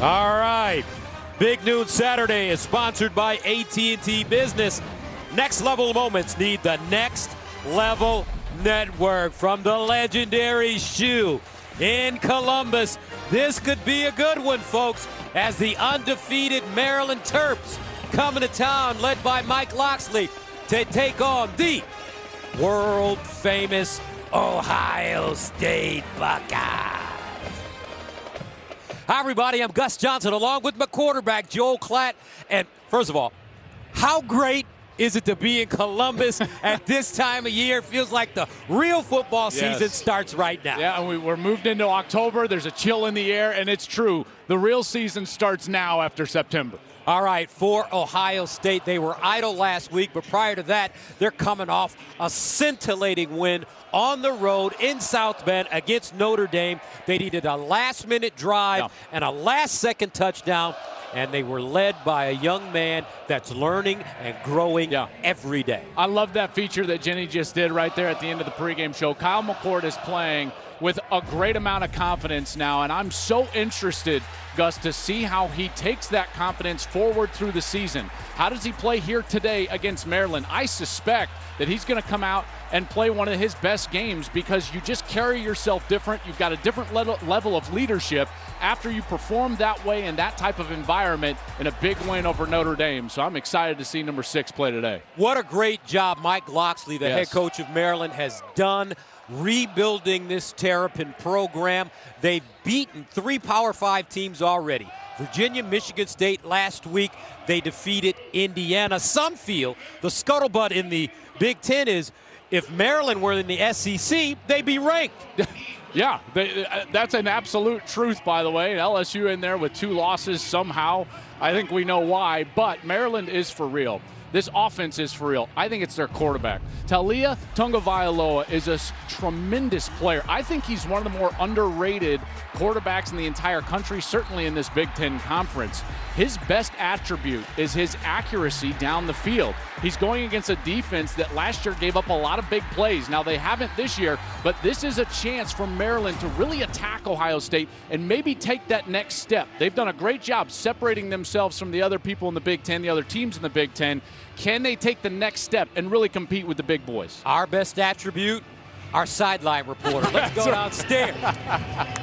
All right. Big Noon Saturday is sponsored by AT&T Business. Next level moments need the Next Level Network. From the legendary shoe in Columbus, this could be a good one, folks, as the undefeated Maryland Terps coming to town, led by Mike Locksley, to take on the world-famous Ohio State Buckeyes. Hi, everybody. I'm Gus Johnson, along with my quarterback, Joel Klatt. And first of all, how great is it to be in Columbus at this time of year? Feels like the real football season starts right now. Yeah, and we're moved into October. There's a chill in the air, and it's true. The real season starts now after September. All right, for Ohio State, they were idle last week, but prior to that, they're coming off a scintillating win on the road in South Bend against Notre Dame. They needed a last-minute drive and a last-second touchdown, and they were led by a young man that's learning and growing every day. I love that feature that Jenny just did right there at the end of the pregame show. Kyle McCord is playing with a great amount of confidence now, and I'm so interested, Gus, to see how he takes that confidence forward through the season. How does he play here today against Maryland? I suspect that he's going to come out and play one of his best games because you just carry yourself different. You've got a different level of leadership after you perform that way in that type of environment in a big win over Notre Dame. So I'm excited to see number 6 play today. What a great job Mike Locksley, the head coach of Maryland, has done rebuilding this Terrapin program. They've beaten 3 Power 5 teams already. Virginia, Michigan State last week. They defeated Indiana. Some feel the scuttlebutt in the Big Ten is if Maryland were in the SEC, they'd be ranked. Yeah, that's an absolute truth, by the way. LSU in there with 2 losses somehow. I think we know why, but Maryland is for real. This offense is for real. I think it's their quarterback. Talia Tagovailoa is a tremendous player. I think he's one of the more underrated quarterbacks in the entire country, certainly in this Big Ten Conference. His best attribute is his accuracy down the field. He's going against a defense that last year gave up a lot of big plays. Now, they haven't this year, but this is a chance for Maryland to really attack Ohio State and maybe take that next step. They've done a great job separating themselves from the other people in the Big Ten, the other teams in the Big Ten. Can they take the next step and really compete with the big boys? Our best attribute, our sideline reporter. Let's go downstairs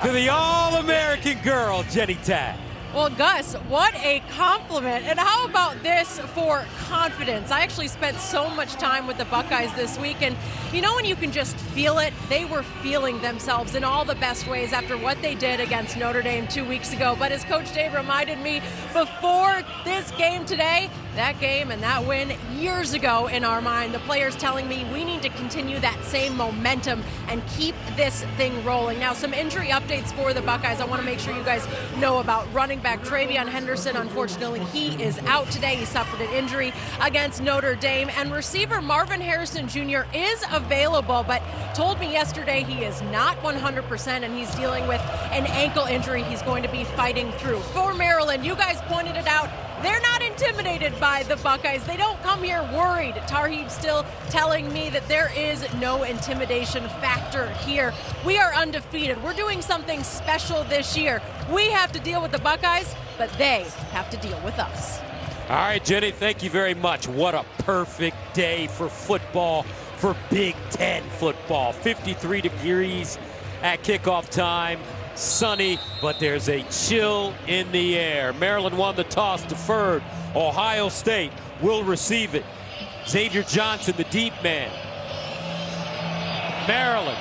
to the All-American girl, Jenny Tag. Well, Gus, what a compliment. And how about this for confidence? I actually spent so much time with the Buckeyes this week, and you know when you can just feel it? They were feeling themselves in all the best ways after what they did against Notre Dame 2 weeks ago. But as Coach Dave reminded me before this game today, that game and that win years ago in our mind, the players telling me we need to continue that same momentum and keep this thing rolling. Now, some injury updates for the Buckeyes. I want to make sure you guys know about running back Travion Henderson. Unfortunately, he is out today. He suffered an injury against Notre Dame. And receiver Marvin Harrison Jr. is available, but told me yesterday he is not 100% and he's dealing with an ankle injury he's going to be fighting through. For Maryland, you guys pointed it out, they're not intimidated by the Buckeyes. They don't come here worried. Tarheeb still telling me that there is no intimidation factor here. We are undefeated. We're doing something special this year. We have to deal with the Buckeyes, but they have to deal with us. All right, Jenny, thank you very much. What a perfect day for football, for Big Ten football. 53 degrees at kickoff time. Sunny, but there's a chill in the air. Maryland won the toss, deferred. Ohio State will receive it. Xavier Johnson, the deep man. Maryland,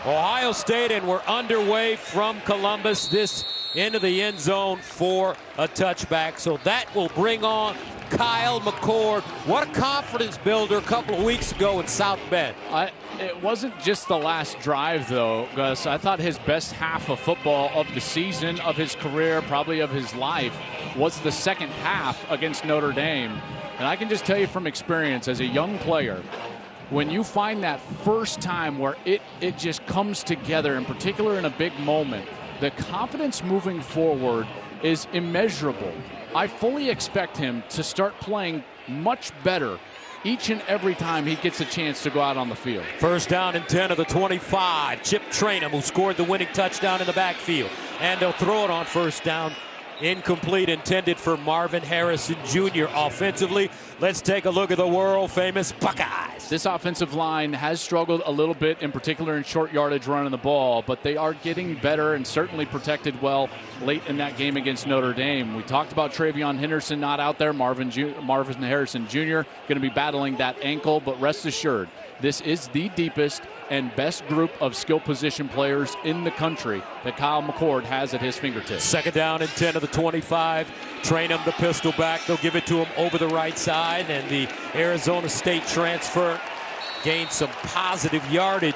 Ohio State, and we're underway from Columbus. This into the end zone for a touchback. So that will bring on Kyle McCord. What a confidence builder a couple of weeks ago in South Bend. It wasn't just the last drive, though, Gus. I thought his best half of football of the season, of his career, probably of his life, was the second half against Notre Dame. And I can just tell you from experience as a young player, when you find that first time where it just comes together, in particular in a big moment, the confidence moving forward is immeasurable. I fully expect him to start playing much better each and every time he gets a chance to go out on the field. First down and 10 of the 25. Chip Trayanum, who scored the winning touchdown in the backfield. And they'll throw it on first down incomplete, intended for Marvin Harrison Jr. Offensively, let's take a look at the world-famous Buckeyes. This offensive line has struggled a little bit, in particular in short yardage running the ball, but they are getting better and certainly protected well late in that game against Notre Dame. We talked about Travion Henderson not out there. Marvin Harrison Jr. going to be battling that ankle, but rest assured, this is the deepest and best group of skill position players in the country that Kyle McCord has at his fingertips. Second down and 10 of the 25. Trayanum the pistol back. They'll give it to him over the right side, and the Arizona State transfer gained some positive yardage.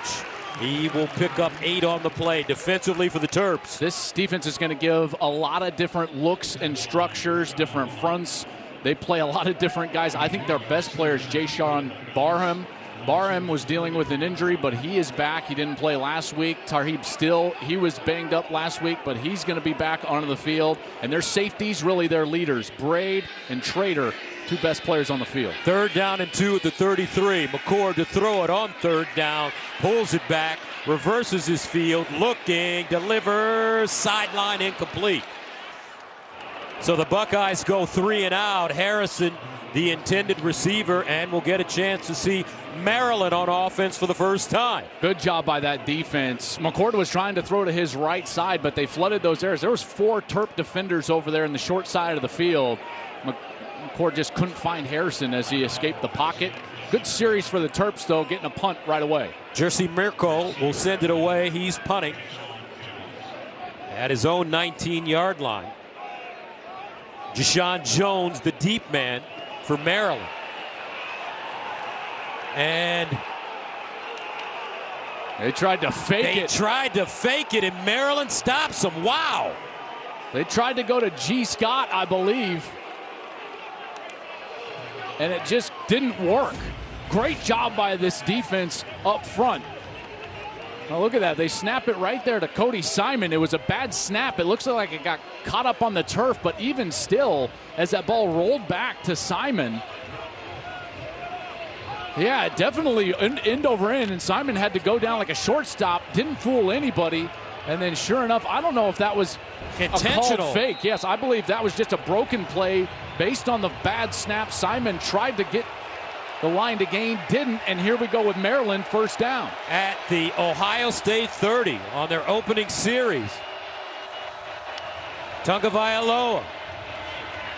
He will pick up 8 on the play. Defensively for the Terps, this defense is going to give a lot of different looks and structures, different fronts. They play a lot of different guys. I think their best player is Jayshon Barham. Barham was dealing with an injury, but he is back. He didn't play last week. Tarheeb Still, he was banged up last week, but he's going to be back onto the field. And their safeties, really their leaders, Braid and Trader, 2 best players on the field. Third down and 2 at the 33. McCord to throw it on third down, pulls it back, reverses his field, looking, delivers, sideline incomplete. So the Buckeyes go 3 and out. Harrison, the intended receiver, and we'll get a chance to see Maryland on offense for the first time. Good job by that defense. McCord was trying to throw to his right side, but they flooded those areas. There was 4 Terp defenders over there in the short side of the field. McCord just couldn't find Harrison as he escaped the pocket. Good series for the Terps, though, getting a punt right away. Jersey Mirko will send it away. He's punting at his own 19-yard line. Jashawn Jones, the deep man for Maryland. And they tried to fake it. They tried to fake it, and Maryland stops them. Wow. They tried to go to G. Scott, I believe, and it just didn't work. Great job by this defense up front. Now look at that. They snap it right there to Cody Simon. It was a bad snap. It looks like it got caught up on the turf, but even still, as that ball rolled back to Simon, yeah, definitely end over end, and Simon had to go down like a shortstop. Didn't fool anybody, and then sure enough, I don't know if that was intentional. A called fake. Yes, I believe that was just a broken play based on the bad snap. Simon tried to get the line to gain, didn't, and here we go with Maryland first down. At the Ohio State 30 on their opening series. Tagovailoa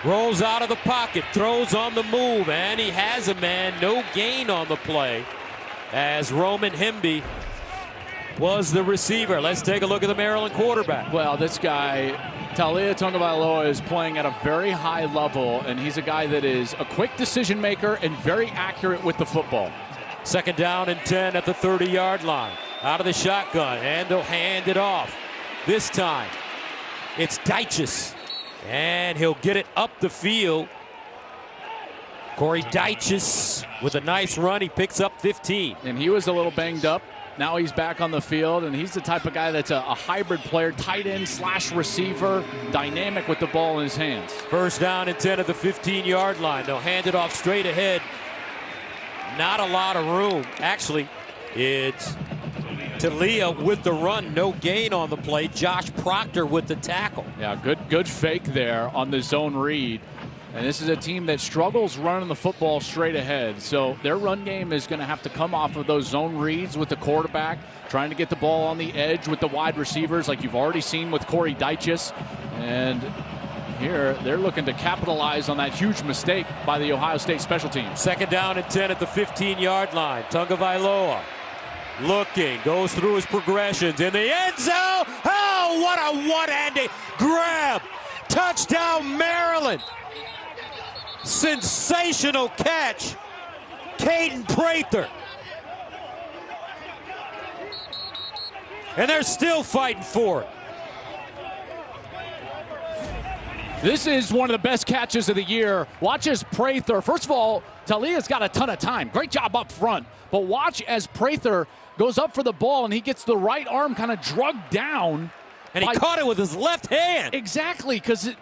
rolls out of the pocket, throws on the move, and he has a man. No gain on the play as Roman Hemby was the receiver. Let's take a look at the Maryland quarterback. Well, this guy, Talia Tagovailoa, is playing at a very high level, and he's a guy that is a quick decision maker and very accurate with the football. Second down and 10 at the 30-yard line. Out of the shotgun, and they'll hand it off. This time, it's Dyches, and he'll get it up the field. Corey Dyches with a nice run. He picks up 15. And he was a little banged up. Now he's back on the field, and he's the type of guy that's a hybrid player, tight end / receiver, dynamic with the ball in his hands. First down and 10 at the 15-yard line. They'll hand it off straight ahead. Not a lot of room. Actually, it's Talia with the run. No gain on the play. Josh Proctor with the tackle. Yeah, good fake there on the zone read. And this is a team that struggles running the football straight ahead. So their run game is going to have to come off of those zone reads with the quarterback, trying to get the ball on the edge with the wide receivers like you've already seen with Corey Dyches. And here they're looking to capitalize on that huge mistake by the Ohio State special teams. Second down and 10 at the 15-yard line. Tagovailoa looking, goes through his progressions in the end zone. Oh, what a one-handed grab. Touchdown, Maryland. Sensational catch, Caden Prather. And they're still fighting for it. This is one of the best catches of the year. Watch as Prather, first of all, Talia's got a ton of time. Great job up front. But watch as Prather goes up for the ball and he gets the right arm kind of drugged down. And he caught it with his left hand. Exactly, because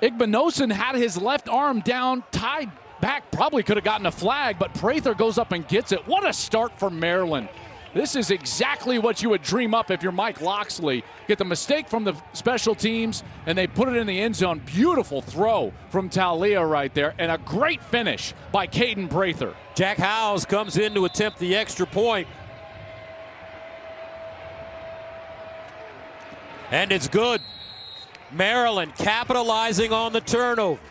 Igbinosun had his left arm down, tied back, probably could have gotten a flag, but Prather goes up and gets it. What a start for Maryland. This is exactly what you would dream up if you're Mike Locksley. Get the mistake from the special teams, and they put it in the end zone. Beautiful throw from Talia right there, and a great finish by Caden Prather. Jack Howes comes in to attempt the extra point. And it's good. Maryland capitalizing on the turnover.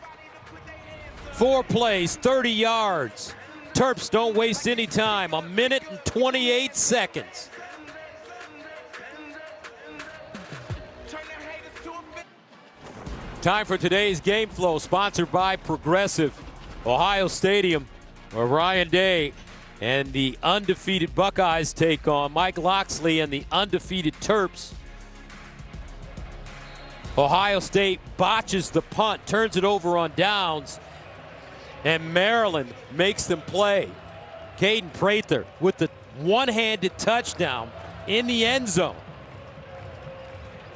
4 plays, 30 yards. Terps don't waste any time. 1 minute and 28 seconds. Time for today's game flow, sponsored by Progressive. Ohio Stadium, where Ryan Day and the undefeated Buckeyes take on Mike Locksley and the undefeated Terps. Ohio State botches the punt, turns it over on downs, and Maryland makes them play. Caden Prather with the one-handed touchdown in the end zone.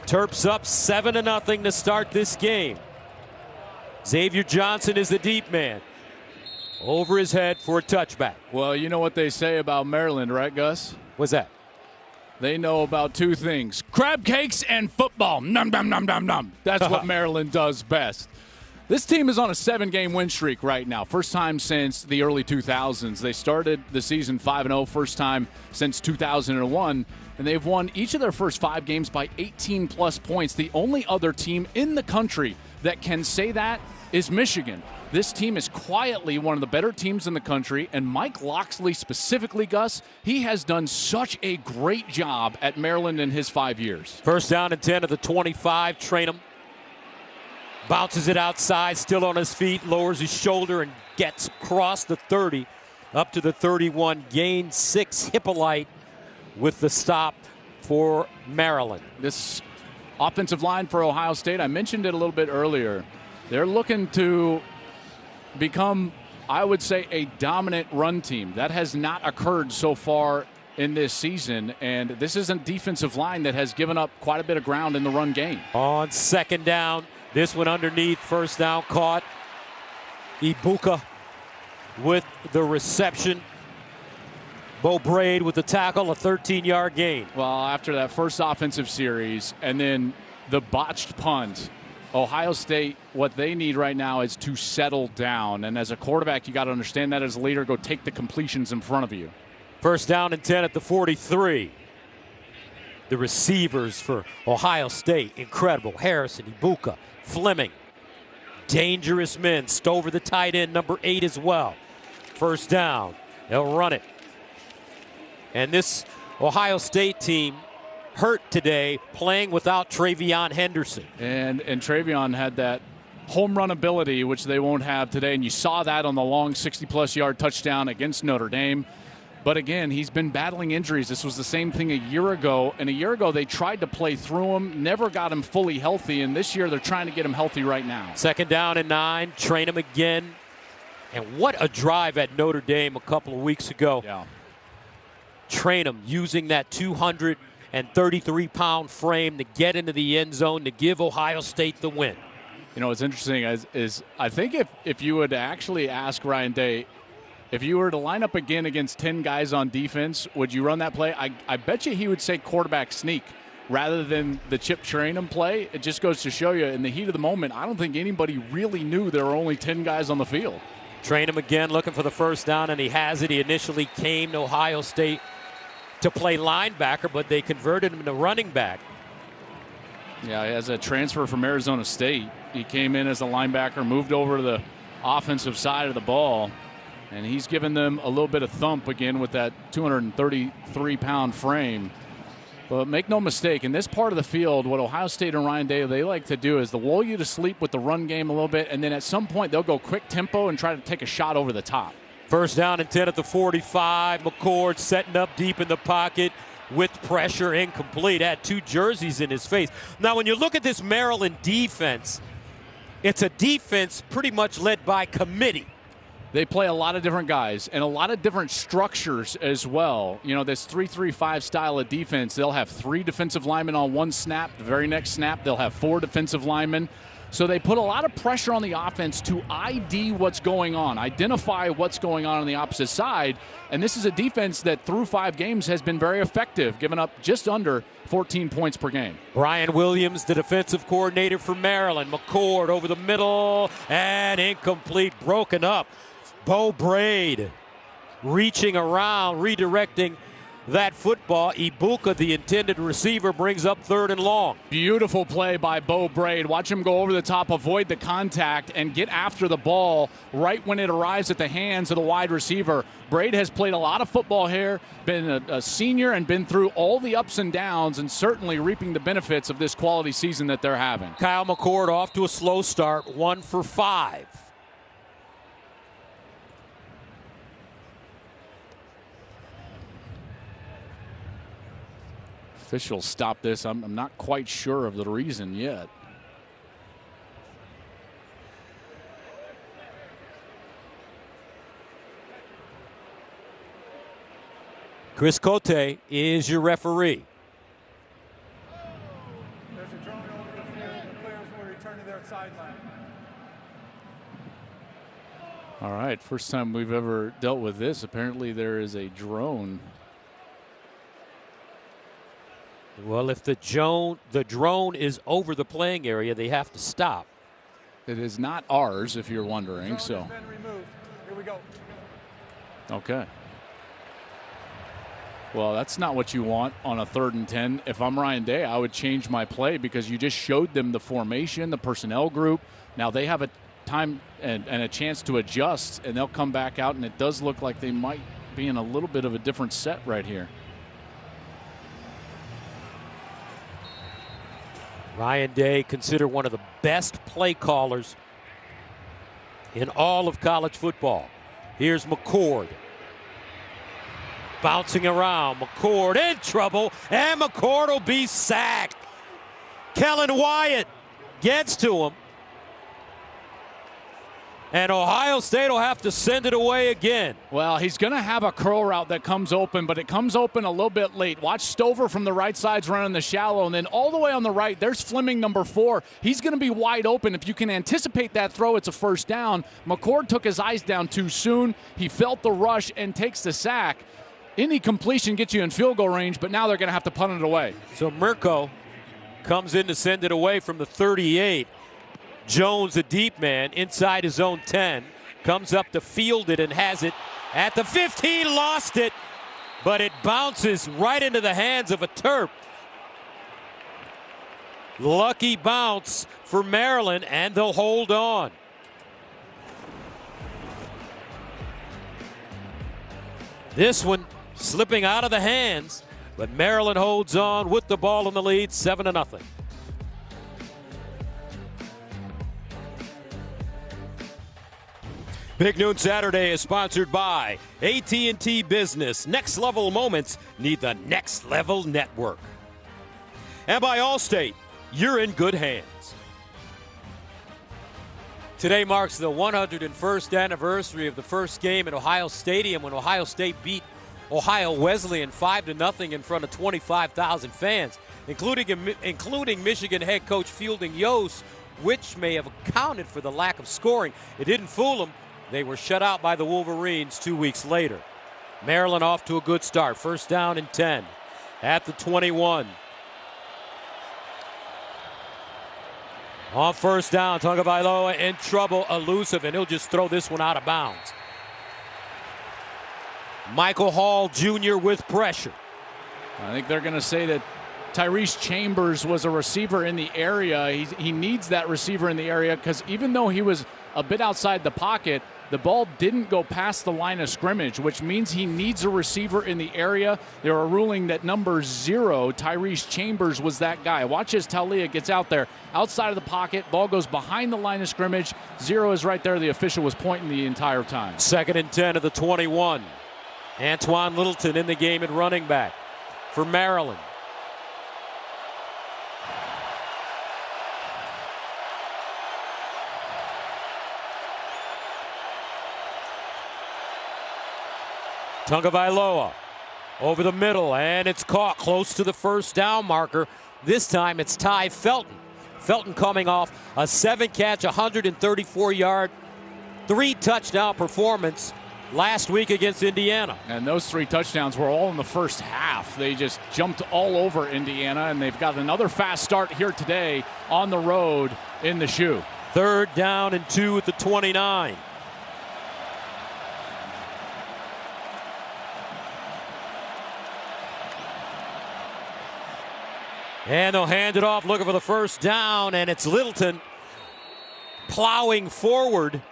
Terps up 7-0 to start this game. Xavier Johnson is the deep man. Over his head for a touchback. Well, you know what they say about Maryland, right, Gus? What's that? They know about 2 things: crab cakes and football. Nom, nom, nom, nom, nom. That's what Maryland does best. This team is on a 7-game win streak right now. First time since the early 2000s. They started the season 5-0, first time since 2001. And they've won each of their first 5 games by 18-plus points. The only other team in the country that can say that is Michigan. This team is quietly one of the better teams in the country, and Mike Locksley specifically, Gus, he has done such a great job at Maryland in his 5 years. First down and 10 at the 25. Trayanum bounces it outside, still on his feet, lowers his shoulder and gets across the 30 up to the 31. Gain 6. Hippolyte with the stop for Maryland. This offensive line for Ohio State, I mentioned it a little bit earlier. They're looking to become, I would say, a dominant run team. That has not occurred so far in this season, and this is a defensive line that has given up quite a bit of ground in the run game. On second down, this one underneath, first down caught. Egbuka with the reception. Bo Braid with the tackle, a 13-yard gain. Well, after that first offensive series and then the botched punt, Ohio State, what they need right now is to settle down. And as a quarterback, you got to understand that as a leader. Go take the completions in front of you. First down and 10 at the 43. The receivers for Ohio State, incredible. Harrison, Egbuka, Fleming. Dangerous men. Stover, the tight end, number 8 as well. First down. They'll run it. And this Ohio State team hurt today playing without Travion Henderson. And Travion had that home run ability, which they won't have today. And you saw that on the long 60-plus yard touchdown against Notre Dame. But again, he's been battling injuries. This was the same thing a year ago. And a year ago, they tried to play through him, never got him fully healthy. And this year, they're trying to get him healthy right now. Second down and 9. Train him again. And what a drive at Notre Dame a couple of weeks ago. Yeah. Trayanum using that 233-pound frame to get into the end zone to give Ohio State the win. You know, what's interesting is I think if you would actually ask Ryan Day, if you were to line up again against 10 guys on defense, would you run that play? I bet you he would say quarterback sneak rather than the chip Trayanum play. It just goes to show you, in the heat of the moment, I don't think anybody really knew there were only 10 guys on the field. Trayanum again looking for the first down, and he has it. He initially came to Ohio State to play linebacker, but they converted him to running back. Yeah, as a transfer from Arizona State, he came in as a linebacker, moved over to the offensive side of the ball, and he's given them a little bit of thump again with that 233-pound frame. But make no mistake, in this part of the field, what Ohio State and Ryan Day, they like to do is they'll lull you to sleep with the run game a little bit, and then at some point they'll go quick tempo and try to take a shot over the top. First down and 10 at the 45. McCord setting up deep in the pocket with pressure, incomplete. Had 2 jerseys in his face. Now, when you look at this Maryland defense, it's a defense pretty much led by committee. They play a lot of different guys and a lot of different structures as well. You know, this 3-3-5 style of defense, they'll have 3 defensive linemen on one snap. The very next snap, they'll have 4 defensive linemen. So they put a lot of pressure on the offense to ID what's going on, identify what's going on the opposite side. And this is a defense that through 5 games has been very effective, giving up just under 14 points per game. Brian Williams, the defensive coordinator for Maryland. McCord over the middle and incomplete, broken up. Bo Braid reaching around, redirecting that football. Egbuka, the intended receiver, brings up 3rd and long. Beautiful play by Bo Braid. Watch him go over the top, avoid the contact, and get after the ball right when it arrives at the hands of the wide receiver. Braid has played a lot of football here, been a senior, and been through all the ups and downs, and certainly reaping the benefits of this quality season that they're having. Kyle McCord off to a slow start, 1 for 5. Officials stop this. I'm not quite sure of the reason yet. Chris Cote is your referee. There's a drone over the field. The players will return to their sideline. All right, first time we've ever dealt with this. Apparently there is a drone. Well, if the drone is over the playing area, they have to stop. It is not ours, if you're wondering. Drone So, has been removed. Here we go. okay. Well, that's not what you want on a 3rd and 10. If I'm Ryan Day, I would change my play because you just showed them the formation, the personnel group. Now they have a time and a chance to adjust, and they'll come back out, and it does look like they might be in a little bit of a different set right here. Ryan Day, considered one of the best play callers in all of college football. Here's McCord. Bouncing around. McCord in trouble, and McCord will be sacked. Kellen Wyatt gets to him. And Ohio State will have to send it away again. Well, he's going to have a curl route that comes open, but it comes open a little bit late. Watch Stover from the right side's running the shallow, and then all the way on the right, there's Fleming, number 4. He's going to be wide open. If you can anticipate that throw, it's a first down. McCord took his eyes down too soon. He felt the rush and takes the sack. Any completion gets you in field goal range, but now they're going to have to punt it away. So Mirko comes in to send it away from the 38. Jones, a deep man, inside his own 10, comes up to field it and has it at the 15, lost it, but it bounces right into the hands of a Terp. Lucky bounce for Maryland, and they'll hold on. This one slipping out of the hands, but Maryland holds on with the ball in the lead, 7-0. Big Noon Saturday is sponsored by AT&T Business. Next level moments need the next level network. And by Allstate, you're in good hands. Today marks the 101st anniversary of the first game at Ohio Stadium when Ohio State beat Ohio Wesleyan 5-0 in front of 25,000 fans, including Michigan head coach Fielding Yost, which may have accounted for the lack of scoring. It didn't fool them. They were shut out by the Wolverines 2 weeks later. Maryland off to a good start. First down and 10 at the 21. On first down, Tagovailoa in trouble, elusive, and he'll just throw this one out of bounds. Michael Hall Jr. with pressure. I think they're going to say that Tyrese Chambers was a receiver in the area. He needs that receiver in the area because even though he was a bit outside the pocket, the ball didn't go past the line of scrimmage, which means he needs a receiver in the area. They're ruling that number 0, Tyrese Chambers, was that guy. Watch as Talia gets out there. Outside of the pocket, ball goes behind the line of scrimmage. 0 is right there. The official was pointing the entire time. Second and 10 of the 21. Antoine Littleton in the game at running back for Maryland. Tagovailoa over the middle, and it's caught close to the first down marker. This time it's Ty Felton Felton coming off a 7-catch, 134-yard, 3-touchdown performance last week against Indiana. And those 3 touchdowns were all in the first half. They just jumped all over Indiana, and they've got another fast start here today on the road in the shoe. 3rd down and 2 at the 29. And they'll hand it off, looking for the first down, and it's Littleton plowing forward.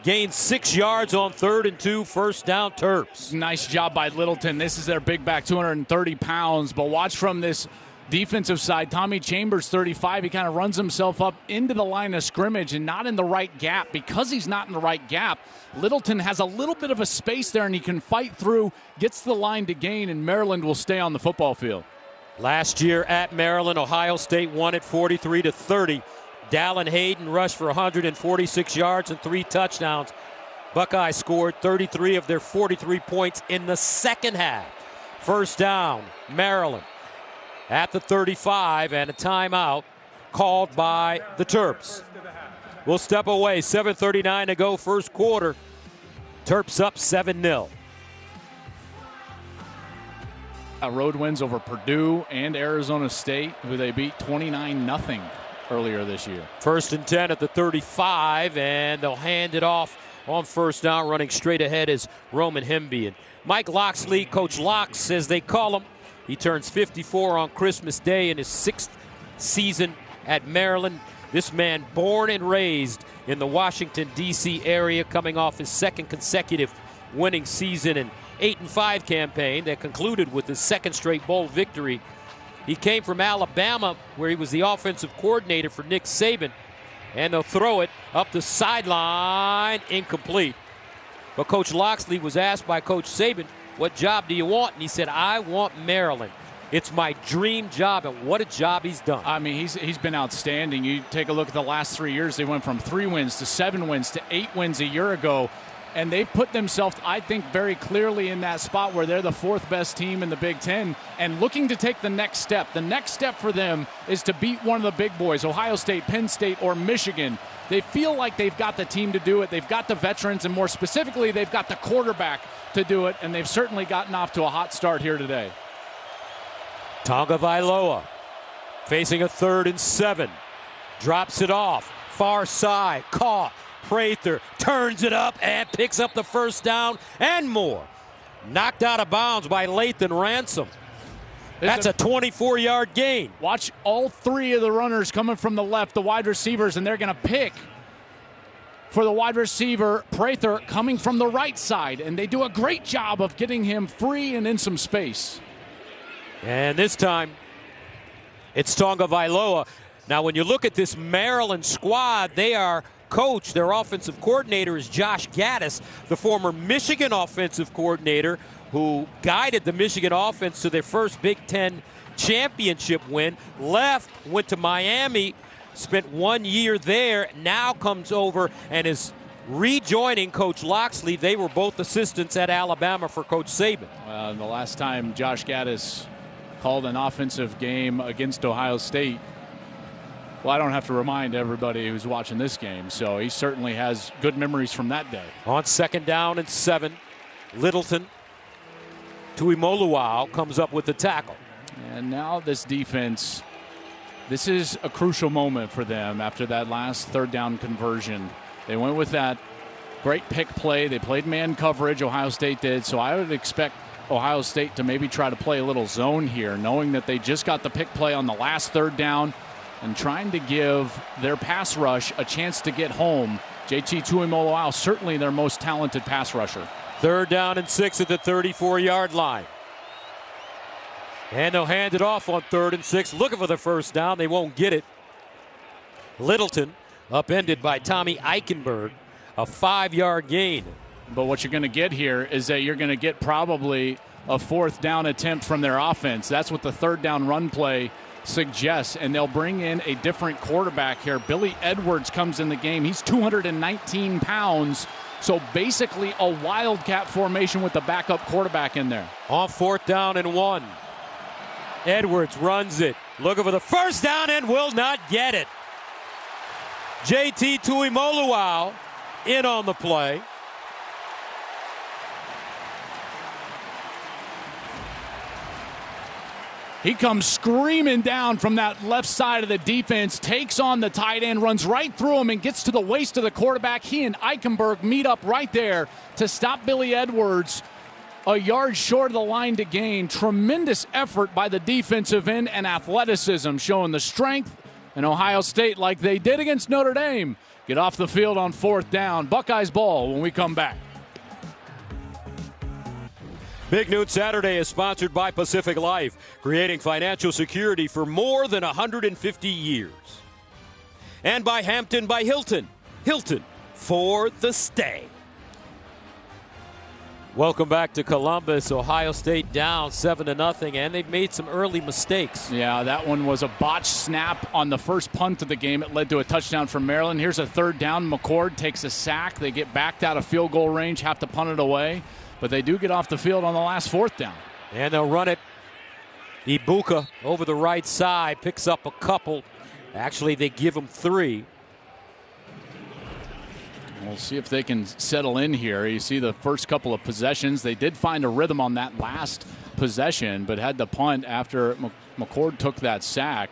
Gained 6 yards on 3rd and 2, first down Terps. Nice job by Littleton. This is their big back, 230 pounds. But watch from this defensive side. Tommy Chambers, 35. He kind of runs himself up into the line of scrimmage and not in the right gap. Because he's not in the right gap, Littleton has a little bit of a space there, and he can fight through, gets the line to gain, and Maryland will stay on the football field. Last year at Maryland, Ohio State won it 43-30. Dallin Hayden rushed for 146 yards and 3 touchdowns. Buckeyes scored 33 of their 43 points in the second half. First down, Maryland at the 35, and a timeout called by the Terps. We'll step away, 7:39 to go, first quarter. Terps up 7-0. Road wins over Purdue and Arizona State, who they beat 29-0 earlier this year. 1st and 10 at the 35, and they'll hand it off on first down. Running straight ahead is Roman Hemby. And Mike Locksley, Coach Locks, as they call him, he turns 54 on Christmas Day in his 6th season at Maryland. This man born and raised in the Washington, D.C. area, coming off his 2nd consecutive winning season and 8-5 campaign that concluded with his 2nd straight bowl victory. He came from Alabama, where he was the offensive coordinator for Nick Saban, and they'll throw it up the sideline, incomplete. But Coach Locksley was asked by Coach Saban, what job do you want? And he said, I want Maryland. It's my dream job, and what a job he's done. I mean, he's been outstanding. You take a look at the last 3 years, they went from 3 wins to 7 wins to 8 wins a year ago. And they've put themselves, I think, very clearly in that spot where they're the 4th best team in the Big Ten and looking to take the next step. The next step for them is to beat one of the big boys, Ohio State, Penn State, or Michigan. They feel like they've got the team to do it. They've got the veterans, and more specifically, they've got the quarterback to do it, and they've certainly gotten off to a hot start here today. Tonga Vailoa facing a 3rd and 7. Drops it off. Far side. Caught. Prather turns it up and picks up the first down and more. Knocked out of bounds by Lathan Ransom. That's a 24-yard gain. Watch all 3 of the runners coming from the left, the wide receivers, and they're going to pick for the wide receiver, Prather, coming from the right side. And they do a great job of getting him free and in some space. And this time, it's Tonga Vailoa. Now, when you look at this Maryland squad, they are coached. Their offensive coordinator is Josh Gaddis, the former Michigan offensive coordinator who guided the Michigan offense to their first Big Ten championship win. Left, went to Miami, spent 1 year there, now comes over and is rejoining Coach Locksley. They were both assistants at Alabama for Coach Saban. The last time Josh Gaddis called an offensive game against Ohio State, well, I don't have to remind everybody who's watching this game, so he certainly has good memories from that day. On 2nd down and 7, Littleton, Tuimoluau comes up with the tackle. And now this defense, this is a crucial moment for them after that last 3rd down conversion. They went with that great pick play. They played man coverage, Ohio State did, so I would expect Ohio State to maybe try to play a little zone here, knowing that they just got the pick play on the last 3rd down and trying to give their pass rush a chance to get home. JT Tuimoloau, certainly their most talented pass rusher. 3rd down and 6 at the 34-yard line. And they'll hand it off on 3rd and 6. Looking for the first down. They won't get it. Littleton upended by Tommy Eichenberg. A 5-yard gain. But what you're going to get here is that you're going to get probably a 4th down attempt from their offense. That's what the 3rd down run play suggests, and they'll bring in a different quarterback here. Billy Edwards comes in the game. He's 219 pounds, so basically a wildcat formation with the backup quarterback in there. On 4th down and 1. Edwards runs it, looking for the first down and will not get it. JT Tuimoluau in on the play. He comes screaming down from that left side of the defense, takes on the tight end, runs right through him, and gets to the waist of the quarterback. He and Eichenberg meet up right there to stop Billy Edwards a yard short of the line to gain. Tremendous effort by the defensive end and athleticism, showing the strength. And Ohio State, like they did against Notre Dame, get off the field on 4th down. Buckeyes ball when we come back. Big Noon Saturday is sponsored by Pacific Life, creating financial security for more than 150 years. And by Hampton by Hilton. Hilton for the stay. Welcome back to Columbus. Ohio State down 7-0, and they've made some early mistakes. Yeah, that one was a botched snap on the first punt of the game. It led to a touchdown for Maryland. Here's a 3rd down. McCord takes a sack. They get backed out of field goal range, have to punt it away. But they do get off the field on the last 4th down. And they'll run it. Egbuka over the right side, picks up a couple. Actually, they give him 3. We'll see if they can settle in here. You see the first couple of possessions. They did find a rhythm on that last possession, but had the punt after McCord took that sack.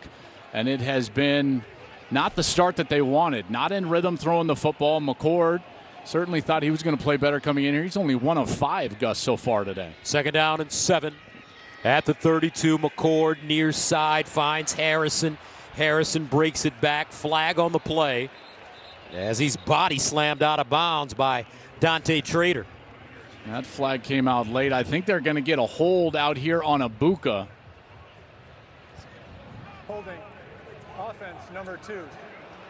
And it has been not the start that they wanted. Not in rhythm throwing the football. McCord certainly thought he was going to play better coming in here. He's only 1 of 5, Gus, so far today. 2nd down and 7. At the 32, McCord near side finds Harrison. Harrison breaks it back. Flag on the play as he's body slammed out of bounds by Dante Trader. That flag came out late. I think they're going to get a hold out here on Egbuka. Holding. Offense, number 2.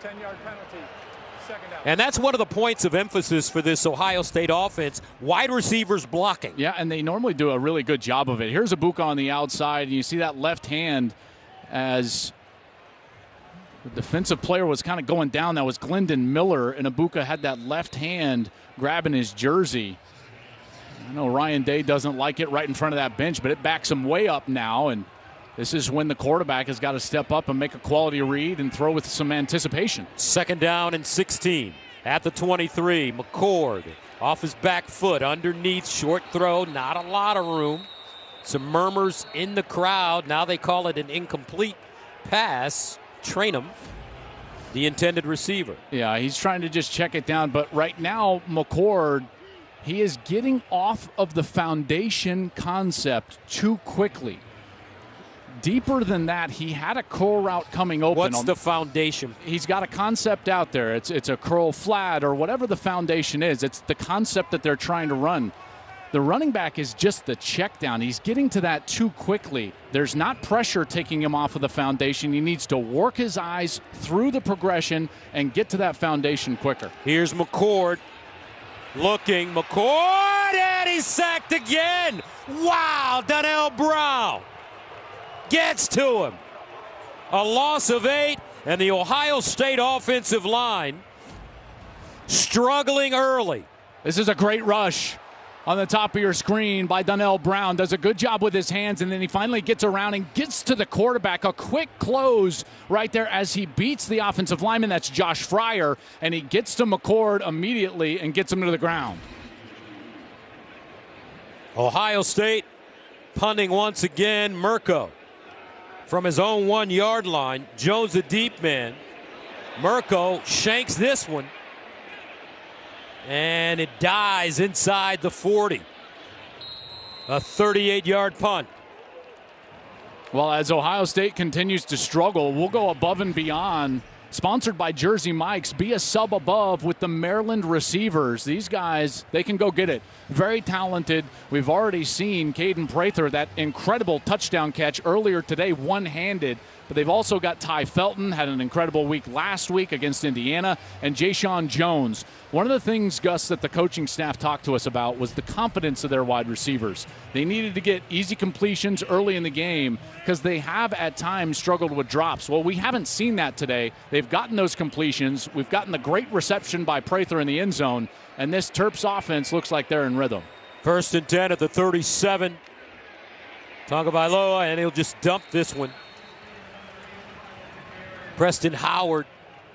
10-yard penalty. 2nd down. And that's one of the points of emphasis for this Ohio State offense. Wide receivers blocking. Yeah, and they normally do a really good job of it. Here's Egbuka on the outside, and you see that left hand as the defensive player was kind of going down. That was Glendon Miller, and Egbuka had that left hand grabbing his jersey. I know Ryan Day doesn't like it right in front of that bench, but it backs him way up now, and this is when the quarterback has got to step up and make a quality read and throw with some anticipation. 2nd down and 16. At the 23, McCord off his back foot, underneath, short throw, not a lot of room. Some murmurs in the crowd. Now they call it an incomplete pass. Trayanum, the intended receiver. Yeah, he's trying to just check it down, but right now, McCord, he is getting off of the foundation concept too quickly. Deeper than that, he had a curl route coming open. What's the foundation? He's got a concept out there. It's a curl flat or whatever the foundation is. It's the concept that they're trying to run. The running back is just the check down. He's getting to that too quickly. There's not pressure taking him off of the foundation. He needs to work his eyes through the progression and get to that foundation quicker. Here's McCord looking. McCord, and he's sacked again. Wow, Donnell Brown gets to him. A loss of 8, and the Ohio State offensive line struggling early. This is a great rush on the top of your screen by Donnell Brown. Does a good job with his hands, and then he finally gets around and gets to the quarterback. A quick close right there as he beats the offensive lineman. That's Josh Fryer, and he gets to McCord immediately and gets him to the ground. Ohio State punting once again. Mirko from his own 1-yard line. Jones, the deep man. Mirko shanks this one, and it dies inside the 40. A 38-yard punt. Well, as Ohio State continues to struggle, we'll go above and beyond. Sponsored by Jersey Mike's. Be a sub above with the Maryland receivers. These guys, they can go get it. Very talented. We've already seen Cade Prather, that incredible touchdown catch earlier today, one-handed. But they've also got Ty Felton, had an incredible week last week against Indiana, and Jayshon Jones. One of the things, Gus, that the coaching staff talked to us about was the confidence of their wide receivers. They needed to get easy completions early in the game because they have at times struggled with drops. Well, we haven't seen that today. They've gotten those completions. We've gotten the great reception by Prather in the end zone, and this Terps offense looks like they're in rhythm. 1st and 10 at the 37. Tagovailoa, and he'll just dump this one. Preston Howard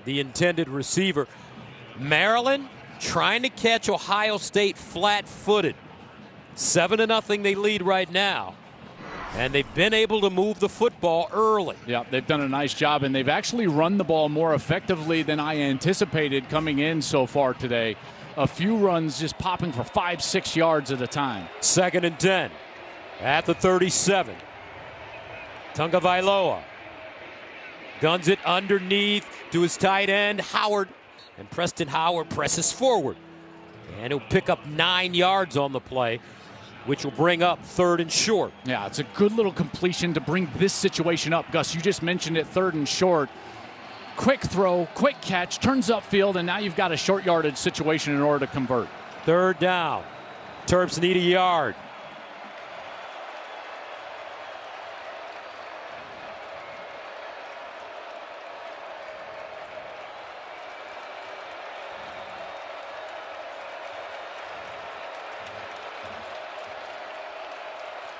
the intended receiver. Maryland trying to catch Ohio State flat-footed. 7-0 they lead right now. And they've been able to move the football early. Yeah, they've done a nice job, and they've actually run the ball more effectively than I anticipated coming in so far today. A few runs just popping for 5-6 yards at a time. 2nd and 10 at the 37. Tagovailoa guns it underneath to his tight end, Howard. And Preston Howard presses forward. And he'll pick up 9 yards on the play, which will bring up 3rd and short. Yeah, it's a good little completion to bring this situation up. Gus, you just mentioned it, 3rd and short. Quick throw, quick catch, turns upfield, and now you've got a short yardage situation in order to convert. 3rd down. Terps need a yard.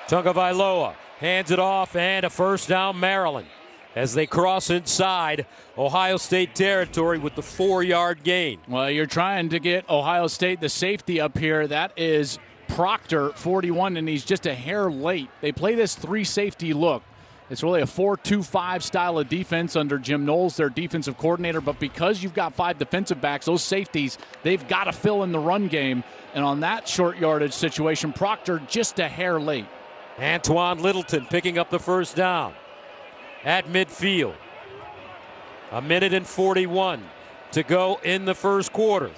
Tagovailoa hands it off, and a 1st down Maryland as they cross inside Ohio State territory with the 4-yard gain. Well, you're trying to get Ohio State the safety up here. That is Proctor, 41, and he's just a hair late. They play this 3-safety look. It's really a 4-2-5 style of defense under Jim Knowles, their defensive coordinator. But because you've got 5 defensive backs, those safeties, they've got to fill in the run game. And on that short yardage situation, Proctor just a hair late. Antoine Littleton picking up the 1st down at midfield. 1:41 to go in the 1st quarter.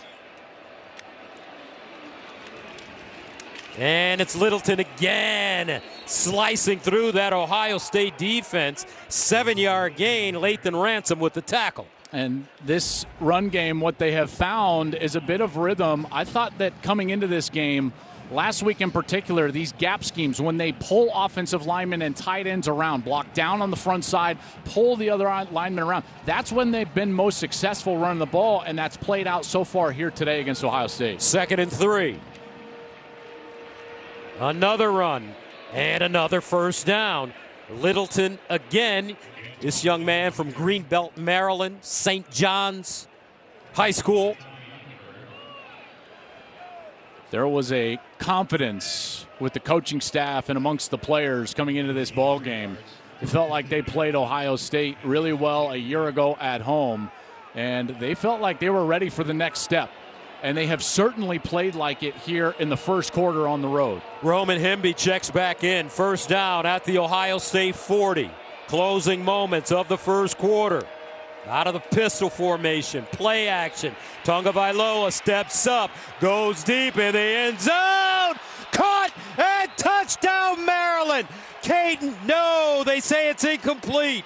And it's Littleton again, slicing through that Ohio State defense. 7-yard gain, Lathan Ransom with the tackle. And this run game, what they have found is a bit of rhythm. I thought that coming into this game, last week in particular, these gap schemes, when they pull offensive linemen and tight ends around, block down on the front side, pull the other linemen around, that's when they've been most successful running the ball, and that's played out so far here today against Ohio State. 2nd and 3. Another run and another 1st down. Littleton again, this young man from Greenbelt, Maryland, St. John's High School. There was a confidence with the coaching staff and amongst the players coming into this ball game. It felt like they played Ohio State really well a year ago at home, and they felt like they were ready for the next step. And they have certainly played like it here in the 1st quarter on the road. Roman Hemby checks back in. 1st down at the Ohio State 40. Closing moments of the 1st quarter. Out of the pistol formation, play action. Tagovailoa steps up, goes deep in the end zone. Caught and touchdown Maryland. Cade, no, they say it's incomplete.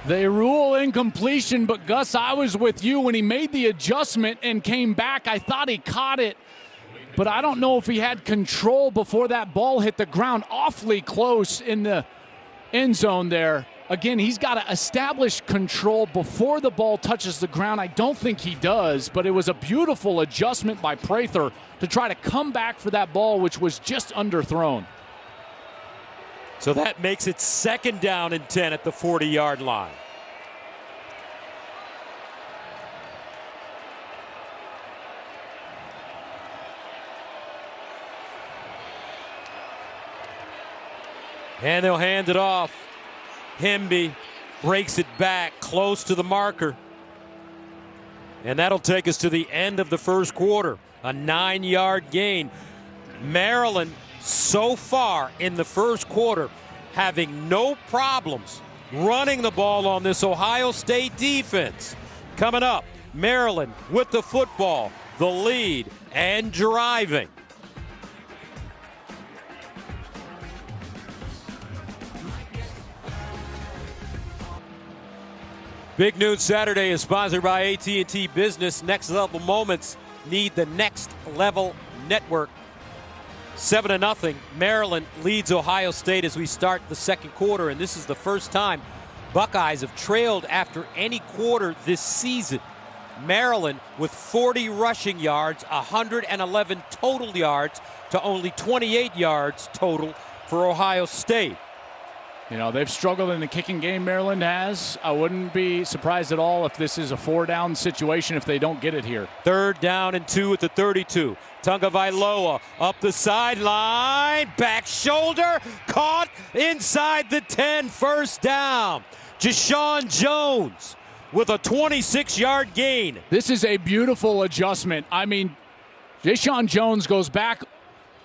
They rule incompletion, but Gus, I was with you when he made the adjustment and came back. I thought he caught it, but I don't know if he had control before that ball hit the ground. Awfully close in the end zone there. Again, he's got to establish control before the ball touches the ground. I don't think he does, but it was a beautiful adjustment by Prather to try to come back for that ball, which was just underthrown. So that makes it 2nd down and 10 at the 40-yard line. And they'll hand it off. Hemby breaks it back close to the marker. And that'll take us to the end of the 1st quarter. A 9-yard gain. Maryland so far in the 1st quarter having no problems running the ball on this Ohio State defense. Coming up, Maryland with the football, the lead, and driving. Big Noon Saturday is sponsored by AT&T Business. Next level moments need the next level network. 7-0. Maryland leads Ohio State as we start the 2nd quarter, and this is the first time Buckeyes have trailed after any quarter this season. Maryland with 40 rushing yards, 111 total yards to only 28 yards total for Ohio State. You know, they've struggled in the kicking game, Maryland has. I wouldn't be surprised at all if this is a 4-down situation if they don't get it here. 3rd down and 2 at the 32. Tagovailoa up the sideline, back shoulder, caught inside the 10, 1st down. Jeshaun Jones with a 26-yard gain. This is a beautiful adjustment. I mean, Jeshaun Jones goes back,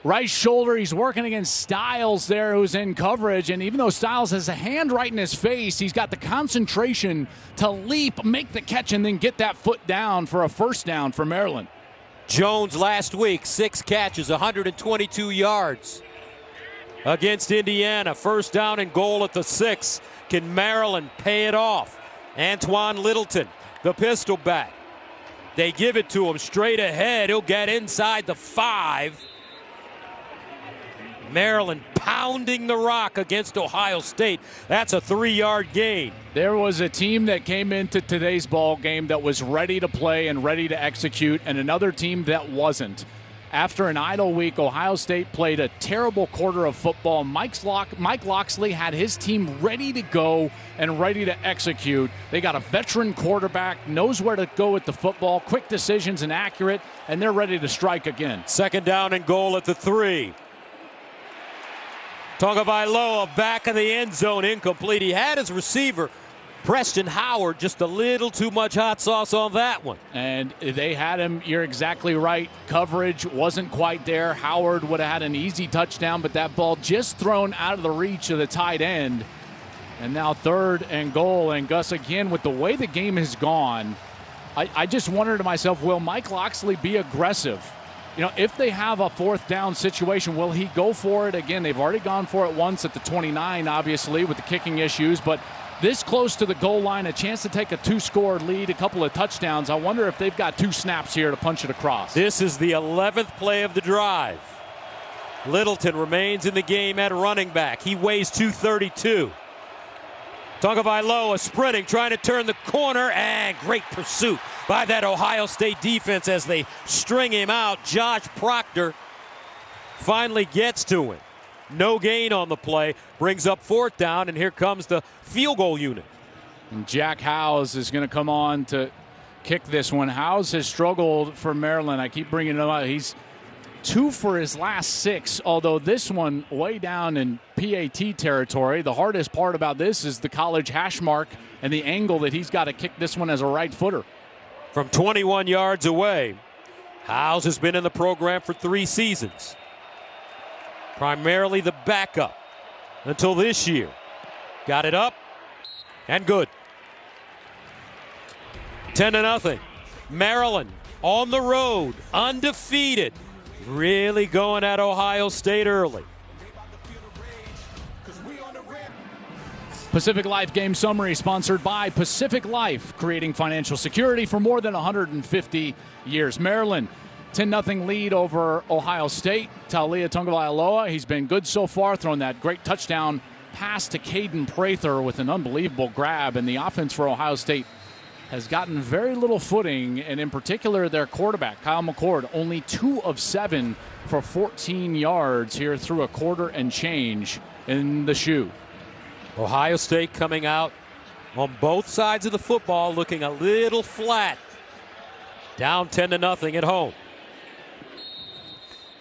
right shoulder. He's working against Styles there, who's in coverage. And even though Styles has a hand right in his face, he's got the concentration to leap, make the catch, and then get that foot down for a 1st down for Maryland. Jones last week, 6 catches, 122 yards against Indiana. 1st down and goal at the 6. Can Maryland pay it off? Antoine Littleton, the pistol back. They give it to him straight ahead. He'll get inside the 5. Maryland pounding the rock against Ohio State. That's a 3-yard gain. There was a team that came into today's ball game that was ready to play and ready to execute, and another team that wasn't. After an idle week, Ohio State played a terrible quarter of football. Mike Locksley had his team ready to go and ready to execute. They got a veteran quarterback, knows where to go with the football, quick decisions and accurate, and they're ready to strike again. 2nd down and goal at the 3. Tagovailoa back in the end zone, incomplete. He had his receiver, Preston Howard, just a little too much hot sauce on that one. And they had him, you're exactly right. Coverage wasn't quite there. Howard would have had an easy touchdown, but that ball just thrown out of the reach of the tight end. And now 3rd and goal. And Gus, again, with the way the game has gone, I just wonder to myself, will Mike Locksley be aggressive? You know, if they have a 4th down situation, will he go for it again? They've already gone for it once at the 29, obviously, with the kicking issues. But this close to the goal line, a chance to take a 2-score lead, a couple of touchdowns. I wonder if they've got 2 snaps here to punch it across. This is the 11th play of the drive. Littleton remains in the game at running back. He weighs 232. Tagovailoa sprinting, trying to turn the corner, and great pursuit by that Ohio State defense as they string him out. Josh Proctor finally gets to him. No gain on the play, brings up 4th down, and here comes the field goal unit. And Jack Howes is going to come on to kick this one. Howes has struggled for Maryland. I keep bringing him up. He's 2 for his last 6, although this one way down in PAT territory. The hardest part about this is the college hash mark and the angle that he's got to kick this one as a right footer. From 21 yards away, Howes has been in the program for 3 seasons. Primarily the backup until this year. Got it up and good. 10-0. Maryland on the road, undefeated. Really going at Ohio State early. Pacific Life Game Summary sponsored by Pacific Life, creating financial security for more than 150 years. Maryland, 10-0 lead over Ohio State. Taulia Tagovailoa, he's been good so far, throwing that great touchdown pass to Caden Prather with an unbelievable grab. And the offense for Ohio State has gotten very little footing, and in particular their quarterback, Kyle McCord, only 2 of 7 for 14 yards here through a quarter and change in the shoe. Ohio State coming out on both sides of the football looking a little flat. Down 10-0 at home.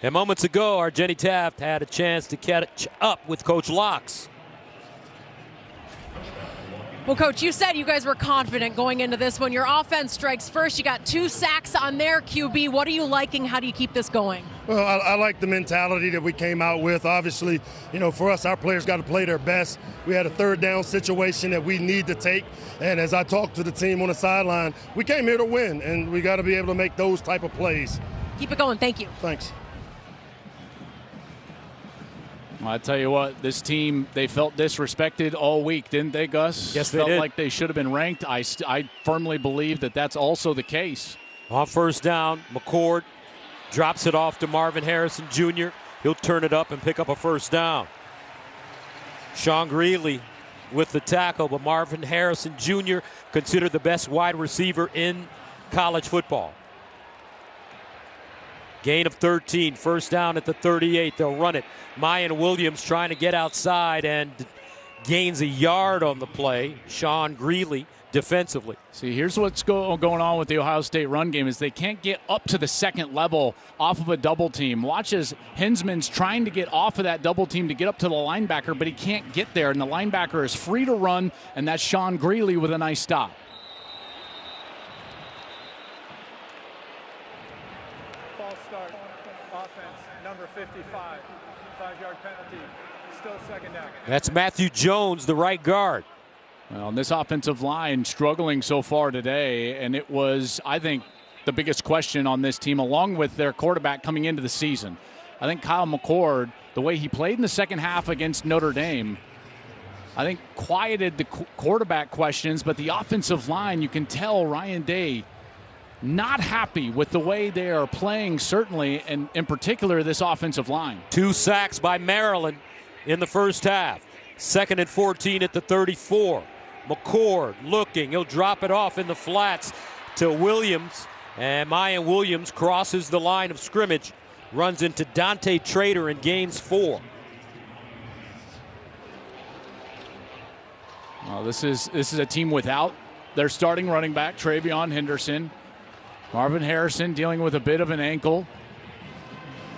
And moments ago, our Jenny Taft had a chance to catch up with Coach Locks. Well, Coach, you said you guys were confident going into this one. Your offense strikes first. You got 2 sacks on their QB. What are you liking? How do you keep this going? Well, I like the mentality that we came out with. Obviously, you know, for us, our players got to play their best. We had a 3rd down situation that we need to take. And as I talked to the team on the sideline, we came here to win, and we got to be able to make those type of plays. Keep it going. Thank you. Thanks. I tell you what, this team, they felt disrespected all week, didn't they, Gus? Yes, they felt did. Like they should have been ranked. I firmly believe that that's also the case. On 1st down, McCord drops it off to Marvin Harrison Jr. He'll turn it up and pick up a 1st down. Sean Greeley with the tackle, but Marvin Harrison Jr. considered the best wide receiver in college football. Gain of 13, 1st down at the 38. They'll run it. Mayan Williams trying to get outside, and gains a yard on the play. Sean Greeley defensively. See, here's what's going on with the Ohio State run game is they can't get up to the second level off of a double team. Watch as Hinsman's trying to get off of that double team to get up to the linebacker, but he can't get there, and the linebacker is free to run, and that's Sean Greeley with a nice stop. False start. Offense, number 55. 5-yard penalty. Still second down. That's Matthew Jones, the right guard. Well, this offensive line struggling so far today, and it was, I think, the biggest question on this team, along with their quarterback coming into the season. I think Kyle McCord, the way he played in the second half against Notre Dame, I think quieted the quarterback questions, but the offensive line, you can tell Ryan Day not happy with the way they are playing, certainly, and in particular this offensive line. 2 sacks by Maryland in the first half. 2nd and 14 at the 34. McCord looking. He'll drop it off in the flats to Williams. And Mayan Williams crosses the line of scrimmage. Runs into Dante Trader and gains 4. Well, this is a team without their starting running back, Travion Henderson. Marvin Harrison dealing with a bit of an ankle.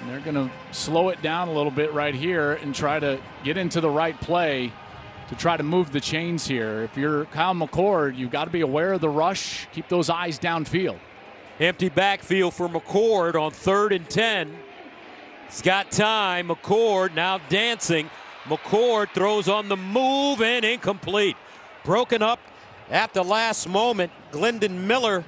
And they're going to slow it down a little bit right here and try to get into the right play to try to move the chains here. If you're Kyle McCord, you've got to be aware of the rush. Keep those eyes downfield. Empty backfield for McCord on 3rd and 10. He's got time. McCord now dancing. McCord throws on the move and incomplete. Broken up at the last moment. Glendon Miller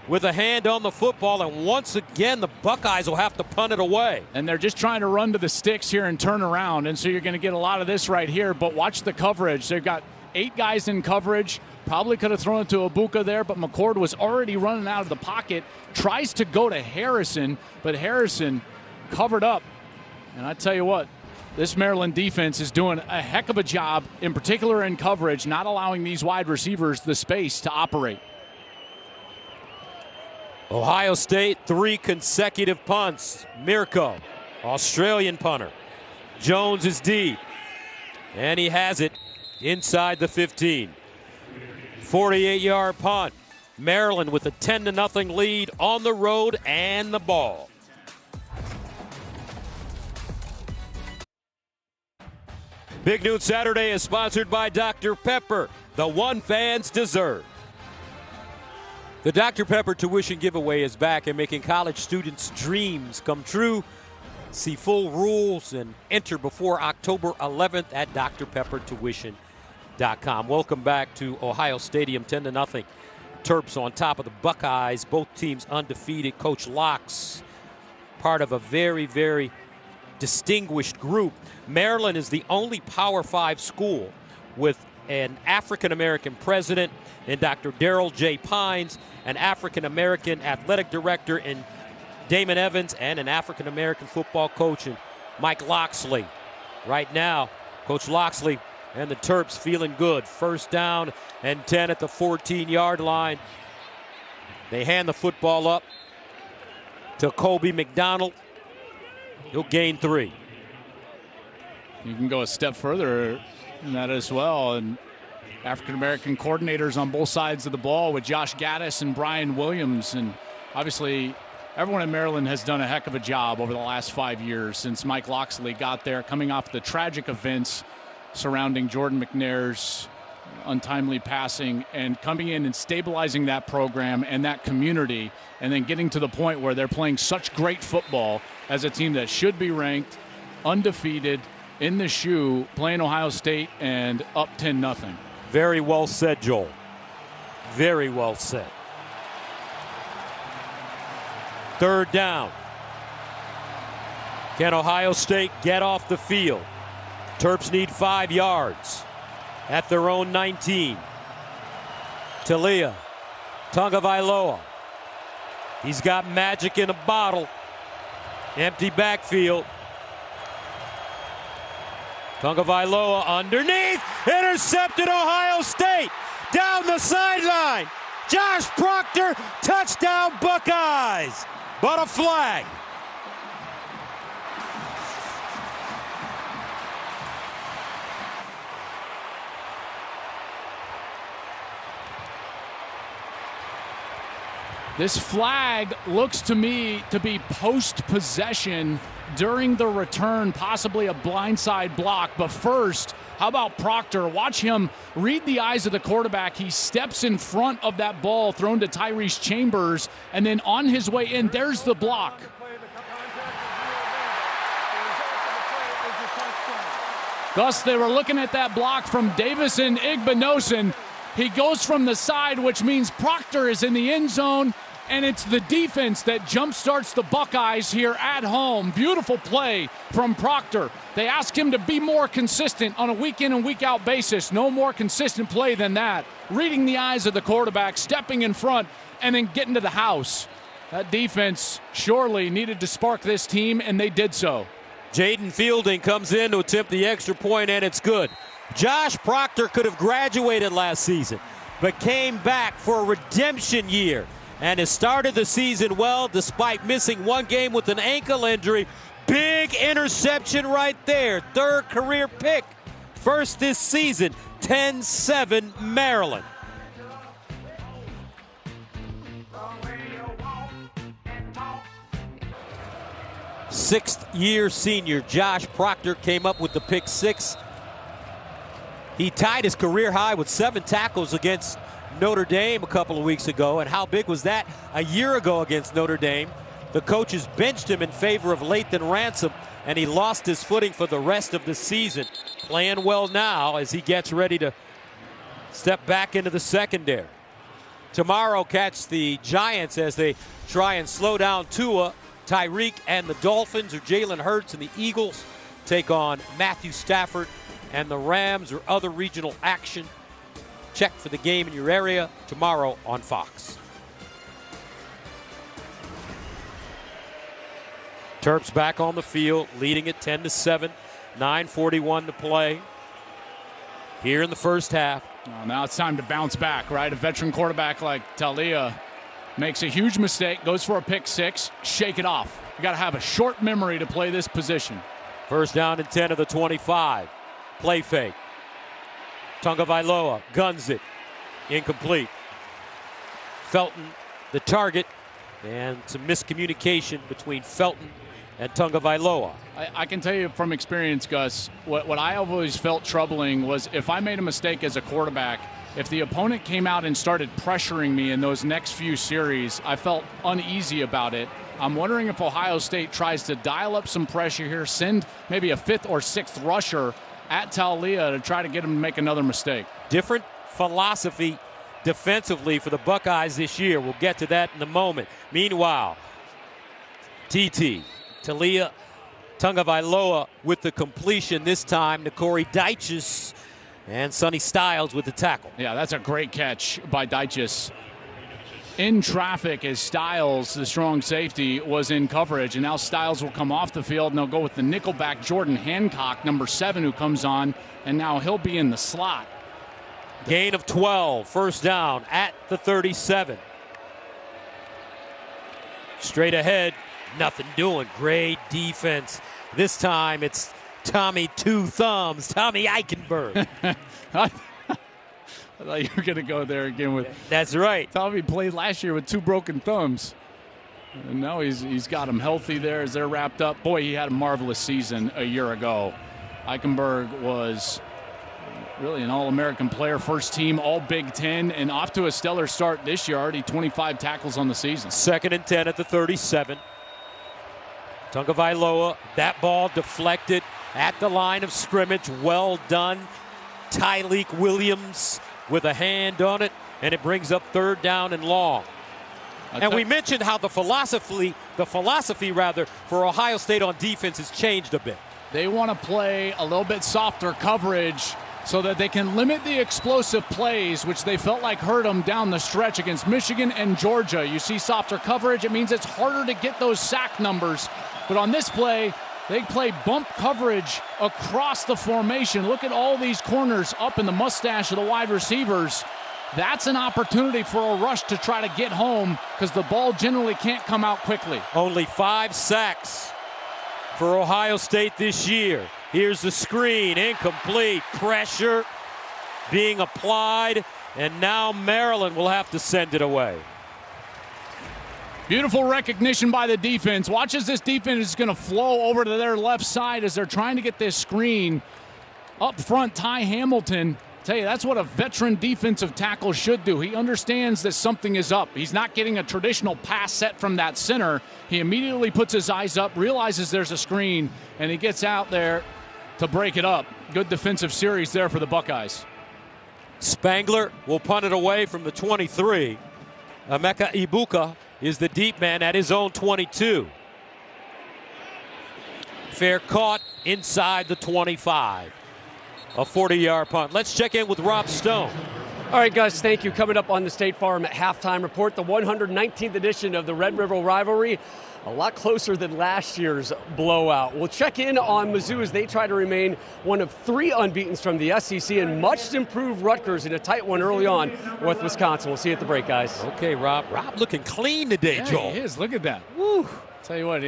with a hand on the football, and once again the Buckeyes will have to punt it away. And they're just trying to run to the sticks here and turn around, and so you're going to get a lot of this right here, but watch the coverage. They've got 8 guys in coverage. Probably could have thrown it to Egbuka there, but McCord was already running out of the pocket. Tries to go to Harrison, but Harrison covered up. And I tell you what, this Maryland defense is doing a heck of a job, in particular in coverage, not allowing these wide receivers the space to operate. Ohio State, 3 consecutive punts. Mirko, Australian punter. Jones is deep, and he has it inside the 15. 48-yard punt. Maryland with a 10-0 lead on the road and the ball. Big Noon Saturday is sponsored by Dr. Pepper, the one fans deserve. The Dr. Pepper tuition giveaway is back and making college students' dreams come true. See full rules and enter before October 11th at drpeppertuition.com. Welcome back to Ohio Stadium, 10-0. Terps on top of the Buckeyes. Both teams undefeated. Coach Locke's part of a very, very distinguished group. Maryland is the only Power 5 school with an African-American president in Dr. Darrell J. Pines, an African-American athletic director in Damon Evans, and an African-American football coach in Mike Loxley. Right now, Coach Loxley and the Terps feeling good. 1st down and 10 at the 14-yard line. They hand the football up to Kobe McDonald. He'll gain 3. You can go a step further in that as well. And African-American coordinators on both sides of the ball with Josh Gaddis and Brian Williams. And obviously, everyone in Maryland has done a heck of a job over the last 5 years since Mike Loxley got there, coming off the tragic events surrounding Jordan McNair's untimely passing and coming in and stabilizing that program and that community, and then getting to the point where they're playing such great football as a team that should be ranked, undefeated, in the shoe, playing Ohio State and up 10-0. Very well said, Joel. Very well said. 3rd down. Can Ohio State get off the field? Terps need 5 yards at their own 19. Talia Tagovailoa. He's got magic in a bottle. Empty backfield. Tagovailoa underneath. Intercepted Ohio State. Down the sideline. Josh Proctor, touchdown Buckeyes. But a flag. This flag looks to me to be post-possession during the return, possibly a blindside block. But first, how about Proctor? Watch him read the eyes of the quarterback. He steps in front of that ball thrown to Tyrese Chambers, and then on his way in, there's the block. Thus, they were looking at that block from Davison Igbinosun. He goes from the side, which means Proctor is in the end zone, and it's the defense that jumpstarts the Buckeyes here at home. Beautiful play from Proctor. They ask him to be more consistent on a week-in and week-out basis. No more consistent play than that. Reading the eyes of the quarterback, stepping in front, and then getting to the house. That defense surely needed to spark this team, and they did so. Jaden Fielding comes in to attempt the extra point, and it's good. Josh Proctor could have graduated last season, but came back for a redemption year and has started the season well despite missing one game with an ankle injury. Big interception right there. Third career pick. First this season. 10-7 Maryland. Sixth-year senior Josh Proctor came up with the pick six. He tied his career high with 7 tackles against Notre Dame a couple of weeks ago. And how big was that? A year ago against Notre Dame, the coaches benched him in favor of Lathan Ransom, and he lost his footing for the rest of the season. Playing well now as he gets ready to step back into the secondary. Tomorrow, catch the Giants as they try and slow down Tua, Tyreek, and the Dolphins, or Jalen Hurts and the Eagles take on Matthew Stafford and the Rams, or other regional action. Check for the game in your area tomorrow on Fox. Terps back on the field, leading at 10-7, 9:41 to play here in the first half. Well, now it's time to bounce back, right? A veteran quarterback like Talia makes a huge mistake, goes for a pick six, shake it off. You got to have a short memory to play this position. First down and 10 of the 25. Play fake. Tagovailoa guns it. Incomplete. Felton, the target, and some miscommunication between Felton and Tagovailoa. I can tell you from experience, Gus, what I always felt troubling was if I made a mistake as a quarterback, if the opponent came out and started pressuring me in those next few series, I felt uneasy about it. I'm wondering if Ohio State tries to dial up some pressure here, send maybe a 5th or 6th rusher at Talia to try to get him to make another mistake. Different philosophy defensively for the Buckeyes this year. We'll get to that in a moment. Meanwhile, Talia Tagovailoa with the completion this time to Corey Dyches, and Sonny Styles with the tackle. Yeah, that's a great catch by Dyches. In traffic as Styles, the strong safety, was in coverage, and now Styles will come off the field, and they'll go with the nickelback Jordan Hancock, number 7, who comes on, and now he'll be in the slot. Gain of 12, first down at the 37. Straight ahead, nothing doing. Great defense. This time it's Tommy Two Thumbs, Tommy Eichenberg. I thought you were going to go there again with. That's right. Tommy played last year with 2 broken thumbs. And now he's got him healthy there as they're wrapped up. Boy, he had a marvelous season a year ago. Eichenberg was really an All-American player, first team, all Big Ten, and off to a stellar start this year, already 25 tackles on the season. Second and 10 at the 37. Tagovailoa, that ball deflected at the line of scrimmage. Well done. Tyleik Williams with a hand on it, and it brings up third down and long. And we mentioned how the philosophy for Ohio State on defense has changed a bit. They want to play a little bit softer coverage so that they can limit the explosive plays, which they felt like hurt them down the stretch against Michigan and Georgia. You see softer coverage, it means it's harder to get those sack numbers. But on this play, they play bump coverage across the formation. Look at all these corners up in the mustache of the wide receivers. That's an opportunity for a rush to try to get home because the ball generally can't come out quickly. Only 5 sacks for Ohio State this year. Here's the screen, incomplete. Pressure being applied, and now Maryland will have to send it away. Beautiful recognition by the defense. Watch as this defense is going to flow over to their left side as they're trying to get this screen up front. Ty Hamilton, tell you, that's what a veteran defensive tackle should do. He understands that something is up. He's not getting a traditional pass set from that center. He immediately puts his eyes up, realizes there's a screen, and he gets out there to break it up. Good defensive series there for the Buckeyes. Spangler will punt it away from the 23. Emeka Egbuka is the deep man at his own 22. Fair caught inside the 25. A 40-yard punt. Let's check in with Rob Stone. All right, guys, thank you. Coming up on the State Farm Halftime Report, the 119th edition of the Red River Rivalry. A lot closer than last year's blowout. We'll check in on Mizzou as they try to remain one of 3 unbeatens from the SEC and much improved Rutgers in a tight one early on with Wisconsin. We'll see you at the break, guys. Okay, Rob. Rob looking clean today, Yeah, Joel. he is. Look at that. Woo. Tell you what,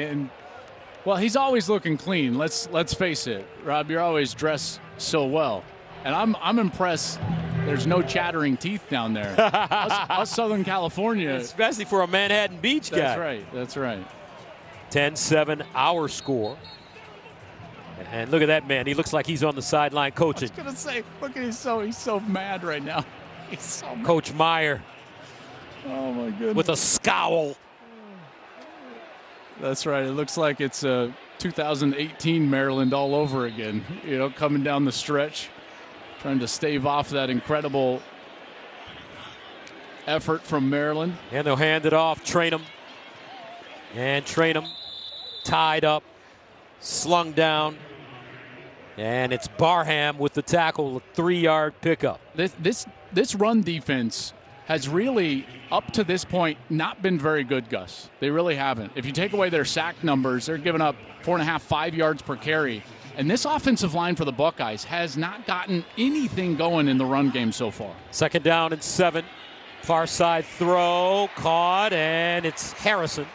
well, he's always looking clean. Let's face it, Rob. You're always dressed so well, and I'm impressed. There's no chattering teeth down there. us Southern California, especially for a Manhattan Beach guy. That's right. That's right. 10-7 our score. And look at that man. He looks like he's on the sideline coaching. I was going to say, look at him. He's so mad right now. He's so mad. Coach Meyer. Oh, my goodness. With a scowl. That's right. It looks like it's 2018 Maryland all over again. You know, coming down the stretch, trying to stave off that incredible effort from Maryland. And they'll hand it off. Trayanum. And Trayanum tied up, slung down, and it's Barham with the tackle, a 3-yard pickup. This run defense has really, up to this point, not been very good, Gus. They really haven't. If you take away their sack numbers, they're giving up 4.5, 5 yards per carry. And this offensive line for the Buckeyes has not gotten anything going in the run game so far. 2nd down and 7. Far side throw, caught, and it's Harrison.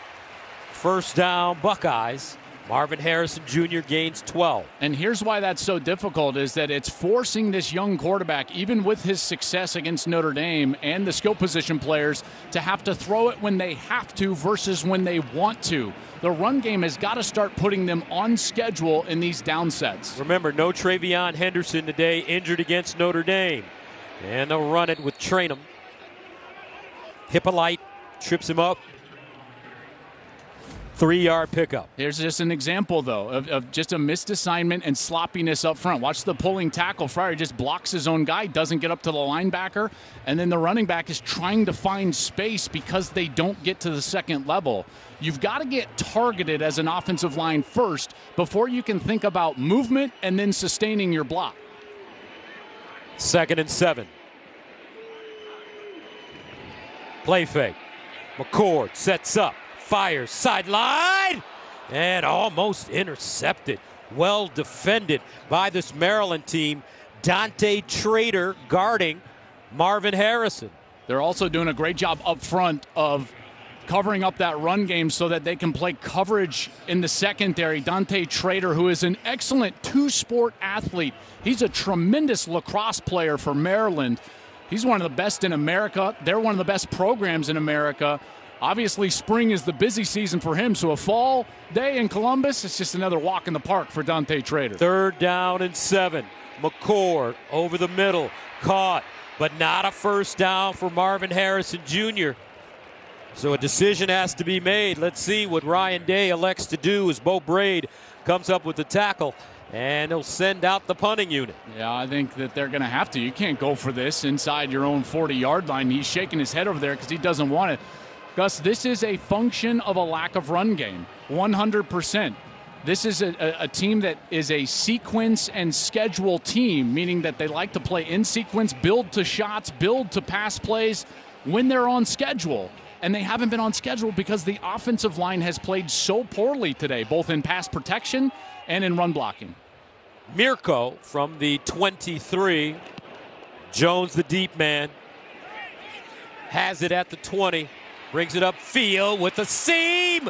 1st down, Buckeyes. Marvin Harrison Jr. gains 12. And here's why that's so difficult is that it's forcing this young quarterback, even with his success against Notre Dame and the skill position players, to have to throw it when they have to versus when they want to. The run game has got to start putting them on schedule in these down sets. Remember, no Travion Henderson today, injured against Notre Dame. And they'll run it with Trayanum. Hippolyte trips him up. 3-yard pickup. Here's just an example, though, of just a missed assignment and sloppiness up front. Watch the pulling tackle. Fryer just blocks his own guy, doesn't get up to the linebacker, and then the running back is trying to find space because they don't get to the second level. You've got to get targeted as an offensive line first before you can think about movement and then sustaining your block. 2nd and 7. Play fake. McCord sets up. Fires sideline and almost intercepted. Well defended by this Maryland team. Dante Trader guarding Marvin Harrison. They're also doing a great job up front of covering up that run game so that they can play coverage in the secondary. Dante Trader, who is an excellent two-sport athlete. He's a tremendous lacrosse player for Maryland. He's one of the best in America. They're one of the best programs in America. Obviously, spring is the busy season for him, so a fall day in Columbus, it's just another walk in the park for Dante Trader. 3rd down and 7. McCord over the middle, caught, but not a 1st down for Marvin Harrison Jr. So a decision has to be made. Let's see what Ryan Day elects to do as Bo Braid comes up with the tackle, and he'll send out the punting unit. Yeah, I think that they're going to have to. You can't go for this inside your own 40-yard line. He's shaking his head over there because he doesn't want it. Gus, this is a function of a lack of run game, 100%. This is a team that is a sequence and schedule team, meaning that they like to play in sequence, build to shots, build to pass plays when they're on schedule. And they haven't been on schedule because the offensive line has played so poorly today, both in pass protection and in run blocking. Mirko from the 23. Jones, the deep man, has it at the 20. Brings it upfield with a seam.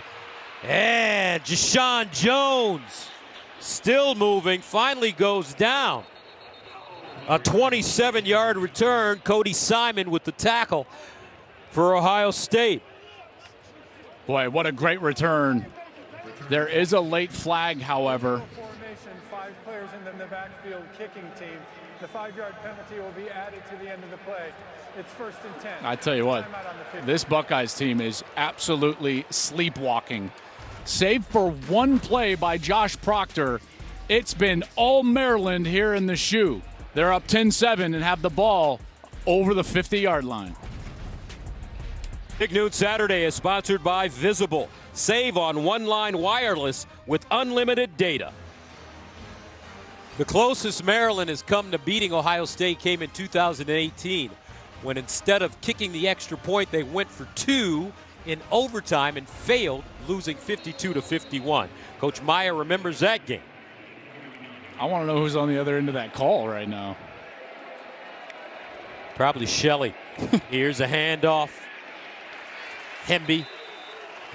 And Jashawn Jones, still moving, finally goes down. A 27-yard return. Cody Simon with the tackle for Ohio State. Boy, what a great return. There is a late flag, however. Formation, 5 players in the backfield kicking team. The 5-yard penalty will be added to the end of the play. It's 1st and 10. I tell you what, this Buckeyes team is absolutely sleepwalking. Save for one play by Josh Proctor, it's been all Maryland here in the shoe. They're up 10-7 and have the ball over the 50-yard line. Big Noon Saturday is sponsored by Visible. Save on one-line wireless with unlimited data. The closest Maryland has come to beating Ohio State came in 2018, when instead of kicking the extra point, they went for 2 in overtime and failed, losing 52-51. Coach Meyer remembers that game. I want to know who's on the other end of that call right now. Probably Shelley. Here's a handoff. Hemby.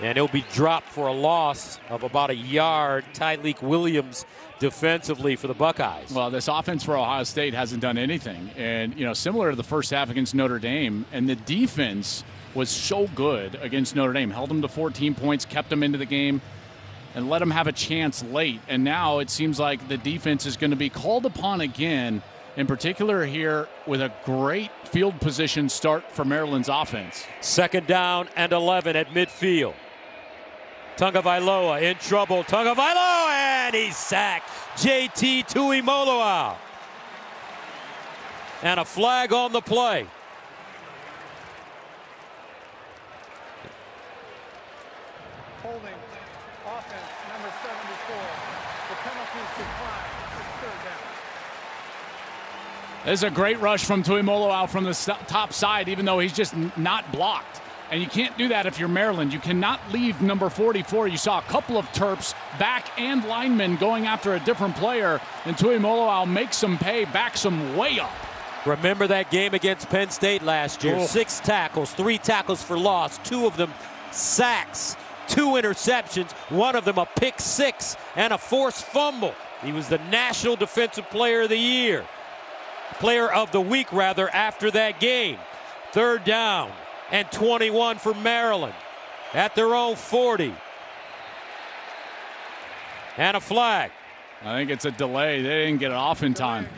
And he'll be dropped for a loss of about a yard. Tyleek Williams defensively for the Buckeyes. Well, this offense for Ohio State hasn't done anything. And, similar to the first half against Notre Dame, and the defense was so good against Notre Dame. Held them to 14 points, kept them into the game, and let them have a chance late. And now it seems like the defense is going to be called upon again, in particular here with a great field position start for Maryland's offense. 2nd down and 11 at midfield. Tagovailoa in trouble. Tagovailoa, and he's sacked. JT Tuimoloau. And a flag on the play. Holding offense, number 74. The penalties decline. It's 3rd down. There's a great rush from Tuimoloau from the top side, even though he's just not blocked. And you can't do that if you're Maryland. You cannot leave number 44. You saw a couple of Terps, back and linemen, going after a different player. And Tuimoloau makes them pay, backs them way up. Remember that game against Penn State last year. 6 tackles, 3 tackles for loss, 2 of them sacks, 2 interceptions, 1 of them a pick 6 and a forced fumble. He was the National Defensive Player of the Year. Player of the Week, rather, after that game. 3rd down and 21 for Maryland at their own 40. And a flag. I think it's a delay. They didn't get it off in time.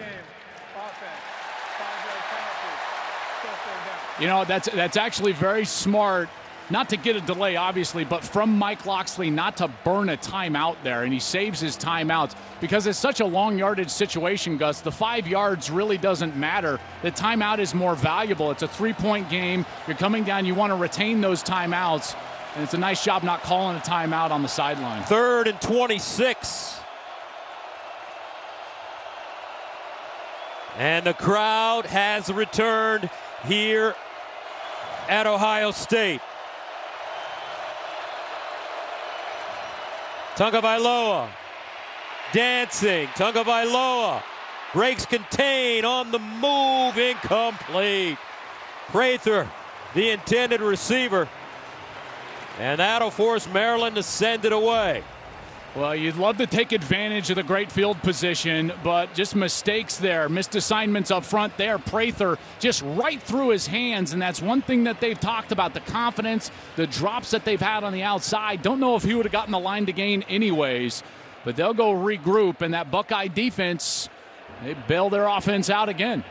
That's actually very smart. Not to get a delay, obviously, but from Mike Locksley not to burn a timeout there, and he saves his timeouts because it's such a long yardage situation, Gus. The 5 yards really doesn't matter. The timeout is more valuable. It's a 3-point game. You're coming down. You want to retain those timeouts, and it's a nice job not calling a timeout on the sideline. 3rd and 26. And the crowd has returned here at Ohio State. Tagovailoa dancing. Tagovailoa breaks contain on the move. Incomplete. Prather, the intended receiver. And that'll force Maryland to send it away. Well, you'd love to take advantage of the great field position, but just mistakes there. Missed assignments up front there. Prather just right through his hands, and that's one thing that they've talked about, the confidence, the drops that they've had on the outside. Don't know if he would have gotten the line to gain anyways, but they'll go regroup, and that Buckeye defense, they bail their offense out again.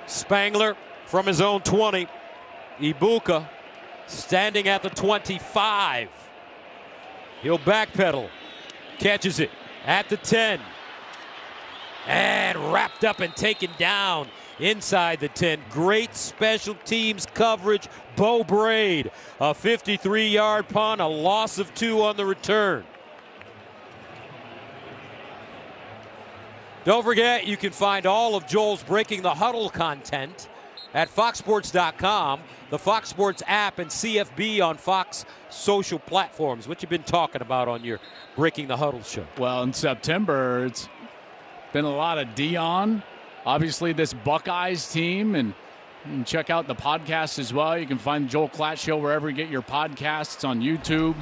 Spangler from his own 20. Egbuka standing at the 25. He'll backpedal. Catches it at the 10. And wrapped up and taken down inside the 10. Great special teams coverage. Bo Braid, a 53-yard punt, a loss of 2 on the return. Don't forget, you can find all of Joel's Breaking the Huddle content at foxsports.com, the Fox Sports app, and CFB on Fox social platforms. What you been talking about on your Breaking the Huddle show? Well, in September, it's been a lot of Dion. Obviously, this Buckeyes team, and check out the podcast as well. You can find the Joel Klatt Show wherever you get your podcasts on YouTube.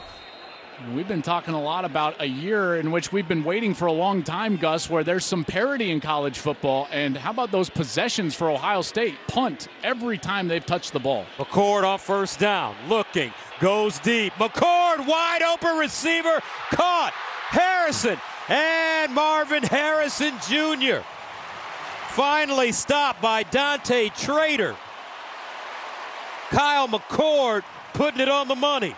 We've been talking a lot about a year in which we've been waiting for a long time, Gus, where there's some parity in college football. And how about those possessions for Ohio State? Punt every time they've touched the ball. McCord on first down, looking, goes deep. McCord, wide open receiver, caught. Harrison and Marvin Harrison Jr. Finally stopped by Dante Trader. Kyle McCord putting it on the money.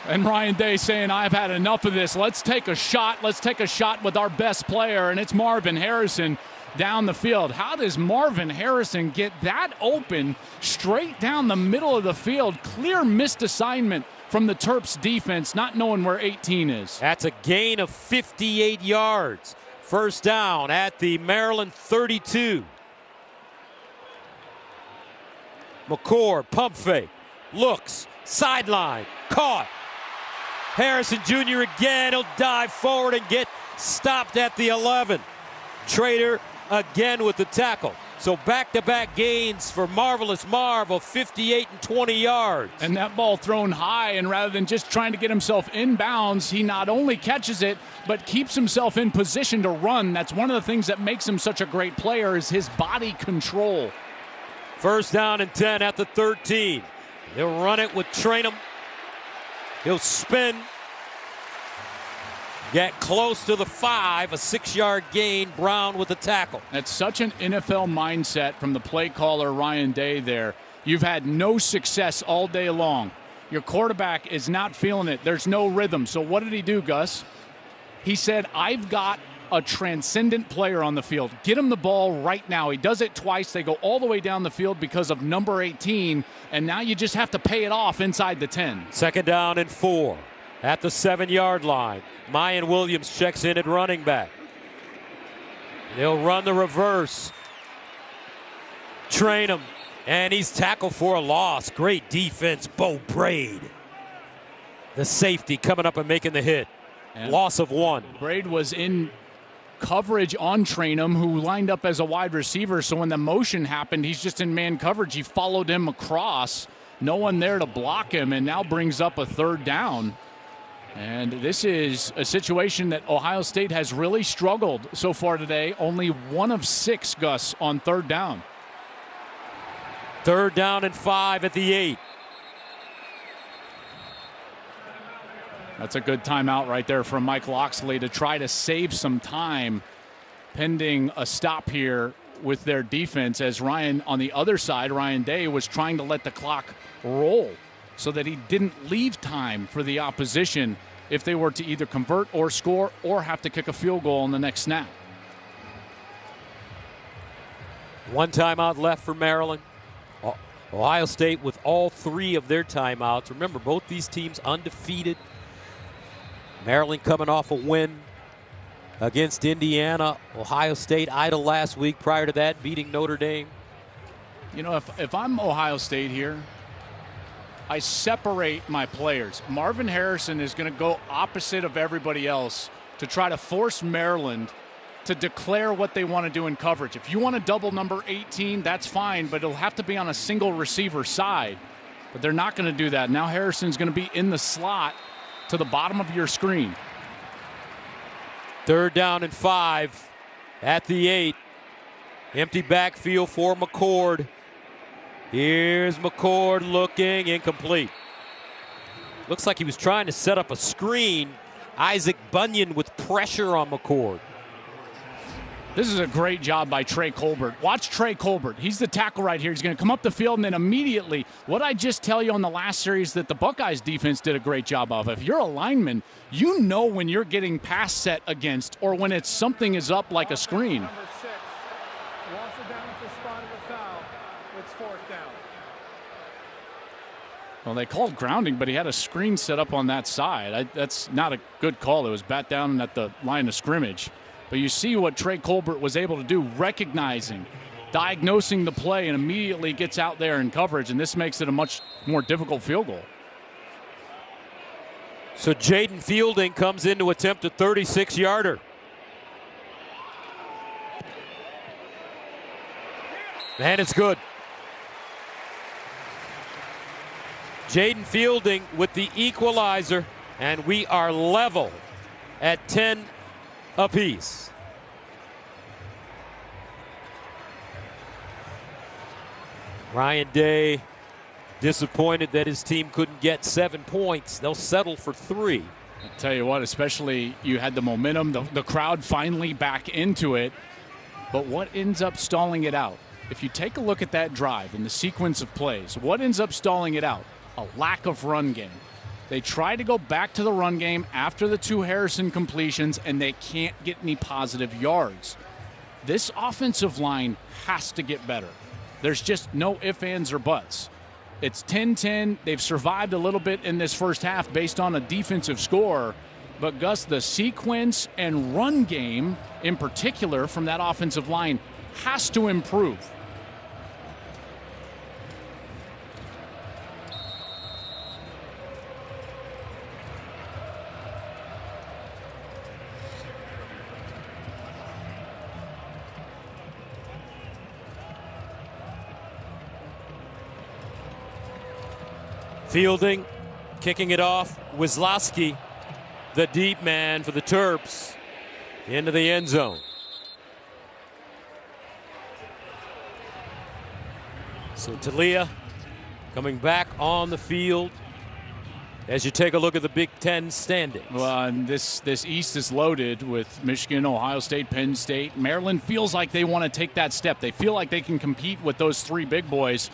And Ryan Day saying, I've had enough of this. Let's take a shot. Let's take a shot with our best player, and it's Marvin Harrison down the field. How does Marvin Harrison get that open straight down the middle of the field? Clear missed assignment from the Terps defense, not knowing where 18 is. That's a gain of 58 yards. First down at the Maryland 32. McCord, pump fake, looks, sideline, caught. Harrison Jr. again, he'll dive forward and get stopped at the 11. Trader again with the tackle. So back-to-back gains for Marvelous Marv of 58 and 20 yards. And that ball thrown high, and rather than just trying to get himself inbounds, he not only catches it, but keeps himself in position to run. That's one of the things that makes him such a great player is his body control. First down and 10 at the 13. They'll run it with Trayanum. He'll spin. Get close to the 5, a 6-yard gain. Brown with the tackle. That's such an NFL mindset from the play caller Ryan Day there. You've had no success all day long. Your quarterback is not feeling it. There's no rhythm. So what did he do, Gus? He said, I've got a transcendent player on the field. Get him the ball right now. He does it twice. They go all the way down the field because of number 18, and now you just have to pay it off inside the 10. Second down and 4 at the 7-yard line. Mayan Williams checks in at running back. They'll run the reverse. Train him, and he's tackled for a loss. Great defense, Bo Braid. The safety coming up and making the hit. And loss of 1. Braid was in coverage on Trayanum, who lined up as a wide receiver, so when the motion happened, he's just in man coverage. He followed him across. No one there to block him, and now brings up a third down. And this is a situation that Ohio State has really struggled so far today. Only 1 of 6, Gus, on third down. Third down and 5 at the 8. That's a good timeout right there from Mike Loxley to try to save some time pending a stop here with their defense, as Ryan on the other side, Ryan Day, was trying to let the clock roll so that he didn't leave time for the opposition if they were to either convert or score or have to kick a field goal on the next snap. 1 timeout left for Maryland. Ohio State with all 3 of their timeouts. Remember, both these teams undefeated. Maryland coming off a win against Indiana. Ohio State idle last week. Prior to that, beating Notre Dame. You know, if I'm Ohio State here, I separate my players. Marvin Harrison is going to go opposite of everybody else to try to force Maryland to declare what they want to do in coverage. If you want to double number 18, that's fine, but it'll have to be on a single receiver side. But they're not going to do that. Now Harrison's going to be in the slot to the bottom of your screen. Third down and 5 at the 8. Empty backfield for McCord. Here's McCord looking, incomplete. Looks like he was trying to set up a screen. Isaac Bunyan with pressure on McCord. This is a great job by Trey Colbert. Watch Trey Colbert. He's the tackle right here. He's going to come up the field, and then immediately, what I just tell you on the last series that the Buckeyes defense did a great job of. If you're a lineman, you know when you're getting pass set against or when it's something is up like a screen. Number 6. Loss it down at the spot of the foul. It's 4th down. Well, they called grounding, but he had a screen set up on that side. That's not a good call. It was bat down at the line of scrimmage. But you see what Trey Colbert was able to do, recognizing, diagnosing the play, and immediately gets out there in coverage, and this makes it a much more difficult field goal. So Jaden Fielding comes in to attempt a 36-yarder. And it's good. Jaden Fielding with the equalizer. And we are level at 10 apiece. Ryan Day disappointed that his team couldn't get 7 points. They'll settle for 3. I'll tell you what, especially you had the momentum, the crowd finally back into it. But what ends up stalling it out? If you take a look at that drive and the sequence of plays, what ends up stalling it out? A lack of run game. They try to go back to the run game after the 2 Harrison completions, and they can't get any positive yards. This offensive line has to get better. There's just no ifs, ands, or buts. It's 10-10. They've survived a little bit in this first half based on a defensive score. But, Gus, the sequence and run game in particular from that offensive line has to improve. Fielding, kicking it off, Wisłowski, the deep man for the Terps, into the end zone. So Talia coming back on the field as you take a look at the Big Ten standings. Well, and this East is loaded with Michigan, Ohio State, Penn State. Maryland feels like they want to take that step. They feel like they can compete with those 3 big boys.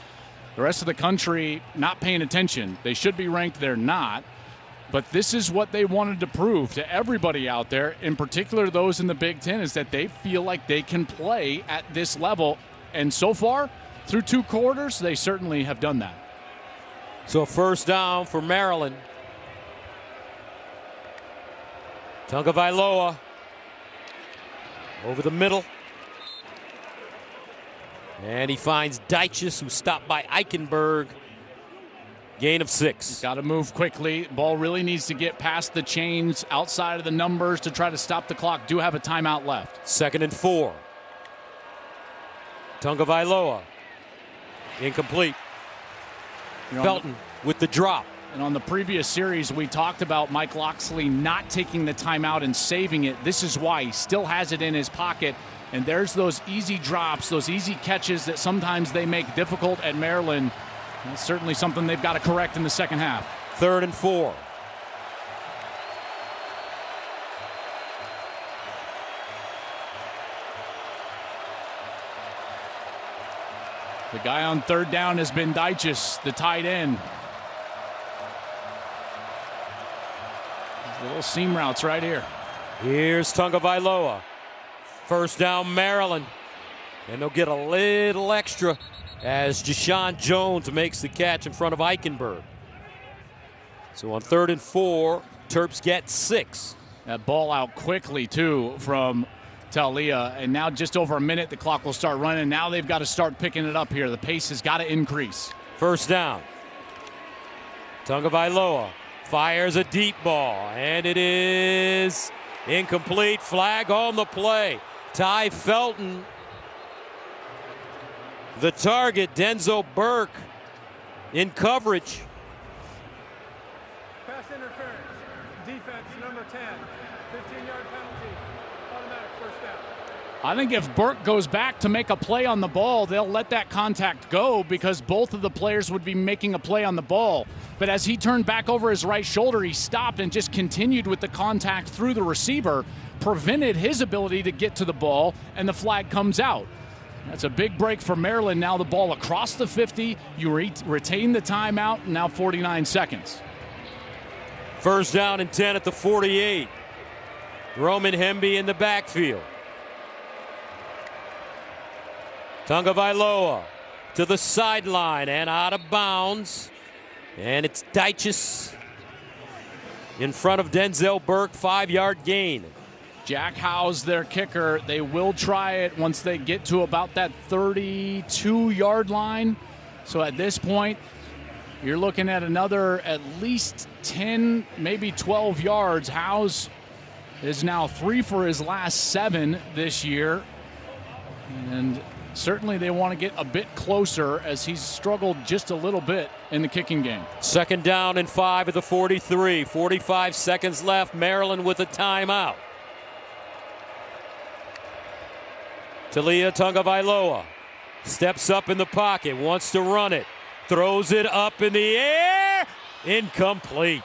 The rest of the country not paying attention. They should be ranked. They're not. But this is what they wanted to prove to everybody out there, in particular those in the Big Ten, is that they feel like they can play at this level. And so far, through 2 quarters, they certainly have done that. So first down for Maryland. Tagovailoa over the middle. And he finds Deichus, who stopped by Eichenberg. Gain of 6. Got to move quickly. Ball really needs to get past the chains, outside of the numbers to try to stop the clock. Do have a timeout left. 2nd and 4. Tagovailoa. Incomplete. Felton with the drop. And on the previous series, we talked about Mike Locksley not taking the timeout and saving it. This is why. He still has it in his pocket. And there's those easy drops, those easy catches that sometimes they make difficult at Maryland. That's certainly something they've got to correct in the second half. 3rd and 4. The guy on 3rd down has been Deichus, the tight end. Little seam routes right here. Here's Tagovailoa. First down, Maryland. And they'll get a little extra as Jashawn Jones makes the catch in front of Eichenberg. So on 3rd and 4, Terps get 6. That ball out quickly, too, from Talia. And now just over a minute, the clock will start running. Now they've got to start picking it up here. The pace has got to increase. First down. Tagovailoa fires a deep ball, and it is incomplete. Flag on the play. Ty Felton, the target. Denzel Burke in coverage. Pass interference. Defense number 10. 15-yard penalty. Automatic first down. I think if Burke goes back to make a play on the ball, they'll let that contact go because both of the players would be making a play on the ball. But as he turned back over his right shoulder, he stopped and just continued with the contact through the receiver, prevented his ability to get to the ball, and the flag comes out. That's a big break for Maryland. Now the ball across the 50. You retain the timeout, and now 49 seconds. First down and 10 at the 48. Roman Hemby in the backfield. Tagovailoa to the sideline and out of bounds. And it's Deichus in front of Denzel Burke, 5-yard gain. Jack Howe's their kicker. They will try it once they get to about that 32-yard line. So at this point, you're looking at another at least 10, maybe 12 yards. Howe's is now 3 for his last 7 this year. And certainly they want to get a bit closer as he's struggled just a little bit in the kicking game. 2nd down and 5 at the 43. 45 seconds left. Maryland with a timeout. Talia Tagovailoa steps up in the pocket, wants to run it, throws it up in the air, incomplete.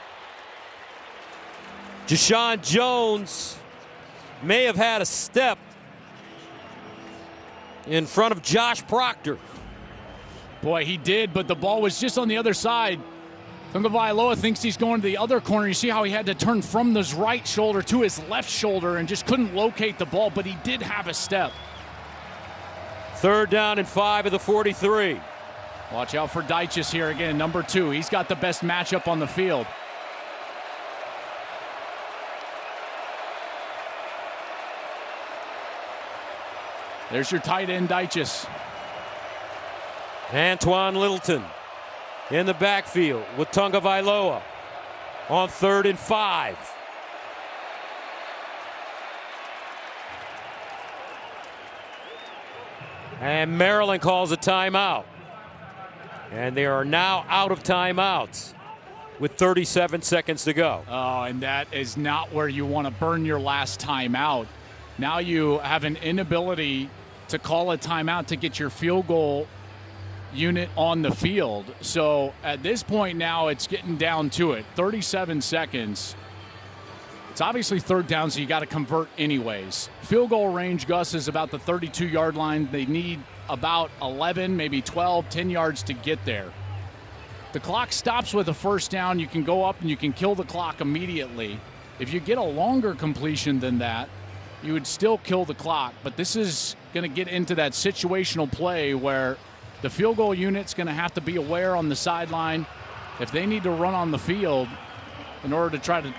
Deshaun Jones may have had a step in front of Josh Proctor. Boy, he did, but the ball was just on the other side. Tagovailoa thinks he's going to the other corner. You see how he had to turn from his right shoulder to his left shoulder and just couldn't locate the ball, but he did have a step. 3rd down and 5 at the 43. Watch out for Deitches here again, number 2. He's got the best matchup on the field. There's your tight end, Deitches. Antoine Littleton in the backfield with Tagovailoa on 3rd and 5. And Maryland calls a timeout. And they are now out of timeouts with 37 seconds to go. Oh, and that is not where you want to burn your last timeout. Now you have an inability to call a timeout to get your field goal unit on the field. So at this point now it's getting down to it. 37 seconds. It's obviously 3rd down, so you got to convert anyways. Field goal range, Gus, is about the 32-yard line. They need about 11, maybe 12, 10 yards to get there. The clock stops with a 1st down. You can go up and you can kill the clock immediately. If you get a longer completion than that, you would still kill the clock. But this is going to get into that situational play where the field goal unit's going to have to be aware on the sideline. If they need to run on the field in order to try to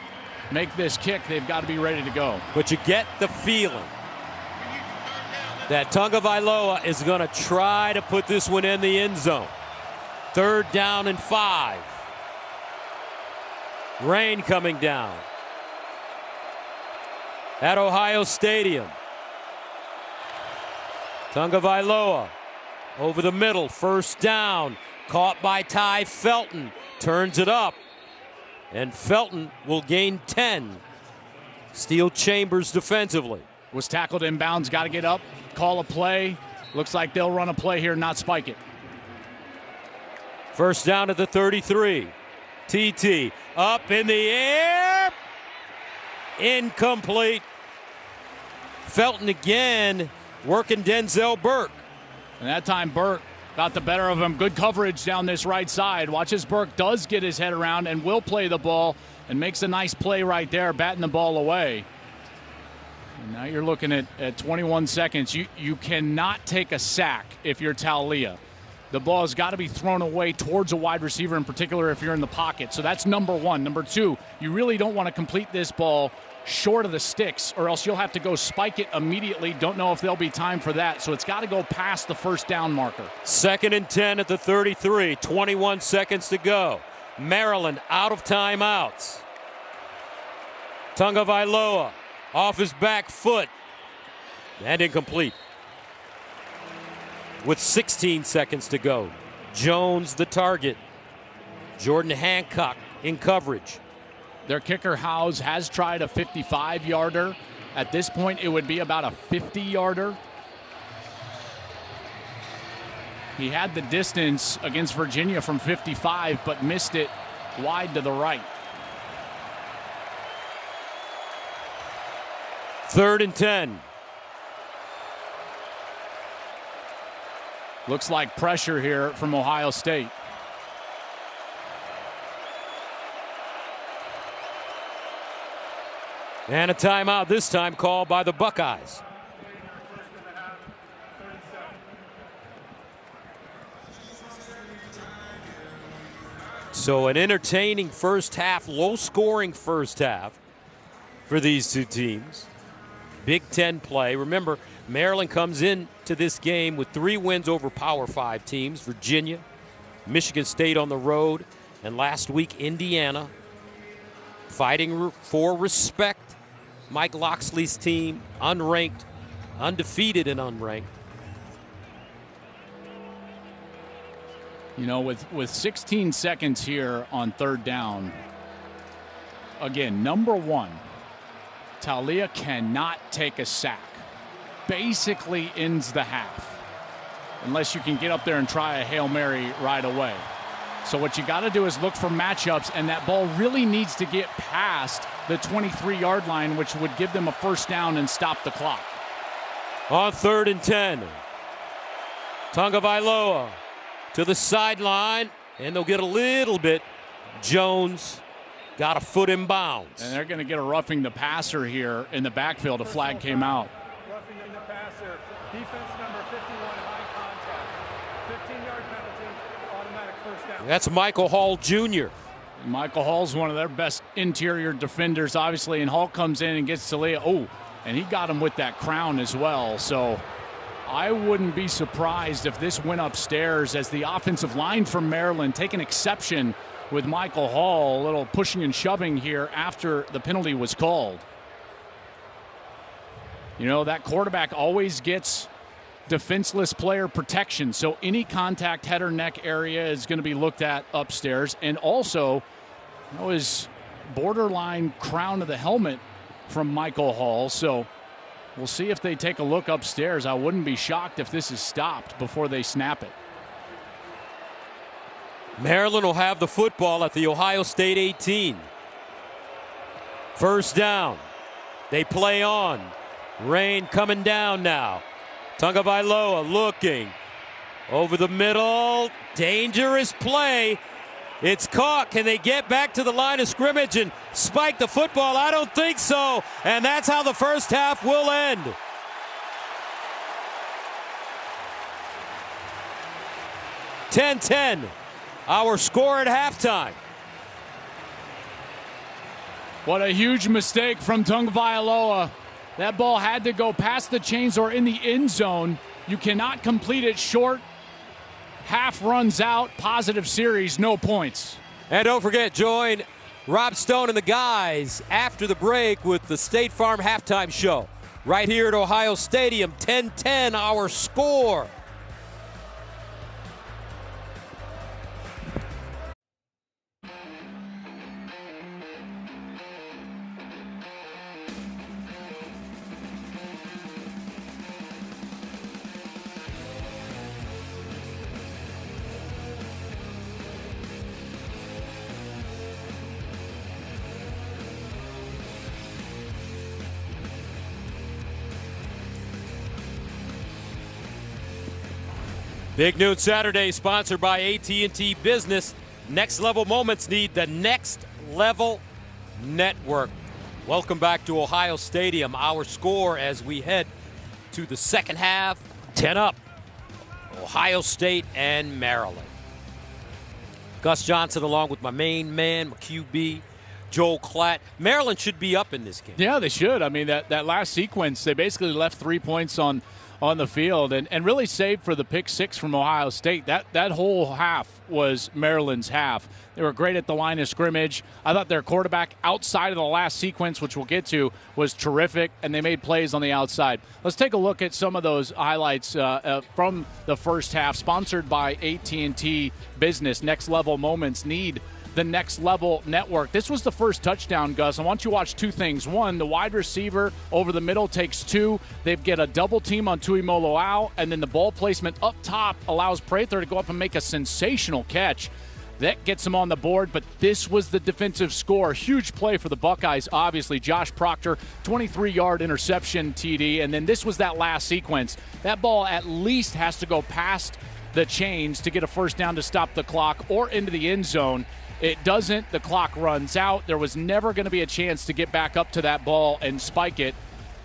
make this kick, they've got to be ready to go. But you get the feeling that Tagovailoa is going to try to put this one in the end zone. 3rd down and 5. Rain coming down at Ohio Stadium. Tagovailoa over the middle, 1st down, caught by Ty Felton, turns it up. And Felton will gain 10. Steel Chambers defensively. Was tackled inbounds, got to get up, call a play. Looks like they'll run a play here, not spike it. 1st down at the 33. TT up in the air. Incomplete. Felton again working Denzel Burke. And that time Burke got the better of him. Good coverage down this right side. Watch as Burke does get his head around and will play the ball and makes a nice play right there, batting the ball away. And now you're looking at 21 seconds. You cannot take a sack if you're Talia. The ball has got to be thrown away towards a wide receiver, in particular if you're in the pocket. So that's number 1. Number 2, you really don't want to complete this ball short of the sticks, or else you'll have to go spike it immediately. Don't know if there'll be time for that. So it's got to go past the 1st down marker. 2nd and 10 at the 33. 21 seconds to go. Maryland out of timeouts. Tagovailoa off his back foot and incomplete. With 16 seconds to go. Jones the target. Jordan Hancock in coverage. Their kicker, Howes, has tried a 55-yarder. At this point, it would be about a 50-yarder. He had the distance against Virginia from 55, but missed it wide to the right. 3rd and 10. Looks like pressure here from Ohio State. And a timeout, this time called by the Buckeyes. So an entertaining first half, low-scoring first half for these two teams. Big Ten play. Remember, Maryland comes into this game with 3 wins over Power 5 teams. Virginia, Michigan State on the road, and last week, Indiana. Fighting for respect. Mike Loxley's team, unranked, undefeated and unranked. You know, with 16 seconds here on third down, again, number one, Talia cannot take a sack. Basically ends the half, unless you can get up there and try a Hail Mary right away. So what you got to do is look for matchups, and that ball really needs to get past the 23-yard line, which would give them a first down and stop the clock. On 3rd and 10, Tagovailoa to the sideline, and they'll get a little bit. Jones got a foot in bounds. And they're going to get a roughing the passer here in the backfield. A flag came out. Roughing the passer, defense number 51, high contact. 15-yard penalty, automatic first down. That's Michael Hall Jr. Michael Hall's one of their best interior defenders, obviously, and Hall comes in and gets Talia. Oh, and he got him with that crown as well. So I wouldn't be surprised if this went upstairs, as the offensive line from Maryland taking exception with Michael Hall, a little pushing and shoving here after the penalty was called. You know, that quarterback always gets defenseless player protection, so any contact head or neck area is going to be looked at upstairs. And also, you know, his borderline crown of the helmet from Michael Hall. So we'll see if they take a look upstairs. I wouldn't be shocked if this is stopped before they snap it. Maryland will have the football at the Ohio State 18. First down. They play on. Rain coming down now. Tagovailoa looking over the middle. Dangerous play. It's caught. Can they get back to the line of scrimmage and spike the football? I don't think so. And that's how the first half will end. (10-10). Our score at halftime. What a huge mistake from Tagovailoa. That ball had to go past the chains or in the end zone. You cannot complete it short. Half runs out. Positive series, no points. And don't forget, join Rob Stone and the guys after the break with the State Farm halftime show. Right here at Ohio Stadium, 10-10 our score. Big Noon Saturday, sponsored by AT&T Business. Next level moments need the next level network. Welcome back to Ohio Stadium. Our score as we head to the second half, 10 up. Ohio State and Maryland. Gus Johnson along with my main man, my QB, Joel Klatt. Maryland should be up in this game. Yeah, they should. I mean, that last sequence, they basically left 3 points on the field and really saved for the pick six from Ohio State. That whole half was Maryland's half. They were great at the line of scrimmage. I thought their quarterback outside of the last sequence, which we'll get to, was terrific, and they made plays on the outside. Let's take a look at some of those highlights from the first half, sponsored by AT&T Business. Next level moments need the next level network. This was the first touchdown, Gus. I want you to watch two things. One, the wide receiver over the middle takes two. They get a double team on Tuimoloau, and then the ball placement up top allows Prather to go up and make a sensational catch. That gets them on the board, but this was the defensive score. Huge play for the Buckeyes, obviously. Josh Proctor, 23-yard interception TD, and then this was that last sequence. That ball at least has to go past the chains to get a first down to stop the clock or into the end zone. It doesn't. The clock runs out. There was never going to be a chance to get back up to that ball and spike it.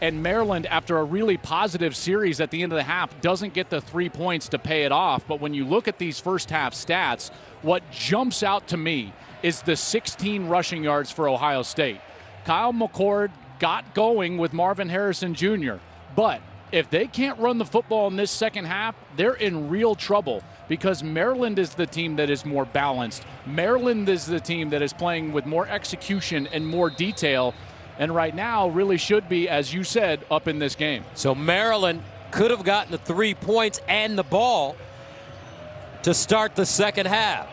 And Maryland, after a really positive series at the end of the half, doesn't get the 3 points to pay it off. But when you look at these first half stats, what jumps out to me is the 16 rushing yards for Ohio State. Kyle McCord got going with Marvin Harrison Jr., but if they can't run the football in this second half, they're in real trouble because Maryland is the team that is more balanced. Maryland is the team that is playing with more execution and more detail, and right now really should be, as you said, up in this game. So Maryland could have gotten the 3 points and the ball to start the second half.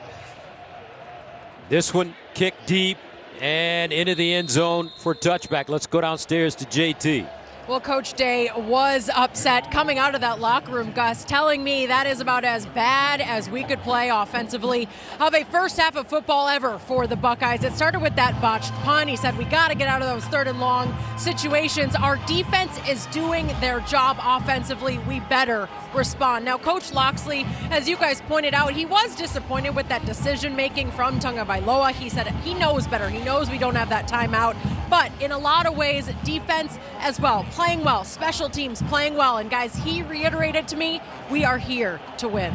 This one kicked deep and into the end zone for a touchback. Let's go downstairs to JT. Well, Coach Day was upset coming out of that locker room, Gus, telling me that is about as bad as we could play offensively of a first half of football ever for the Buckeyes. It started with that botched punt. He said, we got to get out of those third and long situations. Our defense is doing their job offensively. We better respond. Now, Coach Loxley, as you guys pointed out, he was disappointed with that decision-making from Tagovailoa. He said he knows better. He knows we don't have that timeout. But in a lot of ways, defense as well, playing well, special teams playing well. And guys, he reiterated to me, we are here to win.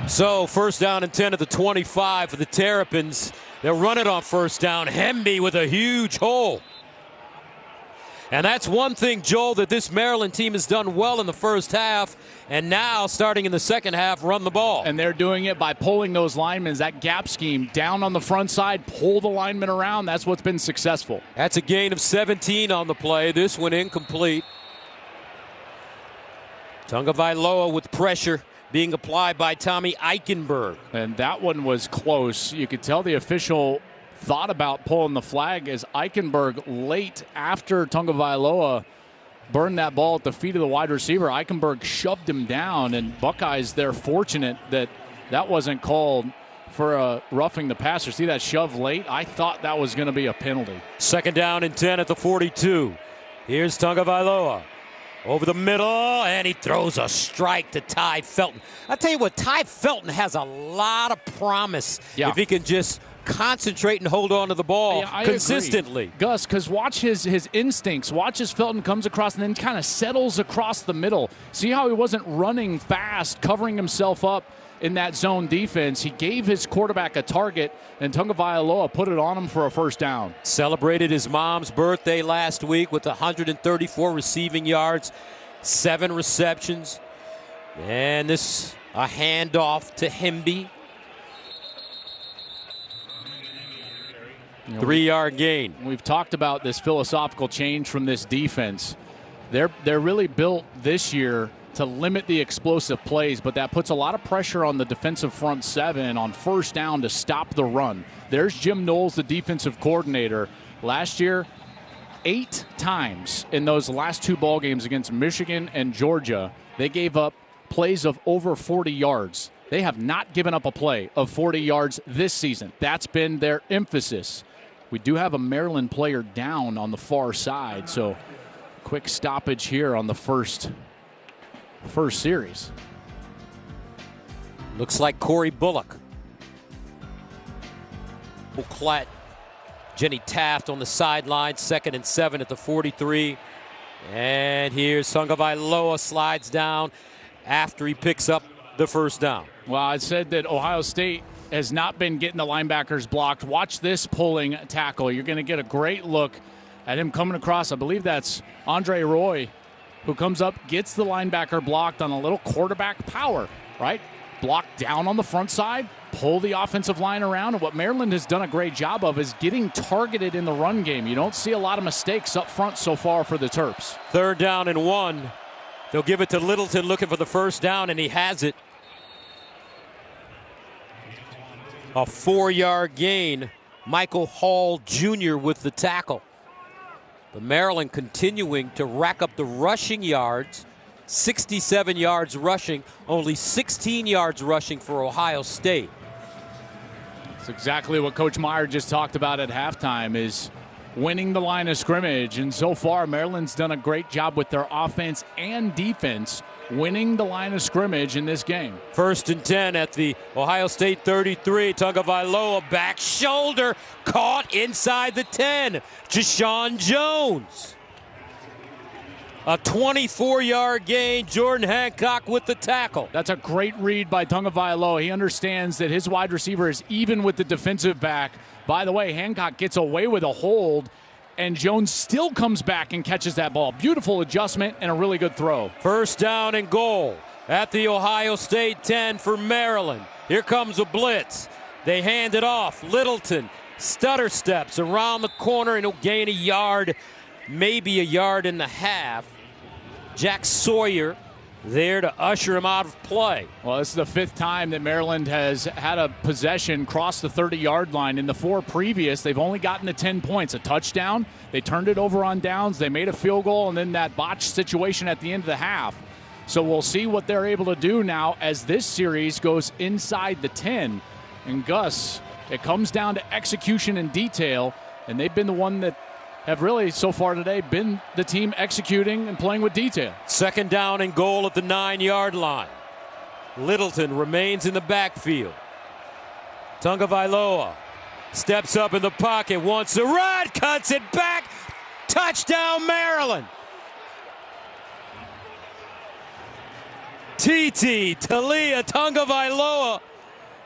So first down and 10 at the 25 for the Terrapins. They'll run it on first down. Hemby with a huge hole. And that's one thing, Joel, that this Maryland team has done well in the first half, and now starting in the second half, run the ball. And they're doing it by pulling those linemen, that gap scheme, down on the front side, pull the linemen around. That's what's been successful. That's a gain of 17 on the play. This one incomplete. Tagovailoa with pressure being applied by Tommy Eichenberg. And that one was close. You could tell the official thought about pulling the flag as Eichenberg, late after Tagovailoa burned that ball at the feet of the wide receiver, Eichenberg shoved him down, and Buckeyes, they're fortunate that that wasn't called for roughing the passer. See that shove late? I thought that was going to be a penalty. Second down and 10 at the 42. Here's Tagovailoa. Over the middle, and he throws a strike to Ty Felton. I'll tell you what, Ty Felton has a lot of promise if he can just concentrate and hold on to the ball consistently. Agree. Gus, because watch his instincts. Watch as Felton comes across and then kind of settles across the middle. See how he wasn't running fast, covering himself up in that zone defense. He gave his quarterback a target, and Tagovailoa put it on him for a first down. Celebrated his mom's birthday last week with 134 receiving yards, 7 receptions. And this, a handoff to Hemby. 3-yard gain. We've talked about this philosophical change from this defense. They're really built this year to limit the explosive plays, but that puts a lot of pressure on the defensive front seven on first down to stop the run. There's Jim Knowles, the defensive coordinator. Last year, 8 times in those last 2 ball games against Michigan and Georgia, they gave up plays of over 40 yards. They have not given up a play of 40 yards this season. That's been their emphasis. We do have a Maryland player down on the far side, so quick stoppage here on the first series. Looks like Corey Bullock. Clat, Jenny Taft on the sideline, 2nd and 7 at the 43. And here's Tagovailoa slides down after he picks up the first down. Well, I said that Ohio State has not been getting the linebackers blocked. Watch this pulling tackle. You're going to get a great look at him coming across. I believe that's Andre Roy, who comes up, gets the linebacker blocked on a little quarterback power, right? Blocked down on the front side, pull the offensive line around. And what Maryland has done a great job of is getting targeted in the run game. You don't see a lot of mistakes up front so far for the Terps. 3rd down and 1. They'll give it to Littleton looking for the first down, and he has it. A 4-yard gain. Michael Hall Jr. with the tackle. But Maryland continuing to rack up the rushing yards. 67 yards rushing, only 16 yards rushing for Ohio State. That's exactly what Coach Meyer just talked about at halftime, is winning the line of scrimmage. And so far, Maryland's done a great job with their offense and defense winning the line of scrimmage in this game. 1st and 10 at the Ohio State 33. Tagovailoa back shoulder caught inside the 10. Jashawn Jones. A 24-yard gain. Jordan Hancock with the tackle. That's a great read by Tagovailoa. He understands that his wide receiver is even with the defensive back. By the way, Hancock gets away with a hold, and Jones still comes back and catches that ball. Beautiful adjustment and a really good throw. 1st down and goal at the Ohio State 10 for Maryland. Here comes a blitz. They hand it off. Littleton stutter steps around the corner, and he'll gain a yard, maybe a yard and a half. Jack Sawyer there to usher him out of play. Well, this is the 5th time that Maryland has had a possession cross the 30-yard line. In the 4 previous, they've only gotten to 10 points. A touchdown, they turned it over on downs, they made a field goal, and then that botched situation at the end of the half. So we'll see what they're able to do now as this series goes inside the 10. And Gus, it comes down to execution and detail, and they've been the one that have really, so far today, been the team executing and playing with detail. 2nd down and goal at the 9-yard line. Littleton remains in the backfield. Tagovailoa steps up in the pocket, wants to run, cuts it back. Touchdown, Maryland. Talia Tagovailoa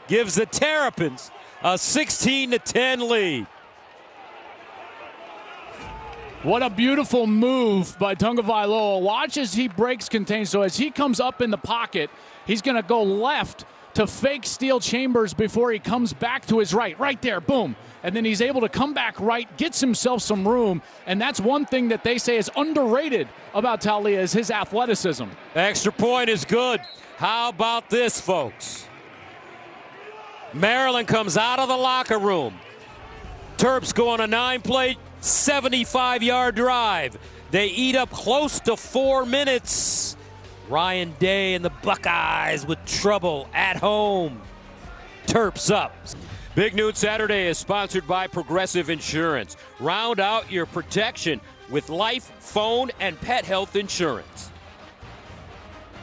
gives the Terrapins a 16-10 lead. What a beautiful move by Tagovailoa. Watch as he breaks contain. So as he comes up in the pocket, he's going to go left to fake Steel Chambers before he comes back to his right. Right there, boom. And then he's able to come back right, gets himself some room. And that's one thing that they say is underrated about Talia is his athleticism. Extra point is good. How about this, folks? Maryland comes out of the locker room. Terps go on a 9-play, 75-yard drive. They eat up close to 4 minutes. Ryan Day and the Buckeyes with trouble at home. Terps up. Big Noon Saturday is sponsored by Progressive Insurance. Round out your protection with life, phone, and pet health insurance.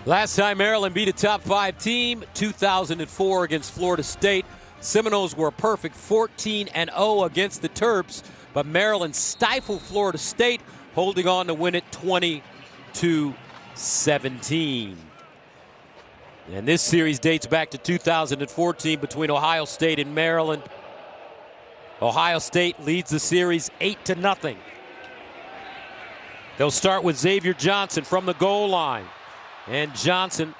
Last time Maryland beat a top 5 team, 2004 against Florida State. Seminoles were a perfect 14-0 against the Terps, but Maryland stifled Florida State, holding on to win it 20-17. And this series dates back to 2014 between Ohio State and Maryland. Ohio State leads the series 8-0. They'll start with Xavier Johnson from the goal line. And Johnson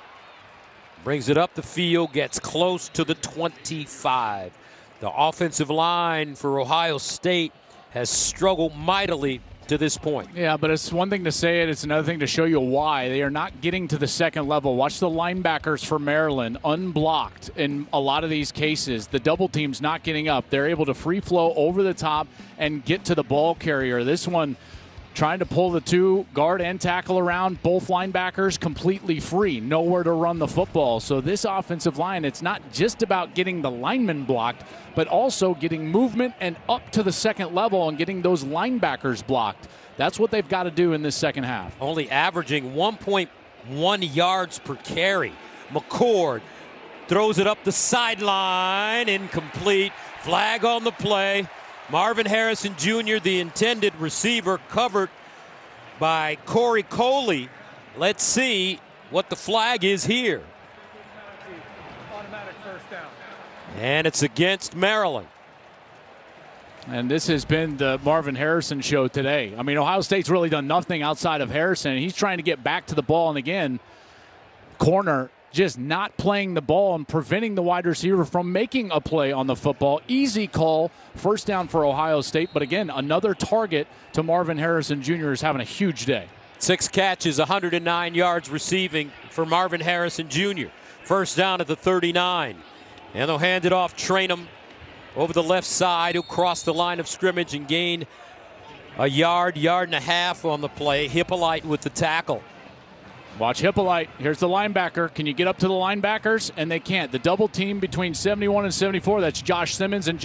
brings it up the field, gets close to the 25. The offensive line for Ohio State has struggled mightily to this point. Yeah, but it's one thing to say it. It's another thing to show you why. They are not getting to the second level. Watch the linebackers for Maryland unblocked in a lot of these cases. The double team's not getting up. They're able to free flow over the top and get to the ball carrier. This one trying to pull the 2 guard and tackle around, both linebackers completely free, nowhere to run the football. So this offensive line, it's not just about getting the linemen blocked, but also getting movement and up to the second level and getting those linebackers blocked. That's what they've got to do in this second half. Only averaging 1.1 yards per carry. McCord throws it up the sideline, incomplete. Flag on the play. Marvin Harrison Jr., the intended receiver, covered by Corey Coley. Let's see what the flag is here. Automatic first down. And it's against Maryland. And this has been the Marvin Harrison show today. I mean, Ohio State's really done nothing outside of Harrison. He's trying to get back to the ball. And again, corner just not playing the ball and preventing the wide receiver from making a play on the football. Easy call, first down for Ohio State. But again, another target to Marvin Harrison Jr. is having a huge day. 6 catches, 109 yards receiving for Marvin Harrison Jr. First down at the 39. And they'll hand it off Trayanum over the left side. He'll cross the line of scrimmage and gain a yard and a half on the play. Hippolyte with the tackle. Watch Hippolyte. Here's the linebacker. Can you get up to the linebackers? And they can't. The double team between 71 and 74, that's Josh Simmons and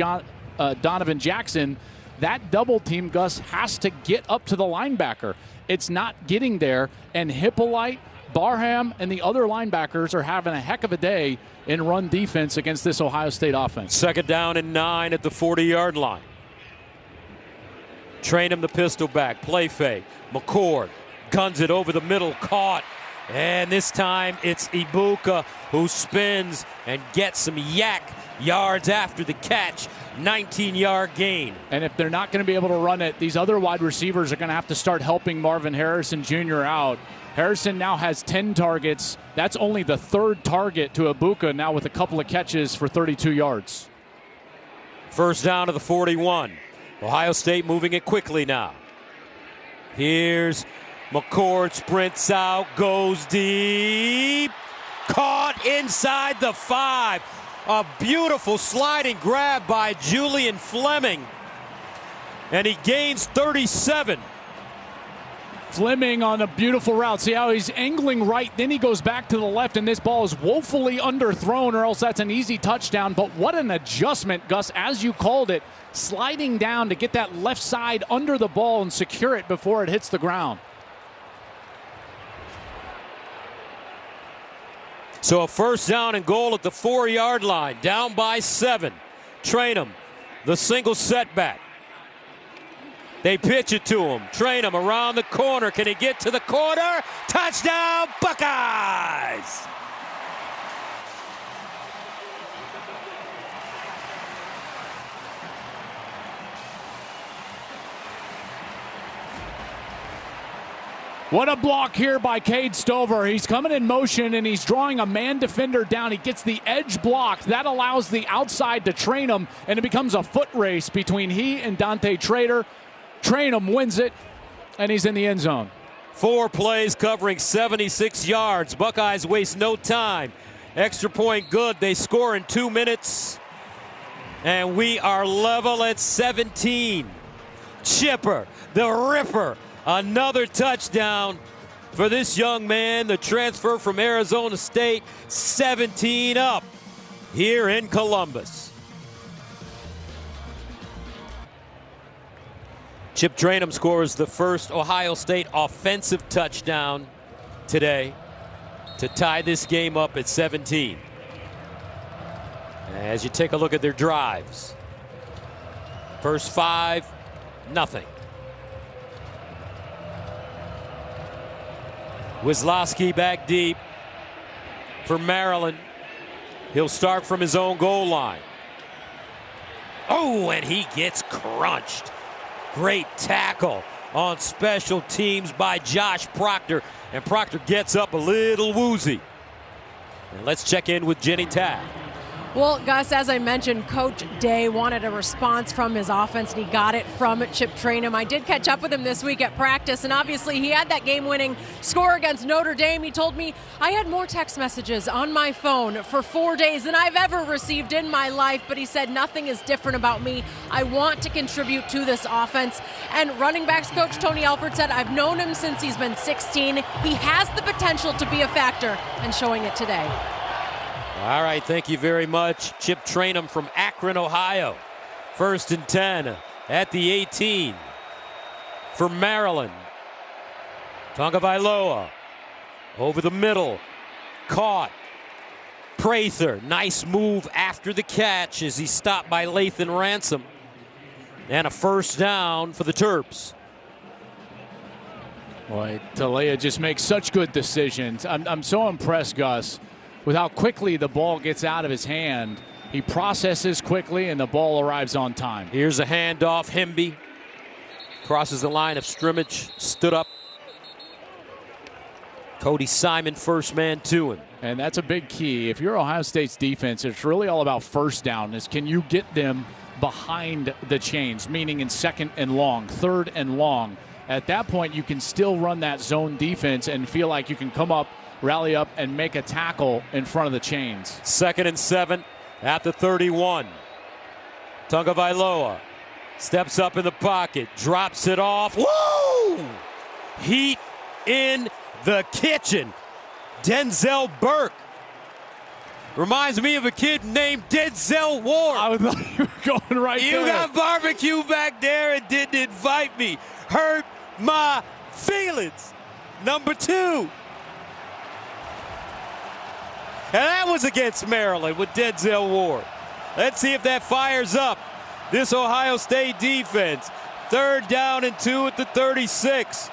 Donovan Jackson. That double team, Gus, has to get up to the linebacker. It's not getting there. And Hippolyte, Barham, and the other linebackers are having a heck of a day in run defense against this Ohio State offense. 2nd down and 9 at the 40-yard line. Trayanum the pistol back. Play fake. McCord guns it over the middle. Caught. And this time it's Egbuka who spins and gets some yak yards after the catch. 19-yard gain. And if they're not going to be able to run it, these other wide receivers are going to have to start helping Marvin Harrison Jr. out. Harrison now has 10 targets. That's only the 3rd target to Egbuka now with a couple of catches for 32 yards. First down to the 41. Ohio State moving it quickly now. Here's McCord sprints out, goes deep. Caught inside the 5. A beautiful sliding grab by Julian Fleming. And he gains 37. Fleming on a beautiful route. See how he's angling right, then he goes back to the left, and this ball is woefully underthrown, or else that's an easy touchdown. But what an adjustment, Gus, as you called it, sliding down to get that left side under the ball and secure it before it hits the ground. So a first down and goal at the 4-yard line, down by 7. Trayanum, the single setback. They pitch it to him. Trayanum around the corner. Can he get to the corner? Touchdown, Buckeyes! What a block here by Cade Stover. He's coming in motion and he's drawing a man defender down. He gets the edge blocked. That allows the outside to Trayanum, and it becomes a foot race between he and Dante Trader. Trayanum wins it, and he's in the end zone. 4 plays covering 76 yards. Buckeyes waste no time. Extra point good. They score in 2 minutes. And we are level at 17. Chipper, the Ripper. Another touchdown for this young man. The transfer from Arizona State. 17 up here in Columbus. Chip Trayanum scores the first Ohio State offensive touchdown today to tie this game up at 17. As you take a look at their drives, first 5, nothing. Wisłowski back deep for Maryland. He'll start from his own goal line. Oh, and he gets crunched. Great tackle on special teams by Josh Proctor. And Proctor gets up a little woozy. And let's check in with Jenny Tabb. Well, Gus, as I mentioned, Coach Day wanted a response from his offense, and he got it from Chip Trayanum. I did catch up with him this week at practice, and obviously he had that game-winning score against Notre Dame. He told me, I had more text messages on my phone for 4 days than I've ever received in my life, but he said nothing is different about me. I want to contribute to this offense. And running backs coach Tony Alford said, I've known him since he's been 16. He has the potential to be a factor, and showing it today. All right, thank you very much. Chip Trayanum from Akron, Ohio. 1st and 10 at the 18 for Maryland. Tagovailoa over the middle. Caught. Prather, nice move after the catch as he stopped by Lathan Ransom. And a first down for the Terps. Boy, Talia just makes such good decisions. I'm so impressed, Gus, with how quickly the ball gets out of his hand. He processes quickly, and the ball arrives on time. Here's a handoff. Hemby crosses the line of scrimmage, stood up. Cody Simon, first man to him. And that's a big key. If you're Ohio State's defense, it's really all about first down. Is can you get them behind the chains, meaning in 2nd and long, 3rd and long. At that point, you can still run that zone defense and feel like you can come up, rally up, and make a tackle in front of the chains. 2nd and 7 at the 31. Tagovailoa steps up in the pocket, drops it off. Woo! Heat in the kitchen. Denzel Burke reminds me of a kid named Denzel Ward. I thought you were going right there. You got barbecue back there and didn't invite me. Hurt my feelings. Number 2. And that was against Maryland with Denzel Ward. Let's see if that fires up this Ohio State defense. 3rd down and 2 at the 36.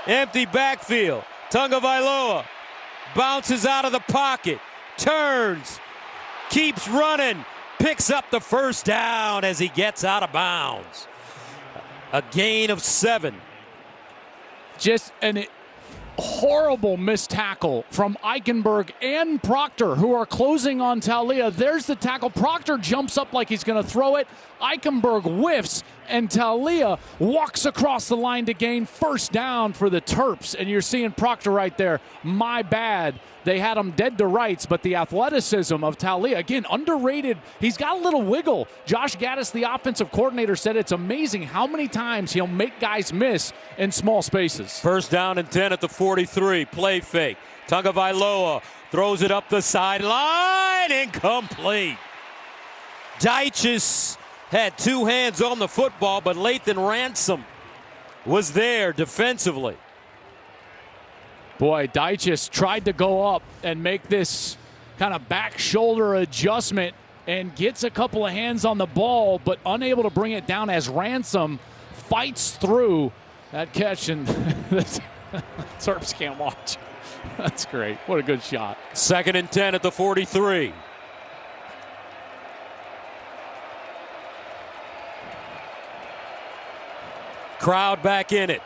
Empty backfield. Tagovailoa bounces out of the pocket, turns, keeps running, picks up the first down as he gets out of bounds. A gain of 7. Just an horrible missed tackle from Eichenberg and Proctor, who are closing on Talia. There's the tackle. Proctor jumps up like he's going to throw it. Eichenberg whiffs, and Talia walks across the line to gain first down for the Terps. And you're seeing Proctor right there. My bad. They had him dead to rights, but the athleticism of Talia, again, underrated. He's got a little wiggle. Josh Gaddis, the offensive coordinator, said it's amazing how many times he'll make guys miss in small spaces. First down and 10 at the 43. Play fake. Tagovailoa throws it up the sideline. Incomplete. Deitches had two hands on the football, but Lathan Ransom was there defensively. Boy, Deitches tried to go up and make this kind of back shoulder adjustment and gets a couple of hands on the ball, but unable to bring it down as Ransom fights through that catch, and the Terps can't watch. That's great. What a good shot. Second and 10 at the 43. Crowd back in it.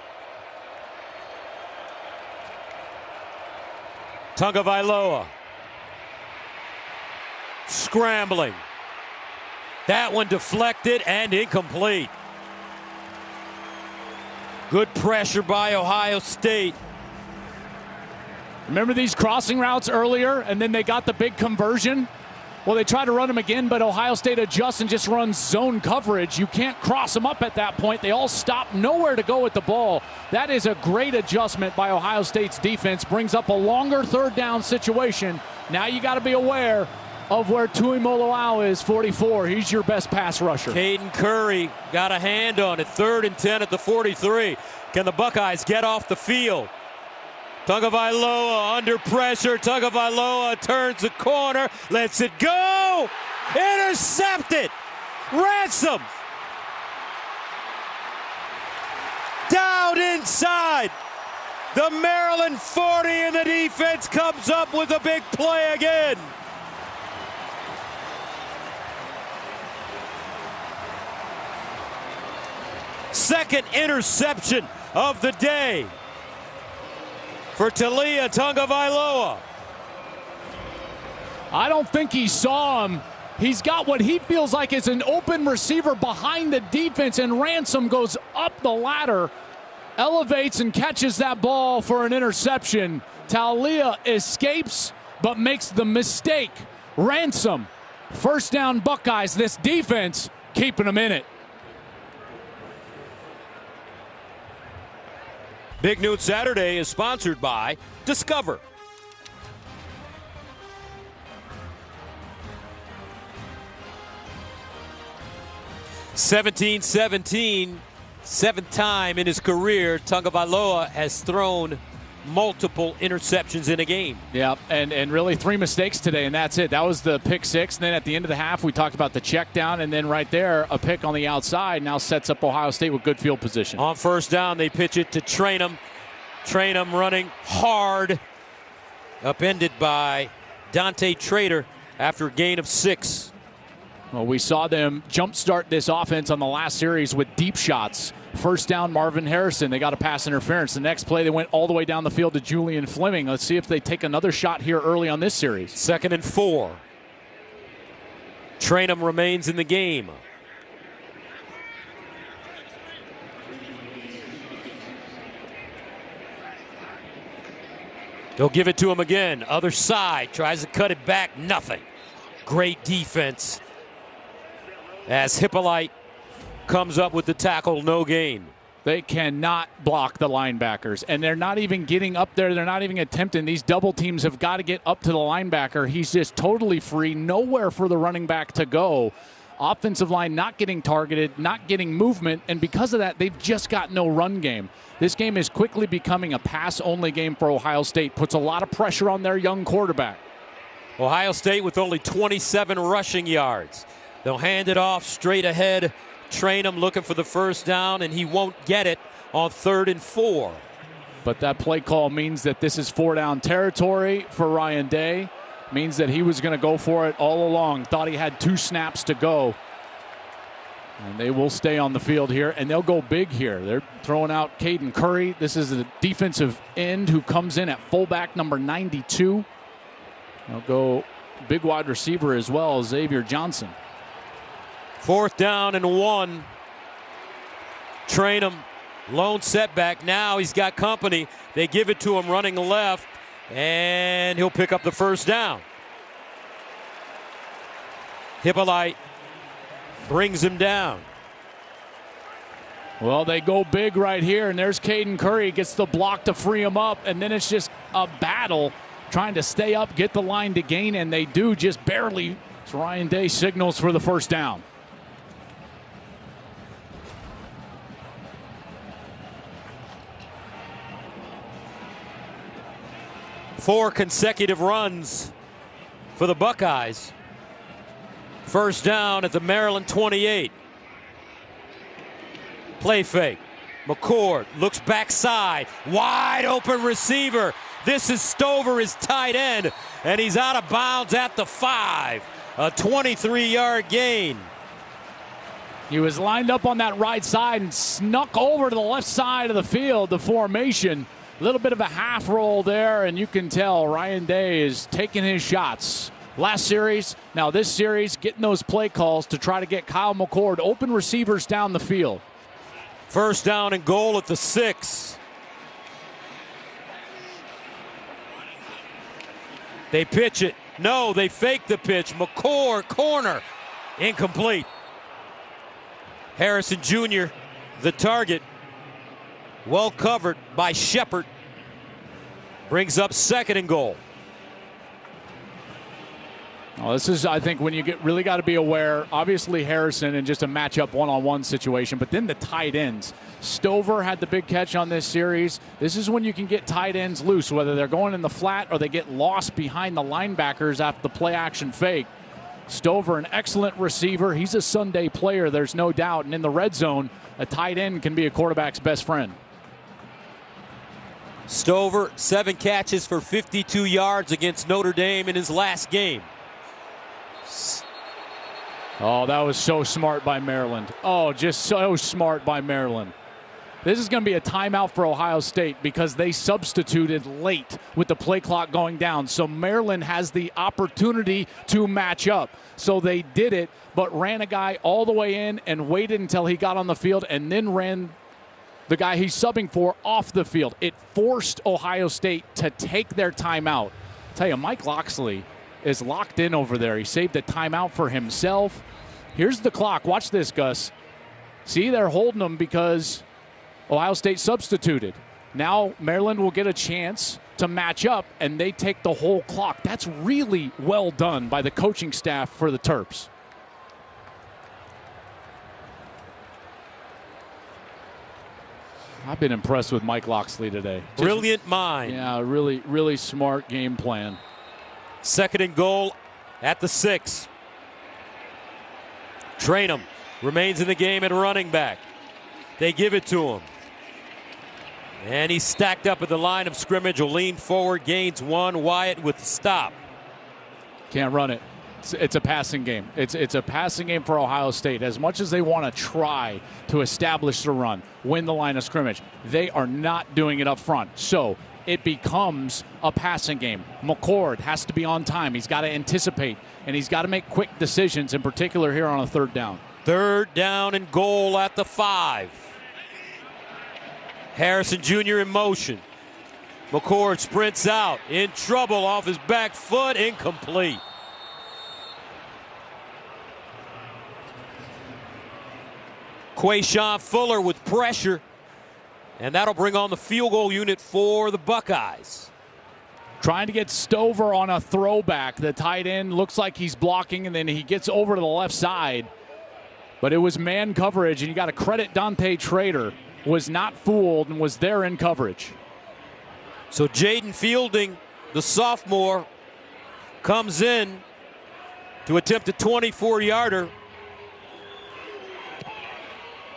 Tagovailoa scrambling. That one deflected and incomplete. Good pressure by Ohio State. Remember these crossing routes earlier, and then they got the big conversion? Well, they try to run them again, but Ohio State adjusts and just runs zone coverage. You can't cross them up at that point. They all stop, nowhere to go with the ball. That is a great adjustment by Ohio State's defense. Brings up a longer third down situation. Now you got to be aware of where Tuimoloau is, 44. He's your best pass rusher. Caden Curry got a hand on it. Third and 10 at the 43. Can the Buckeyes get off the field? Tagovailoa under pressure. Tagovailoa turns the corner, lets it go. Intercepted. Ransom. Down inside. The Maryland 40 and the defense comes up with a big play again. Second interception of the day for Talia Tagovailoa. I don't think he saw him. He's got what he feels like is an open receiver behind the defense, and Ransom goes up the ladder, elevates and catches that ball for an interception. Talia escapes but makes the mistake. Ransom, first down Buckeyes. This defense keeping them in it. Big Noon Saturday is sponsored by Discover. (17-17), seventh time in his career, Tagovailoa has thrown multiple interceptions in a game. Yeah, and really three mistakes today, and that's it. That was the pick six. And then at the end of the half, we talked about the check down, and then right there, a pick on the outside now sets up Ohio State with good field position. On first down, they pitch it to Trayanum. Trayanum running hard, upended by Dante Trader after a gain of 6. Well, we saw them jumpstart this offense on the last series with deep shots. First down, Marvin Harrison. They got a pass interference. The next play, they went all the way down the field to Julian Fleming. Let's see if they take another shot here early on this series. 2nd and 4. Trayanum remains in the game. They'll give it to him again. Other side, tries to cut it back. Nothing. Great defense as Hippolyte comes up with the tackle, no gain. They cannot block the linebackers, and they're not even getting up there. They're not even attempting. These double teams have got to get up to the linebacker. He's just totally free, nowhere for the running back to go. Offensive line not getting targeted, not getting movement, and because of that, they've just got no run game. This game is quickly becoming a pass-only game for Ohio State. Puts a lot of pressure on their young quarterback. Ohio State with only 27 rushing yards. They'll hand it off straight ahead. Trayanum looking for the first down, and he won't get it on 3rd and 4. But that play call means that this is 4-down territory for Ryan Day. Means that he was going to go for it all along. Thought he had 2 snaps to go. And they will stay on the field here, and they'll go big here. They're throwing out Caden Curry. This is a defensive end who comes in at fullback number 92. They'll go big wide receiver as well, Xavier Johnson. 4th down and 1. Trayanum, lone setback. Now he's got company. They give it to him running left, and he'll pick up the first down. Hippolyte brings him down. Well, they go big right here, and there's Caden Curry, gets the block to free him up, and then it's just a battle trying to stay up, get the line to gain, and they do just barely. So Ryan Day signals for the first down. Four consecutive runs for the Buckeyes. First down at the Maryland 28. Play fake. McCord looks backside. Wide open receiver. This is Stover, his tight end, and he's out of bounds at the 5. A 23-yard gain. He was lined up on that right side and snuck over to the left side of the field, the formation. A little bit of a half roll there, and you can tell Ryan Day is taking his shots. Last series, now this series, getting those play calls to try to get Kyle McCord open receivers down the field. First down and goal at the 6. They pitch it. No, they fake the pitch. McCord, corner. Incomplete. Harrison Jr., the target. Well covered by Shepard. Brings up second and goal. Well, this is, I think, when you really got to be aware. Obviously, Harrison in just a matchup one-on-one situation, but then the tight ends. Stover had the big catch on this series. This is when you can get tight ends loose, whether they're going in the flat or they get lost behind the linebackers after the play-action fake. Stover, an excellent receiver. He's a Sunday player, there's no doubt. And in the red zone, a tight end can be a quarterback's best friend. Stover, 7 catches for 52 yards against Notre Dame in his last game. Oh, that was so smart by Maryland. Oh, just so smart by Maryland. This is going to be a timeout for Ohio State because they substituted late with the play clock going down. So Maryland has the opportunity to match up. So they did it, but ran a guy all the way in and waited until he got on the field and then ran the guy he's subbing for off the field. It forced Ohio State to take their timeout. I'll tell you, Mike Locksley is locked in over there. He saved a timeout for himself. Here's the clock. Watch this, Gus. See, they're holding them because Ohio State substituted. Now Maryland will get a chance to match up, and they take the whole clock. That's really well done by the coaching staff for the Terps. I've been impressed with Mike Locksley today. Brilliant mind. Yeah, really, really smart game plan. Second and goal at the 6. Trayanum remains in the game at running back. They give it to him. And he's stacked up at the line of scrimmage. Will lean forward, gains 1. Wyatt with the stop. Can't run it. It's a passing game. It's a passing game for Ohio State. As much as they want to try to establish the run, win the line of scrimmage, they are not doing it up front. So it becomes a passing game. McCord has to be on time. He's got to anticipate, and he's got to make quick decisions, in particular here on a third down. Third down and goal at the 5. Harrison Jr. in motion. McCord sprints out. In trouble off his back foot. Incomplete. Quayshawn Fuller with pressure. And that'll bring on the field goal unit for the Buckeyes. Trying to get Stover on a throwback. The tight end looks like he's blocking, and then he gets over to the left side. But it was man coverage, and you got to credit Dante Trader. Was not fooled and was there in coverage. So Jaden Fielding, the sophomore, comes in to attempt a 24-yarder.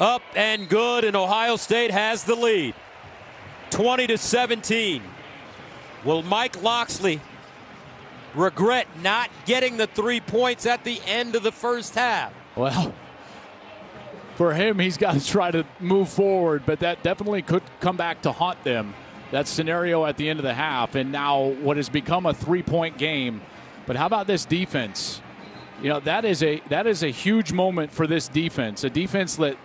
Up and good, and Ohio State has the lead. 20-17. Will Mike Locksley regret not getting the 3 points at the end of the first half? Well, for him, he's got to try to move forward, but that definitely could come back to haunt them. That scenario at the end of the half, and now what has become a 3-point game. But how about this defense? You know, that is a huge moment for this defense. A defense that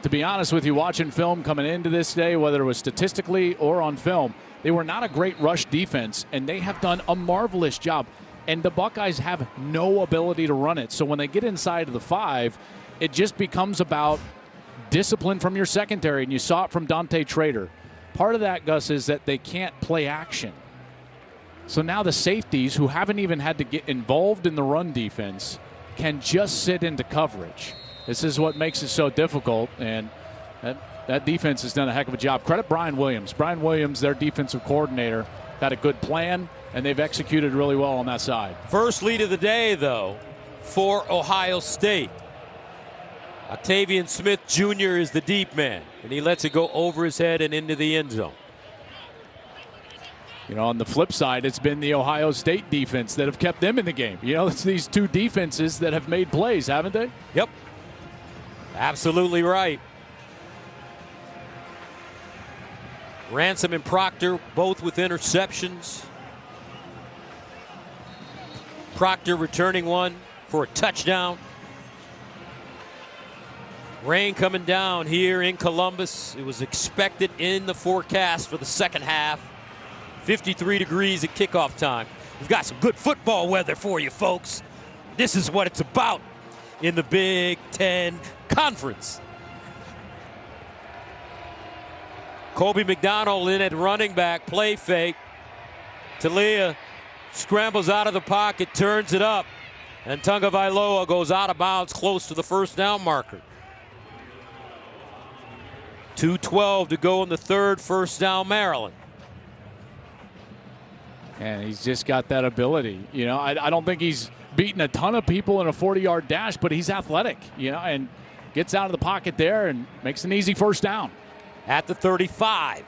to be honest with you, watching film coming into this day, whether it was statistically or on film, they were not a great rush defense, and they have done a marvelous job. And the Buckeyes have no ability to run it. So when they get inside of the 5, it just becomes about discipline from your secondary, and you saw it from Dante Trader. Part of that, Gus, is that they can't play action. So now the safeties, who haven't even had to get involved in the run defense, can just sit into coverage. This is what makes it so difficult, and that defense has done a heck of a job. Credit Brian Williams. Brian Williams, their defensive coordinator, had a good plan, and they've executed really well on that side. First lead of the day, though, for Ohio State. Octavian Smith Jr. is the deep man, and he lets it go over his head and into the end zone. You know, on the flip side, it's been the Ohio State defense that have kept them in the game. You know, it's these two defenses that have made plays, haven't they? Yep. Absolutely right. Ransom and Proctor both with interceptions. Proctor returning one for a touchdown. Rain coming down here in Columbus. It was expected in the forecast for the second half. 53 degrees at kickoff time. We've got some good football weather for you, folks. This is what it's about in the Big Ten Conference. Kobe McDonald in at running back, play fake. Talia scrambles out of the pocket, turns it up, and Tagovailoa goes out of bounds close to the first down marker. 2:12 to go in the third, first down Maryland. And he's just got that ability. You know, I don't think he's beaten a ton of people in a 40-yard dash, but he's athletic, you know, and gets out of the pocket there and makes an easy first down. At the 35,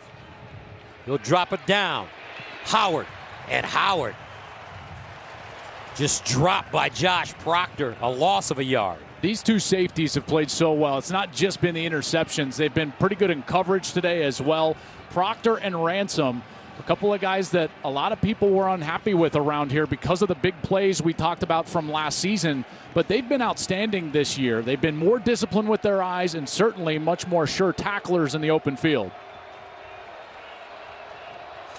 he'll drop it down. Howard, and Howard just dropped by Josh Proctor, a loss of a yard. These two safeties have played so well. It's not just been the interceptions. They've been pretty good in coverage today as well. Proctor and Ransom, a couple of guys that a lot of people were unhappy with around here because of the big plays we talked about from last season, but they've been outstanding this year. They've been more disciplined with their eyes and certainly much more sure tacklers in the open field.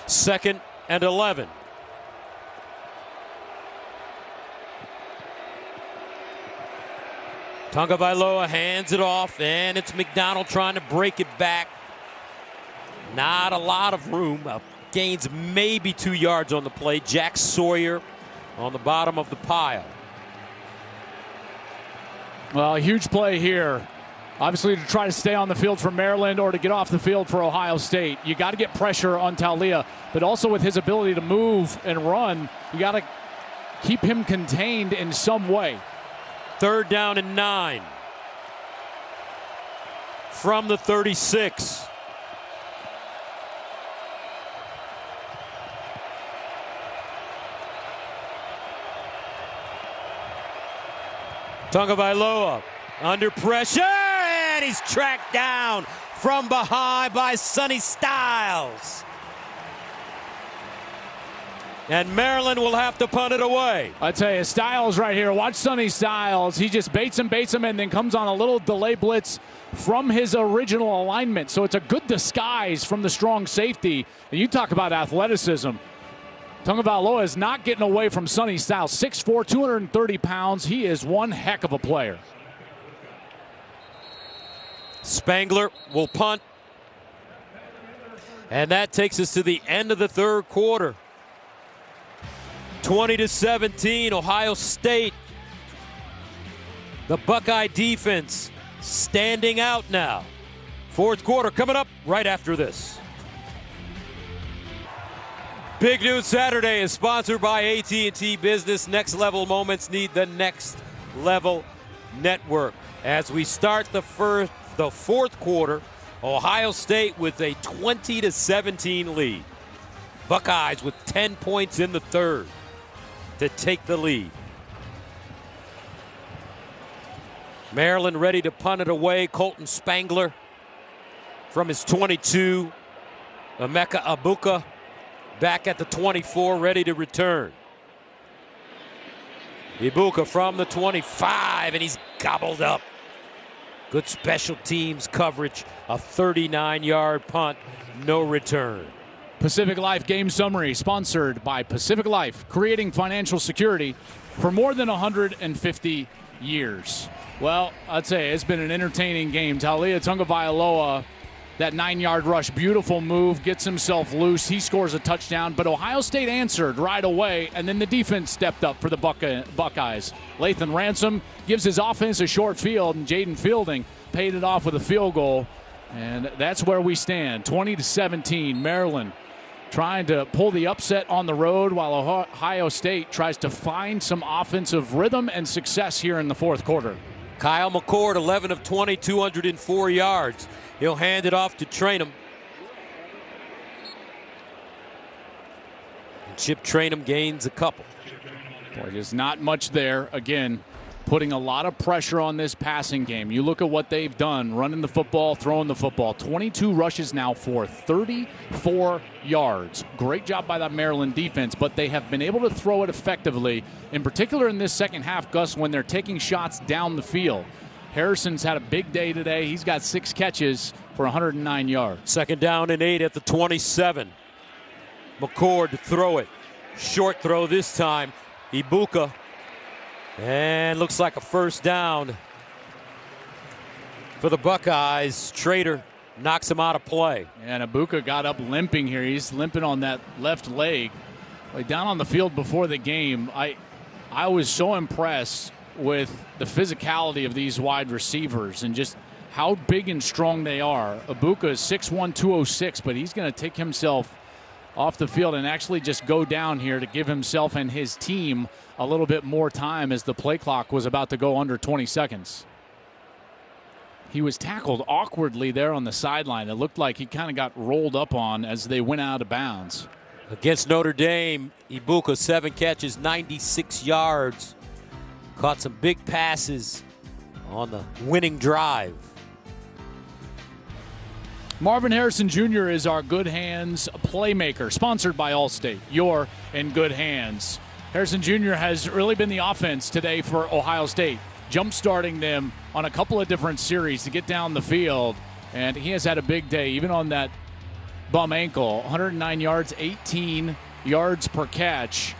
2nd and 11. Tagovailoa hands it off, and it's McDonald trying to break it back. Not a lot of room. Gains maybe 2 yards on the play. Jack Sawyer on the bottom of the pile. Well, a huge play here. Obviously, to try to stay on the field for Maryland or to get off the field for Ohio State. You got to get pressure on Talia, but also with his ability to move and run, you got to keep him contained in some way. 3rd down and 9. From the 36. Tagovailoa under pressure, and he's tracked down from behind by Sonny Styles. And Maryland will have to punt it away. I tell you, Styles right here. Watch Sonny Styles. He just baits him, and then comes on a little delay blitz from his original alignment. So it's a good disguise from the strong safety. And you talk about athleticism. Tagovailoa is not getting away from Sonny Styles. 6'4", 230 pounds. He is one heck of a player. Spangler will punt. And that takes us to the end of the third quarter. 20-17, Ohio State. The Buckeye defense standing out now. Fourth quarter coming up right after this. Big Noon Saturday is sponsored by AT&T Business. Next level moments need the next level network. As we start the fourth quarter, Ohio State with a 20-17 lead. Buckeyes with 10 points in the third to take the lead. Maryland ready to punt it away. Colton Spangler from his 22. Emeka Egbuka back at the 24, ready to return. Egbuka from the 25, and he's gobbled up Good special teams coverage, a 39-yard punt, no return. Pacific Life Game Summary, sponsored by Pacific Life, creating financial security for more than 150 years. Well, I'd say it's been an entertaining game. Taulia Tagovailoa, that 9-yard rush, beautiful move, gets himself loose. He scores a touchdown, but Ohio State answered right away, and then the defense stepped up for the Buckeyes. Lathan Ransom gives his offense a short field, and Jaden Fielding paid it off with a field goal. And that's where we stand, 20-17. Maryland trying to pull the upset on the road while Ohio State tries to find some offensive rhythm and success here in the fourth quarter. Kyle McCord, 11 of 20, 204 yards. He'll hand it off to Trayanum. Chip Trayanum gains a couple. Boy, there's not much there. Again, putting a lot of pressure on this passing game. You look at what they've done, running the football, throwing the football. 22 rushes now for 34 yards. Great job by that Maryland defense, but they have been able to throw it effectively, in particular in this second half, Gus, when they're taking shots down the field. Harrison's had a big day today. He's got 6 catches for 109 yards. Second down and 8 at the 27. McCord to throw it. Short throw this time. Egbuka. And looks like a first down for the Buckeyes. Trader knocks him out of play. And Egbuka got up limping here. He's limping on that left leg. Like down on the field before the game, I was so impressed with the physicality of these wide receivers and just how big and strong they are. Egbuka is 6'1", 206, but he's going to take himself off the field and actually just go down here to give himself and his team a little bit more time as the play clock was about to go under 20 seconds. He was tackled awkwardly there on the sideline. It looked like he kind of got rolled up on as they went out of bounds. Against Notre Dame, Egbuka, 7 catches, 96 yards. Caught some big passes on the winning drive. Marvin Harrison Jr. is our Good Hands playmaker, sponsored by Allstate. You're in good hands. Harrison Jr. has really been the offense today for Ohio State, jump-starting them on a couple of different series to get down the field, and he has had a big day, even on that bum ankle. 109 yards, 18 yards per catch,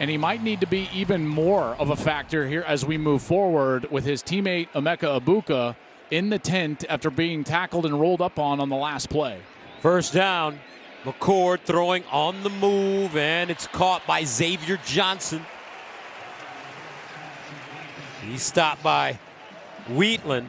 and he might need to be even more of a factor here as we move forward with his teammate Emeka Egbuka in the tent after being tackled and rolled up on the last play. First down, McCord throwing on the move, and it's caught by Xavier Johnson. He's stopped by Wheatland,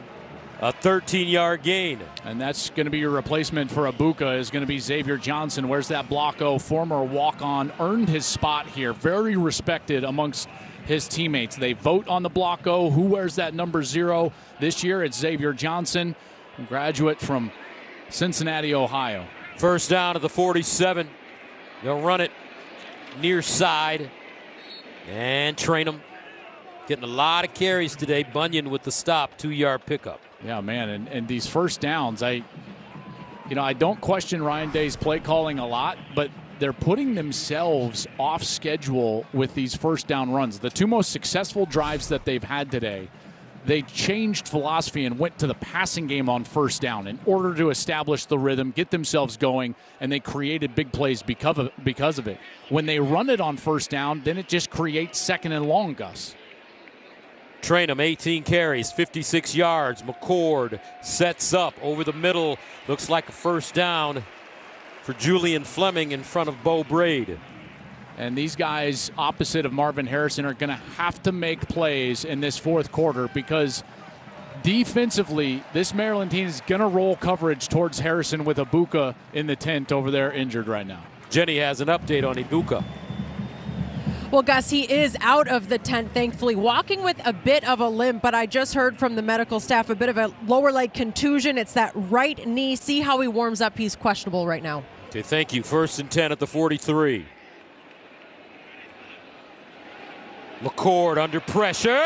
a 13-yard gain. And that's going to be your replacement for Egbuka, is going to be Xavier Johnson. Where's that block-o? Former walk-on, earned his spot here. Very respected amongst his teammates. They vote on the block-o. Who wears that number 0? This year it's Xavier Johnson, a graduate from Cincinnati, Ohio. First down at the 47. They'll run it near side. And Trayanum getting a lot of carries today. Bunyan with the stop, 2-yard pickup. Yeah, man, and these first downs, I don't question Ryan Day's play calling a lot, but they're putting themselves off schedule with these first down runs. The 2 most successful drives that they've had today, they changed philosophy and went to the passing game on first down in order to establish the rhythm, get themselves going, and they created big plays because of it. When they run it on first down, then it just creates second and long, Gus. Trayanum, 18 carries, 56 yards. McCord sets up over the middle. Looks like a first down for Julian Fleming in front of Bo Braid. And these guys opposite of Marvin Harrison are going to have to make plays in this fourth quarter because defensively, this Maryland team is going to roll coverage towards Harrison with Egbuka in the tent over there injured right now. Jenny has an update on Egbuka. Well, Gus, he is out of the tent, thankfully, walking with a bit of a limp, but I just heard from the medical staff a bit of a lower leg contusion. It's that right knee. See how he warms up. He's questionable right now. Okay, thank you. 1st and 10 at the 43. McCord under pressure,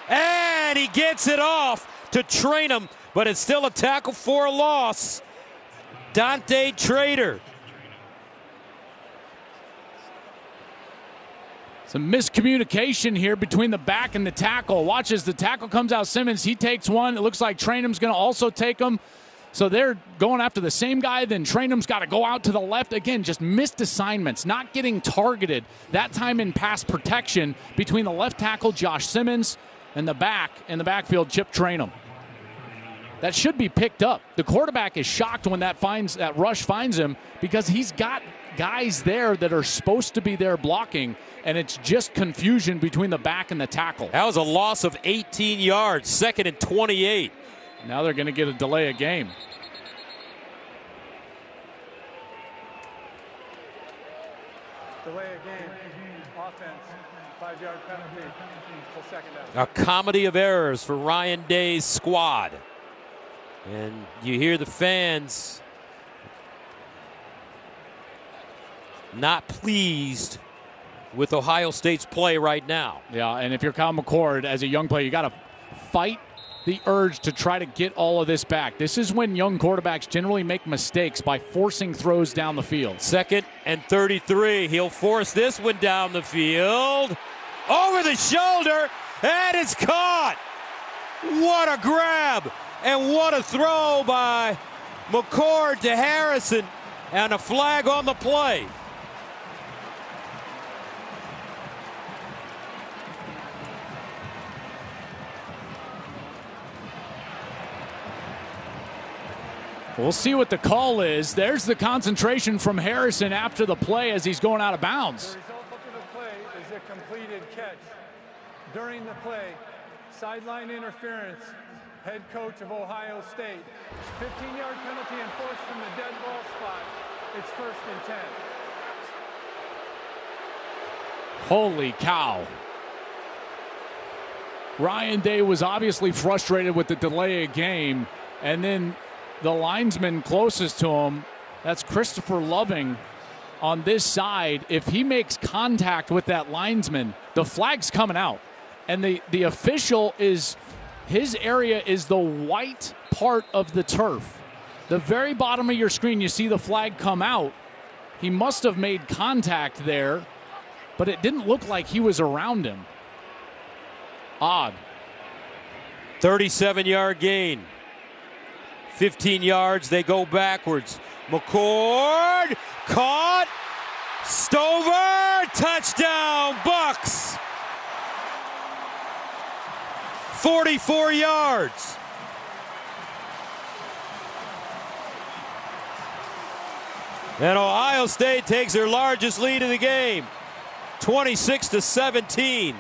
and he gets it off to Trayanum, but it's still a tackle for a loss. Dante Trader. Some miscommunication here between the back and the tackle. Watch as the tackle comes out. Simmons, he takes one. It looks like Trayanum's going to also take him. So they're going after the same guy. Then Trayanum's got to go out to the left. Again, just missed assignments, not getting targeted. That time in pass protection between the left tackle, Josh Simmons, and the backfield, Chip Trayanum. That should be picked up. The quarterback is shocked when that rush finds him because he's got guys there that are supposed to be there blocking, and it's just confusion between the back and the tackle. That was a loss of 18 yards, 2nd and 28. Now they're going to get a delay of game. Delay of game. Offense. 5-yard penalty. Till 2nd down. A comedy of errors for Ryan Day's squad. And you hear the fans not pleased with Ohio State's play right now. Yeah, and if you're Kyle McCord as a young player, you got to fight the urge to try to get all of this back. This is when young quarterbacks generally make mistakes by forcing throws down the field. 2nd and 33. He'll force this one down the field. Over the shoulder, and it's caught. What a grab, and what a throw by McCord to Harrison, and a flag on the play. We'll see what the call is. There's the concentration from Harrison after the play as he's going out of bounds. The result of the play is a completed catch. During the play, sideline interference, head coach of Ohio State. 15-yard penalty enforced from the dead ball spot. It's 1st and 10. Holy cow. Ryan Day was obviously frustrated with the delay of game, and then the linesman closest to him, that's Christopher Loving on this side. If he makes contact with that linesman, the flag's coming out. And the official is, his area is the white part of the turf. The very bottom of your screen, you see the flag come out. He must have made contact there, but it didn't look like he was around him. Odd. 37-yard gain. 15 yards, they go backwards. McCord, caught. Stover, touchdown, Bucks. 44 yards. And Ohio State takes their largest lead of the game, 26-17.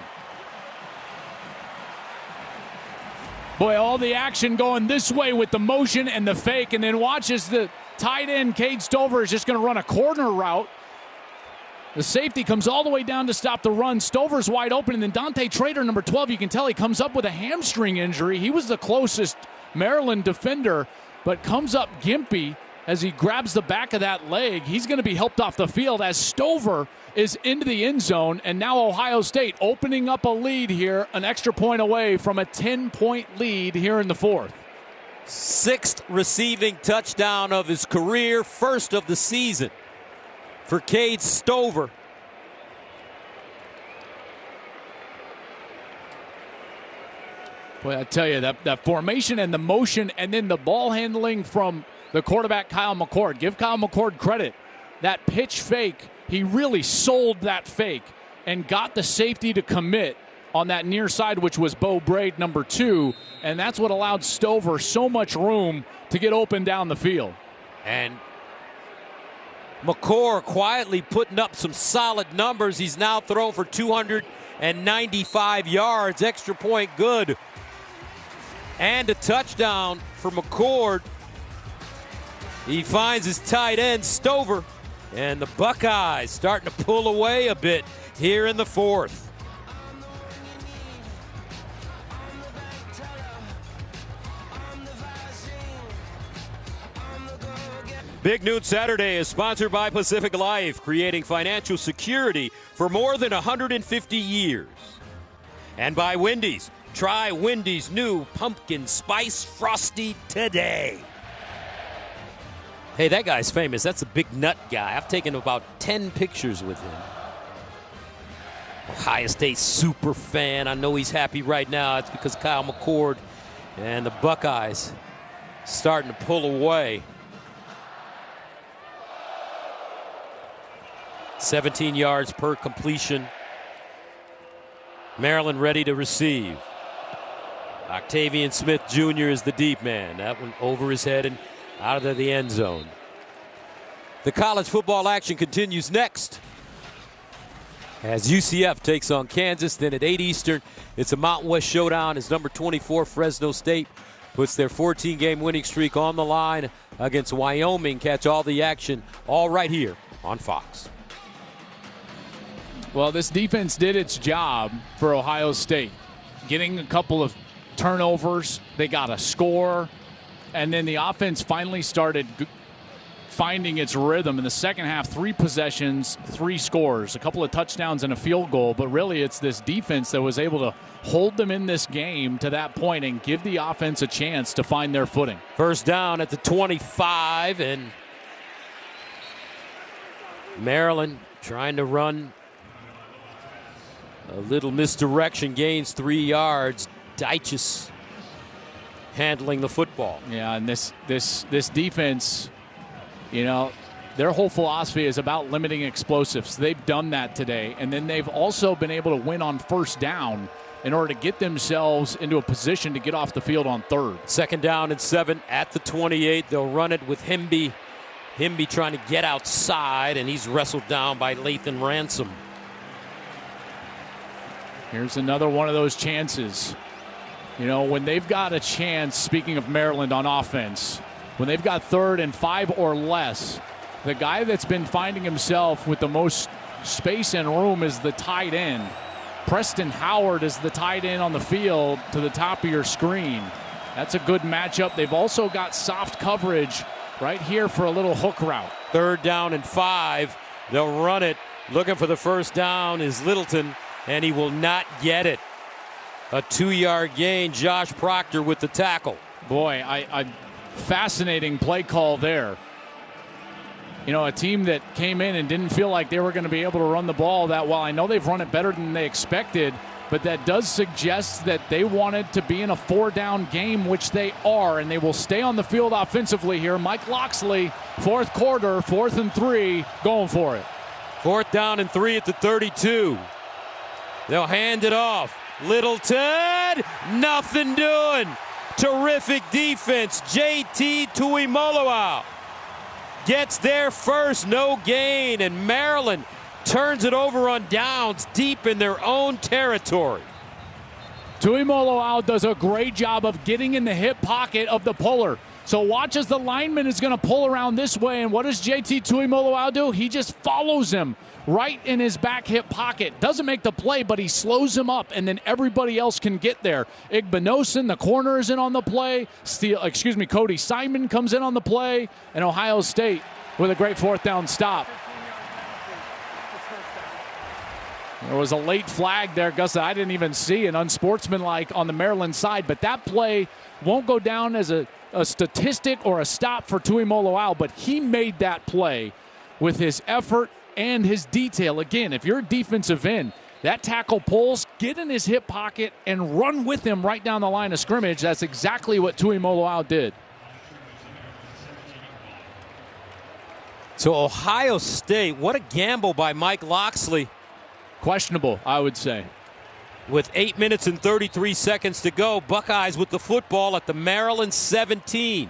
Boy, all the action going this way with the motion and the fake, and then watches the tight end, Cade Stover, is just going to run a corner route. The safety comes all the way down to stop the run. Stover's wide open, and then Dante Trader, number 12, you can tell he comes up with a hamstring injury. He was the closest Maryland defender, but comes up gimpy as he grabs the back of that leg. He's going to be helped off the field as Stover is into the end zone, and now Ohio State opening up a lead here, an extra point away from a 10-point lead here in the 4th. 6th receiving touchdown of his career, 1st of the season for Cade Stover. Boy, I tell you, that formation and the motion and then the ball handling from the quarterback, Kyle McCord. Give Kyle McCord credit. That pitch fake, he really sold that fake and got the safety to commit on that near side, which was Bo Braid, number 2, and that's what allowed Stover so much room to get open down the field. And McCord quietly putting up some solid numbers. He's now thrown for 295 yards, extra point good, and a touchdown for McCord. He finds his tight end, Stover, and the Buckeyes starting to pull away a bit here in the 4th. Big Noon Saturday is sponsored by Pacific Life, creating financial security for more than 150 years. And by Wendy's. Try Wendy's new Pumpkin Spice Frosty today. Hey, that guy's famous. That's a big nut guy. I've taken about 10 pictures with him. Ohio State super fan. I know he's happy right now. It's because Kyle McCord and the Buckeyes starting to pull away. 17 yards per completion. Maryland ready to receive. Octavian Smith Jr. is the deep man. That one over his head and out of the end zone. The college football action continues next as UCF takes on Kansas. Then at 8 Eastern, it's a Mountain West showdown as number 24 Fresno State puts their 14-game winning streak on the line against Wyoming. Catch all the action all right here on Fox. Well, this defense did its job for Ohio State. Getting a couple of turnovers, they got a score, and then the offense finally started finding its rhythm in the second half. 3 possessions, 3 scores, a couple of touchdowns and a field goal, but really it's this defense that was able to hold them in this game to that point and give the offense a chance to find their footing. First down at the 25, and Maryland trying to run. A little misdirection, gains 3 yards. Deitches handling the football. Yeah, and this defense, you know, their whole philosophy is about limiting explosives. They've done that today, and then they've also been able to win on first down in order to get themselves into a position to get off the field on third. Second down and 7 at the 28. They'll run it with Hemby. Hemby trying to get outside, and he's wrestled down by Lathan Ransom. Here's another one of those chances. You know, when they've got a chance, speaking of Maryland on offense, when they've got 3rd and 5 or less, the guy that's been finding himself with the most space and room is the tight end. Preston Howard is the tight end on the field to the top of your screen. That's a good matchup. They've also got soft coverage right here for a little hook route. 3rd down and 5. They'll run it. Looking for the first down is Littleton, and he will not get it. A 2-yard gain. Josh Proctor with the tackle. Boy, I fascinating play call there. You know, a team that came in and didn't feel like they were going to be able to run the ball that well. I know they've run it better than they expected, but that does suggest that they wanted to be in a 4-down game, which they are, and they will stay on the field offensively here. Mike Locksley, 4th quarter, 4th and 3, going for it. 4th down and 3 at the 32. They'll hand it off. Littleton, nothing doing. Terrific defense. JT Tuimoloau gets there first, no gain, and Maryland turns it over on downs deep in their own territory. Tuimoloau does a great job of getting in the hip pocket of the puller. So watch as the lineman is going to pull around this way, and what does JT Tuimoloau do? He just follows him right in his back hip pocket. Doesn't make the play, but he slows him up, and then everybody else can get there. Igbinosun, the corner, is in on the play. Cody Simon comes in on the play, and Ohio State with a great 4th down stop. There was a late flag there, Gus, that I didn't even see, an unsportsmanlike on the Maryland side, but that play won't go down as a statistic or a stop for Tuimoloau, but he made that play with his effort and his detail. Again, if you're a defensive end, that tackle pulls, get in his hip pocket, and run with him right down the line of scrimmage. That's exactly what Tuimoloau did. So Ohio State, what a gamble by Mike Locksley. Questionable, I would say. With 8 minutes and 33 seconds to go, Buckeyes with the football at the Maryland 17.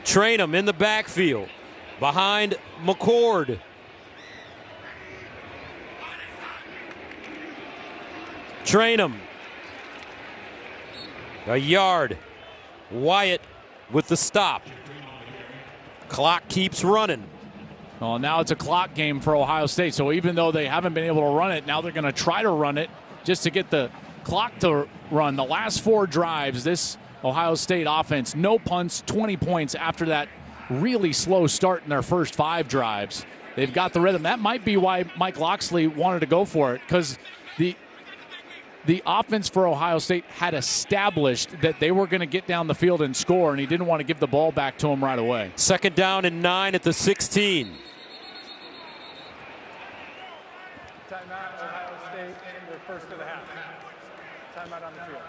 Trayanum in the backfield behind McCord. Trayanum. A yard. Wyatt with the stop. Clock keeps running. Well, now it's a clock game for Ohio State. So even though they haven't been able to run it, now they're going to try to run it just to get the clock to run. The last 4 drives, this Ohio State offense, no punts, 20 points after that really slow start in their first 5 drives. They've got the rhythm. That might be why Mike Locksley wanted to go for it, because the offense for Ohio State had established that they were going to get down the field and score, and he didn't want to give the ball back to him right away. 2nd down and 9 at the 16. Timeout, Ohio State, their first of the half. Timeout on the field.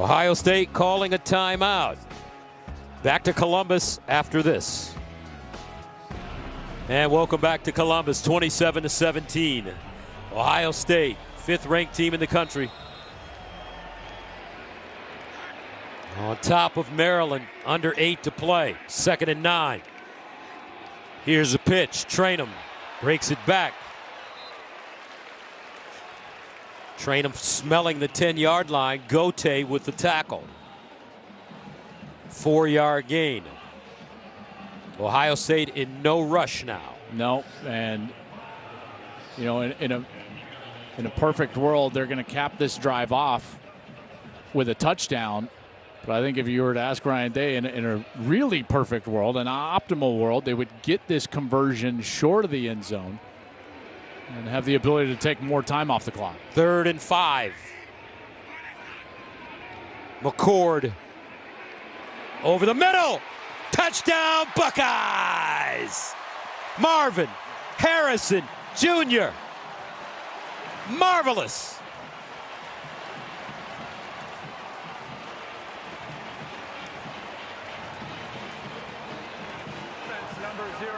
Ohio State calling a timeout. Back to Columbus after this. And welcome back to Columbus, 27-17. Ohio State, 5th-ranked team in the country. On top of Maryland, under 8 to play, 2nd and 9. Here's a pitch, Trayanum breaks it back. Trayanum smelling the 10-yard line, Gote with the tackle. 4-yard gain. Ohio State in no rush now. No, and you know, in a perfect world, they're going to cap this drive off with a touchdown. But I think if you were to ask Ryan Day, in a really perfect world, an optimal world, they would get this conversion short of the end zone and have the ability to take more time off the clock. 3rd and 5. McCord over the middle. Touchdown, Buckeyes! Marvin Harrison Jr. Marvelous. Defense number 0,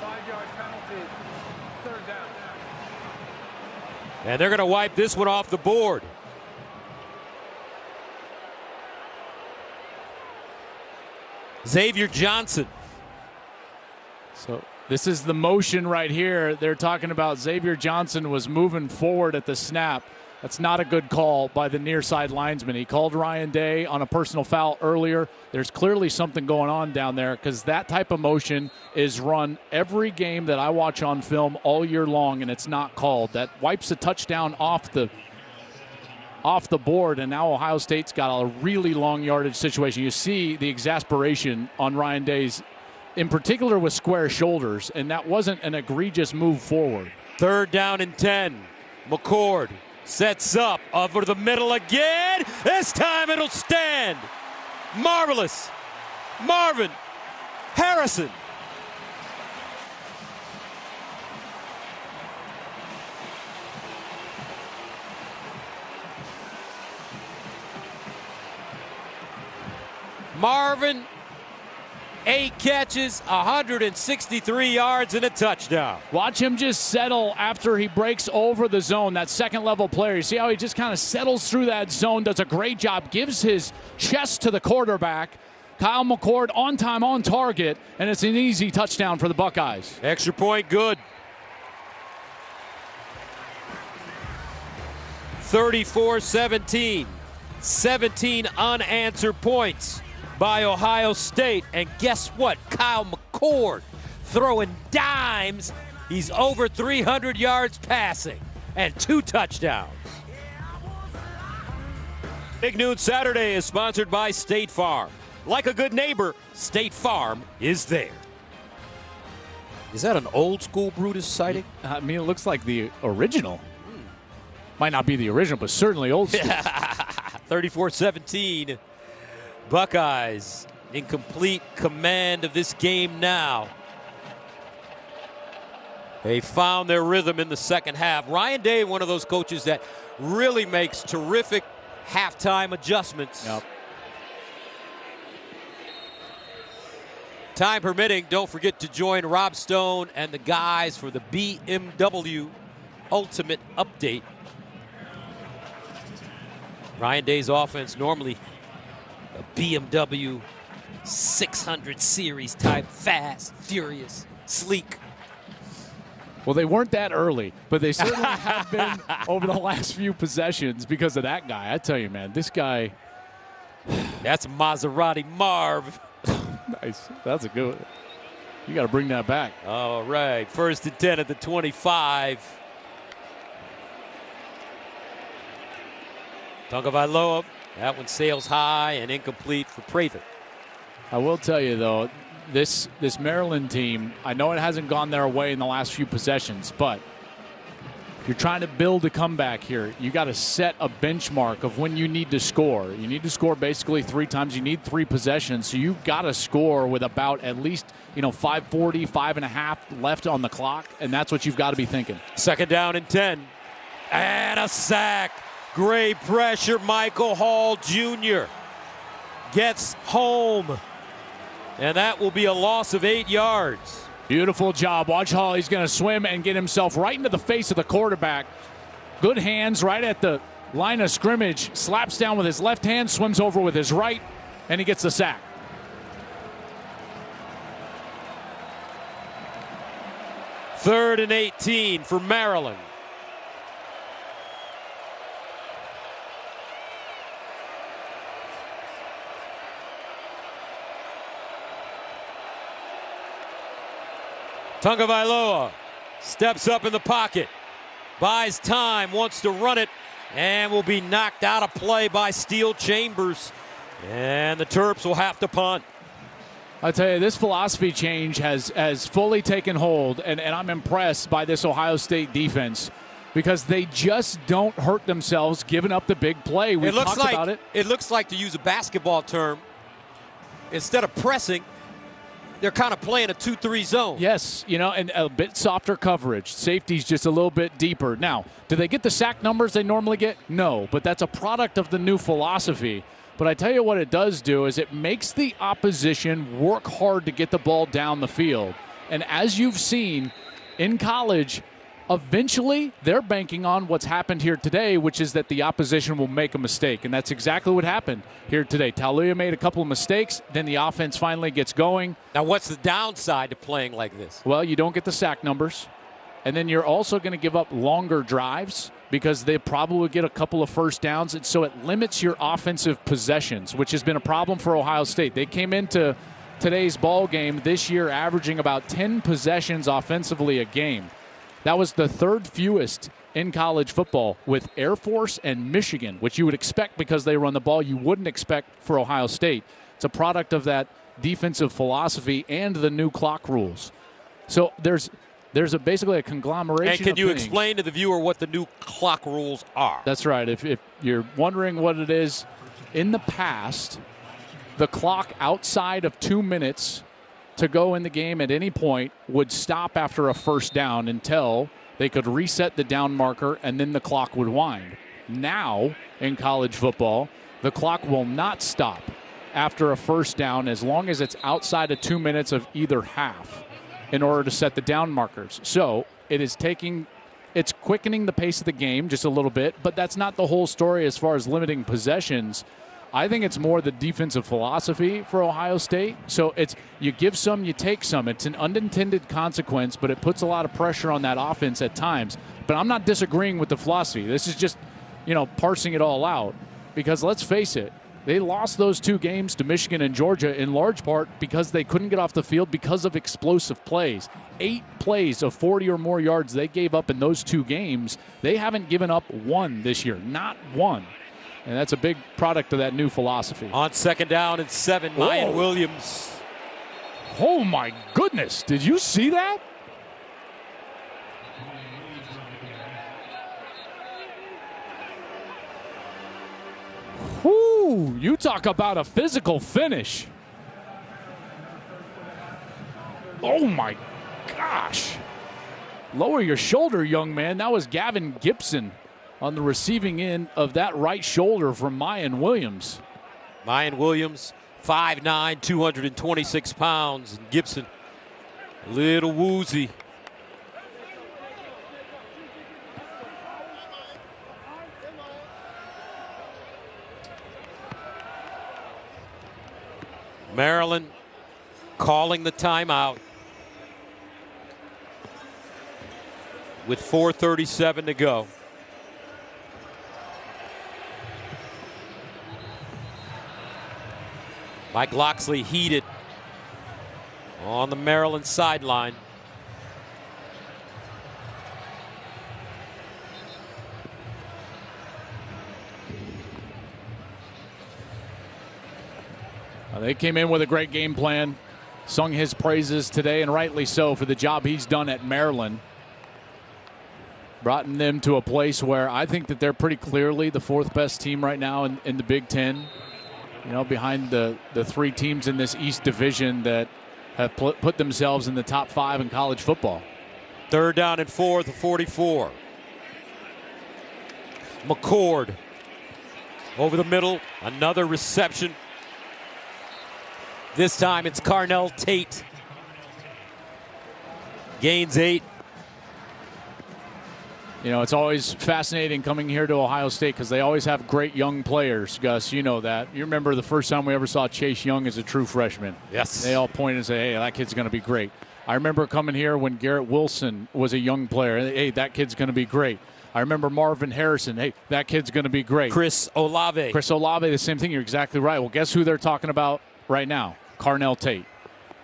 5-yard penalty, 3rd down. And they're going to wipe this one off the board. Xavier Johnson. So this is the motion right here. They're talking about Xavier Johnson was moving forward at the snap. That's not a good call by the near side linesman. He called Ryan Day on a personal foul earlier. There's clearly something going on down there because that type of motion is run every game that I watch on film all year long, and it's not called. That wipes a touchdown off the board, and now Ohio State's got a really long yardage situation. You see the exasperation on Ryan Day's, in particular with square shoulders, and that wasn't an egregious move forward. 3rd down and 10. McCord sets up over the middle again. This time it'll stand. Marvelous. Marvin Harrison. Marvin, 8 catches, 163 yards, and a touchdown. Watch him just settle after he breaks over the zone, that second-level player. You see how he just kind of settles through that zone, does a great job, gives his chest to the quarterback. Kyle McCord on time, on target, and it's an easy touchdown for the Buckeyes. Extra point, good. 34-17. 17 unanswered points by Ohio State. And guess what? Kyle McCord throwing dimes. He's over 300 yards passing and 2 touchdowns. Big Noon Saturday is sponsored by State Farm. Like a good neighbor, State Farm is there. Is that an old school Brutus sighting? I mean, it looks like the original. Might not be the original, but certainly old school. 34-17. Buckeyes in complete command of this game now. They found their rhythm in the second half. Ryan Day, one of those coaches that really makes terrific halftime adjustments. Yep. Time permitting, don't forget to join Rob Stone and the guys for the BMW Ultimate Update. Ryan Day's offense normally a BMW 600 series type, fast, furious, sleek. Well, they weren't that early, but they certainly have been over the last few possessions because of that guy. I tell you, man, this guy. That's Maserati Marv. Nice. That's a good one. You got to bring that back. All right. 1st and 10 at the 25. Tagovailoa. That one sails high and incomplete for Prather. I will tell you, though, this Maryland team, I know it hasn't gone their way in the last few possessions, but You're trying to build a comeback here. You got to set a benchmark of when you need to score. You need to score basically 3 times. You need 3 possessions. So you've got to score with about at least 5:40, 5.5 left on the clock, and that's what you've got to be thinking. 2nd down and 10. And a sack. Great pressure. Michael Hall Jr. gets home. And that will be a loss of 8 yards. Beautiful job. Watch Hall. He's going to swim and get himself right into the face of the quarterback. Good hands right at the line of scrimmage. Slaps down with his left hand, swims over with his right, and he gets the sack. Third and 18 for Maryland. Tagovailoa steps up in the pocket, buys time, wants to run it, and will be knocked out of play by Steel Chambers. And the Terps will have to punt. I tell you, this philosophy change has fully taken hold, and I'm impressed by this Ohio State defense because they just don't hurt themselves giving up the big play. We've talked about it. It looks like, to use a basketball term, instead of pressing, they're kind of playing a 2-3 zone. Yes, and a bit softer coverage. Safety's just a little bit deeper. Now, do they get the sack numbers they normally get? No, but that's a product of the new philosophy. But I tell you what it does do is it makes the opposition work hard to get the ball down the field. And as you've seen in college, eventually they're banking on what's happened here today, which is that the opposition will make a mistake. And that's exactly what happened here today. Taluya made a couple of mistakes, then the offense finally gets going. Now, what's the downside to playing like this? Well, you don't get the sack numbers. And then you're also going to give up longer drives because they probably get a couple of first downs. And so it limits your offensive possessions, which has been a problem for Ohio State. They came into today's ball game this year averaging about 10 possessions offensively a game. That was the 3rd fewest in college football, with Air Force and Michigan, which you would expect because they run the ball. You wouldn't expect for Ohio State. It's a product of that defensive philosophy and the new clock rules. So there's basically a conglomeration. And can you things. Explain to the viewer what the new clock rules are? That's right. If you're wondering what it is, in the past, the clock outside of 2 minutes to go in the game at any point would stop after a first down until they could reset the down marker and then the clock would wind. Now, in college football, the clock will not stop after a first down as long as it's outside of 2 minutes of either half in order to set the down markers. So it's quickening the pace of the game just a little bit, but that's not the whole story as far as limiting possessions. I think it's more the defensive philosophy for Ohio State. So it's you give some, you take some. It's an unintended consequence, but it puts a lot of pressure on that offense at times. But I'm not disagreeing with the philosophy. This is just, parsing it all out. Because let's face it, they lost those 2 games to Michigan and Georgia in large part because they couldn't get off the field because of explosive plays. 8 plays of 40 or more yards they gave up in those 2 games. They haven't given up one this year, not one. And that's a big product of that new philosophy. On 2nd down and 7, Mayan Williams. Oh, my goodness. Did you see that? Whoo, you talk about a physical finish. Oh, my gosh. Lower your shoulder, young man. That was Gavin Gibson on the receiving end of that right shoulder from Mayan Williams. Mayan Williams, 5'9", 226 pounds. And Gibson, a little woozy. Maryland calling the timeout with 4:37 to go. Mike Loxley heated on the Maryland sideline. They came in with a great game plan, sung his praises today, and rightly so for the job he's done at Maryland. brought them to a place where I think that they're pretty clearly the fourth best team right now in the Big Ten. You know, behind the three teams in this East Division that have put themselves in the top 5 in college football. 3rd down and 4 at the 44. McCord over the middle, another reception. This time it's Carnell Tate. Gains 8. You know, it's always fascinating coming here to Ohio State because they always have great young players, Gus. You know that. You remember the first time we ever saw Chase Young as a true freshman. Yes. They all pointed and say, hey, that kid's going to be great. I remember coming here when Garrett Wilson was a young player. Hey, that kid's going to be great. I remember Marvin Harrison. Hey, that kid's going to be great. Chris Olave, the same thing. You're exactly right. Well, guess who they're talking about right now? Carnell Tate.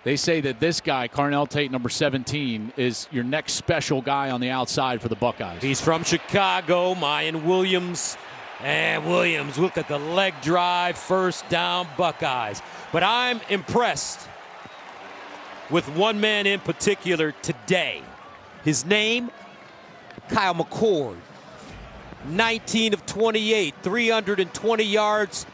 They say that this guy, Carnell Tate, number 17, is your next special guy on the outside for the Buckeyes. He's from Chicago, Mayan Williams. And Williams, look at the leg drive, 1st down, Buckeyes. But I'm impressed with one man in particular today. His name, Kyle McCord. 19 of 28, 320 yards.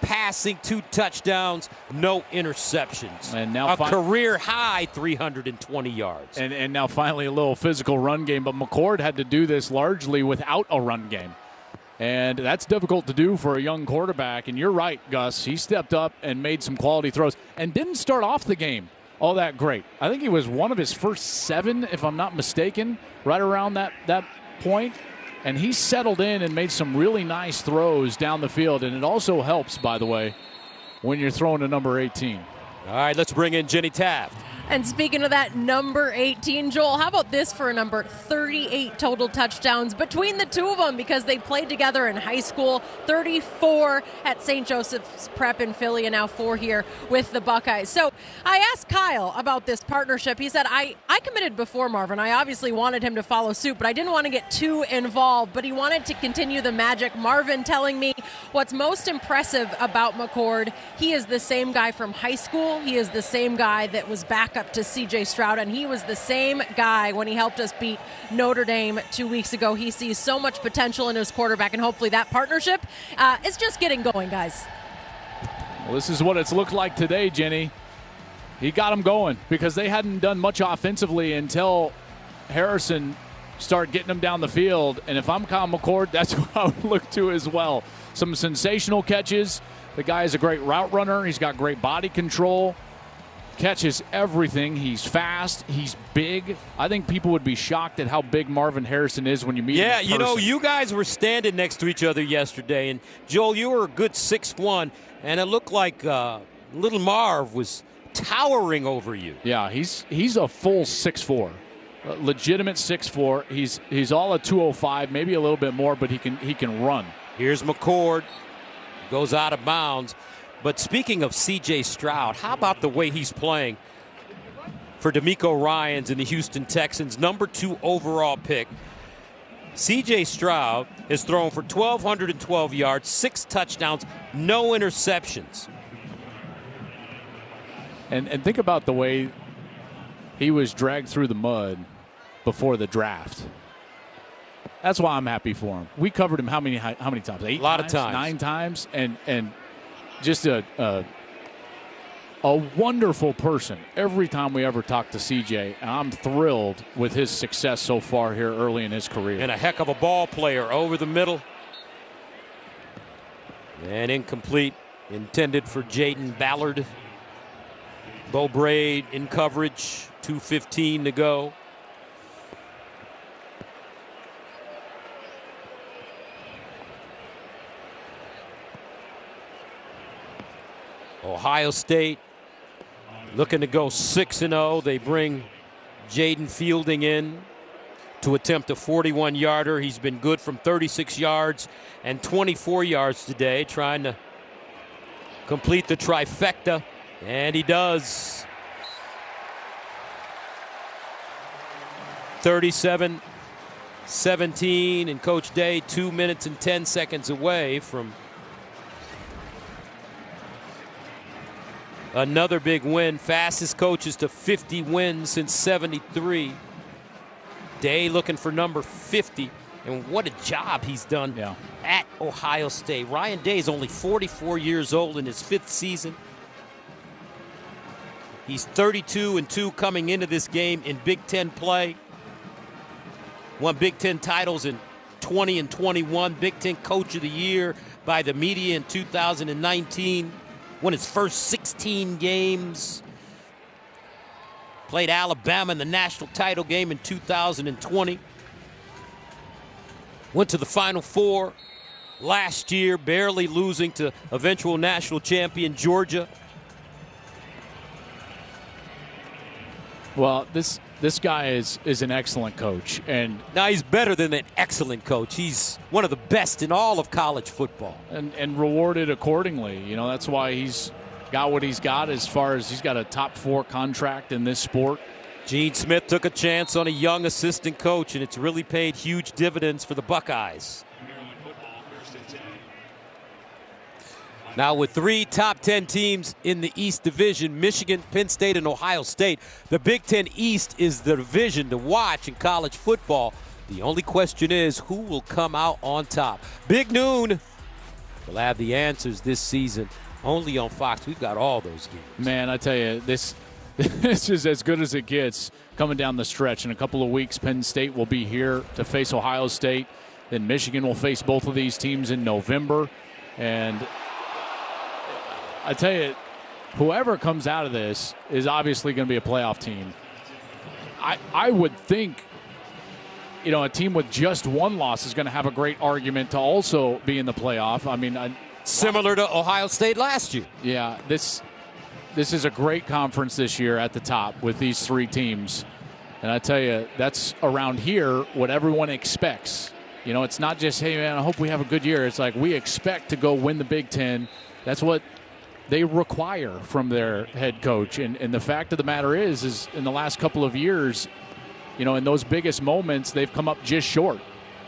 Passing, 2 touchdowns, no interceptions. And now a career high 320 yards. And now finally a little physical run game. But McCord had to do this largely without a run game. And that's difficult to do for a young quarterback. And you're right, Gus. He stepped up and made some quality throws and didn't start off the game all that great. I think he was one of his first 7, if I'm not mistaken, right around that point. And he settled in and made some really nice throws down the field. And it also helps, by the way, when you're throwing to number 18. All right, let's bring in Jenny Taft. And speaking of that number 18, Joel, how about this for a number? 38 total touchdowns between the two of them because they played together in high school. 34 at St. Joseph's Prep in Philly and now 4 here with the Buckeyes. So I asked Kyle about this partnership. He said, I committed before Marvin. I obviously wanted him to follow suit, but I didn't want to get too involved. But he wanted to continue the magic. Marvin telling me what's most impressive about McCord, he is the same guy from high school. He is the same guy that was back up to CJ Stroud, and he was the same guy when he helped us beat Notre Dame 2 weeks ago. He sees so much potential in his quarterback, and hopefully that partnership is just getting going, guys. Well, this is what it's looked like today, Jenny. He got him going because they hadn't done much offensively until Harrison started getting them down the field. And if I'm Kyle McCord, that's what I would look to as well. Some sensational catches. The guy is a great route runner. He's got great body control. Catches everything. He's fast. He's big. I think people would be shocked at how big Marvin Harrison is when you meet him in person. You know, you guys were standing next to each other yesterday, and Joel, you were a good 6'1", and it looked like little Marv was towering over you. Yeah, he's a full 6'4", legitimate 6'4". He's all at 205, maybe a little bit more, but he can run. Here's McCord, goes out of bounds. But speaking of C.J. Stroud, how about the way he's playing for D'Amico Ryans and the Houston Texans, number 2 overall pick. C.J. Stroud has thrown for 1,212 yards, 6 touchdowns, no interceptions. And think about the way he was dragged through the mud before the draft. That's why I'm happy for him. We covered him how many times? 8 A lot of times. 9 times. And just a wonderful person every time we ever talk to CJ. And I'm thrilled with his success so far here early in his career. And a heck of a ball player over the middle. And incomplete, intended for Jaden Ballard. Bo Braid in coverage, 2:15 to go. Ohio State looking to go 6-0. They bring Jaden Fielding in to attempt a 41-yarder. He's been good from 36 yards and 24 yards today, trying to complete the trifecta, and he does. 37-17, and Coach Day 2 minutes and 10 seconds away from another big win. Fastest coaches to 50 wins since '73. Day looking for number 50. And what a job he's done at Ohio State. Ryan Day is only 44 years old in his 5th season. He's 32-2 coming into this game in Big Ten play. Won Big Ten titles in 20 and 21. Big Ten Coach of the Year by the media in 2019. Won his first 16 games. Played Alabama in the national title game in 2020. Went to the Final Four last year, barely losing to eventual national champion Georgia. Well, this guy is an excellent coach. And now he's better than an excellent coach. He's one of the best in all of college football. And rewarded accordingly. You know, that's why he's got what he's got as far as he's got a top 4 contract in this sport. Gene Smith took a chance on a young assistant coach, and it's really paid huge dividends for the Buckeyes. Now with 3 top 10 teams in the East Division, Michigan, Penn State, and Ohio State, the Big Ten East is the division to watch in college football. The only question is who will come out on top. Big Noon will have the answers this season. Only on Fox. We've got all those games. Man, I tell you, this is as good as it gets coming down the stretch. In a couple of weeks, Penn State will be here to face Ohio State. Then Michigan will face both of these teams in November. And I tell you, whoever comes out of this is obviously going to be a playoff team. I would think, you know, a team with just 1 loss is going to have a great argument to also be in the playoff. I mean, similar to Ohio State last year. Yeah, this is a great conference this year at the top with these 3 teams. And I tell you, that's around here what everyone expects. You know, it's not just, hey, man, I hope we have a good year. It's like we expect to go win the Big Ten. That's what they require from their head coach. And the fact of the matter is in the last couple of years, you know, in those biggest moments, they've come up just short.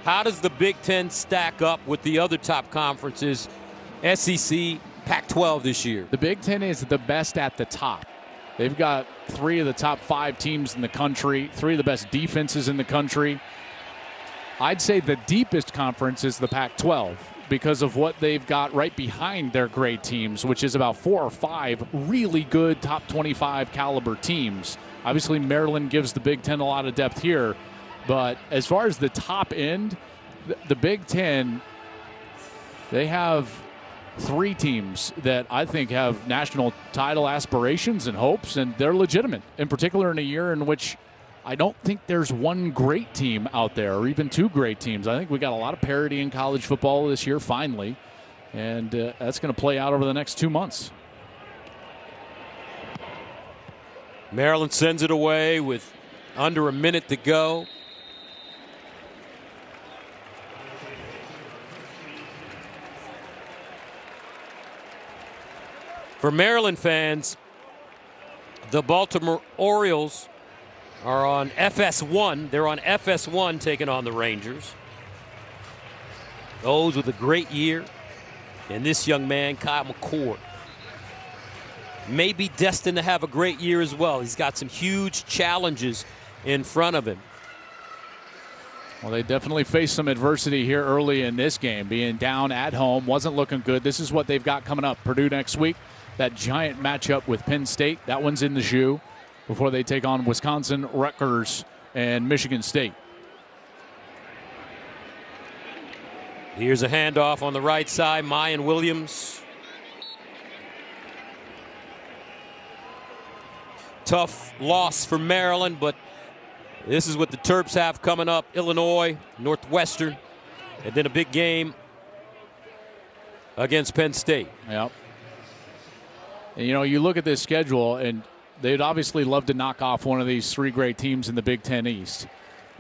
How does the Big Ten stack up with the other top conferences, SEC, Pac-12 this year? The Big Ten is the best at the top. They've got 3 of the top 5 teams in the country, 3 of the best defenses in the country. I'd say the deepest conference is the Pac-12 because of what they've got right behind their great teams, which is about 4 or 5 really good top 25 caliber teams. Obviously, Maryland gives the Big Ten a lot of depth here. But as far as the top end, the Big Ten, they have 3 teams that I think have national title aspirations and hopes, and they're legitimate, in particular in a year in which I don't think there's 1 great team out there or even 2 great teams. I think we got a lot of parity in college football this year, finally, and that's going to play out over the next 2 months. Maryland sends it away with under a minute to go. For Maryland fans, the Baltimore Orioles are on FS1. They're on FS1 taking on the Rangers. Those with a great year. And this young man, Kyle McCord, may be destined to have a great year as well. He's got some huge challenges in front of him. Well, they definitely faced some adversity here early in this game. Being down at home wasn't looking good. This is what they've got coming up. Purdue next week. That giant matchup with Penn State. That one's in the shoe before they take on Wisconsin, Rutgers, and Michigan State. Here's a handoff on the right side. Mayan Williams. Tough loss for Maryland, but this is what the Terps have coming up. Illinois, Northwestern, and then a big game against Penn State. Yep. And, you know, you look at this schedule, and they'd obviously love to knock off one of these 3 great teams in the Big Ten East.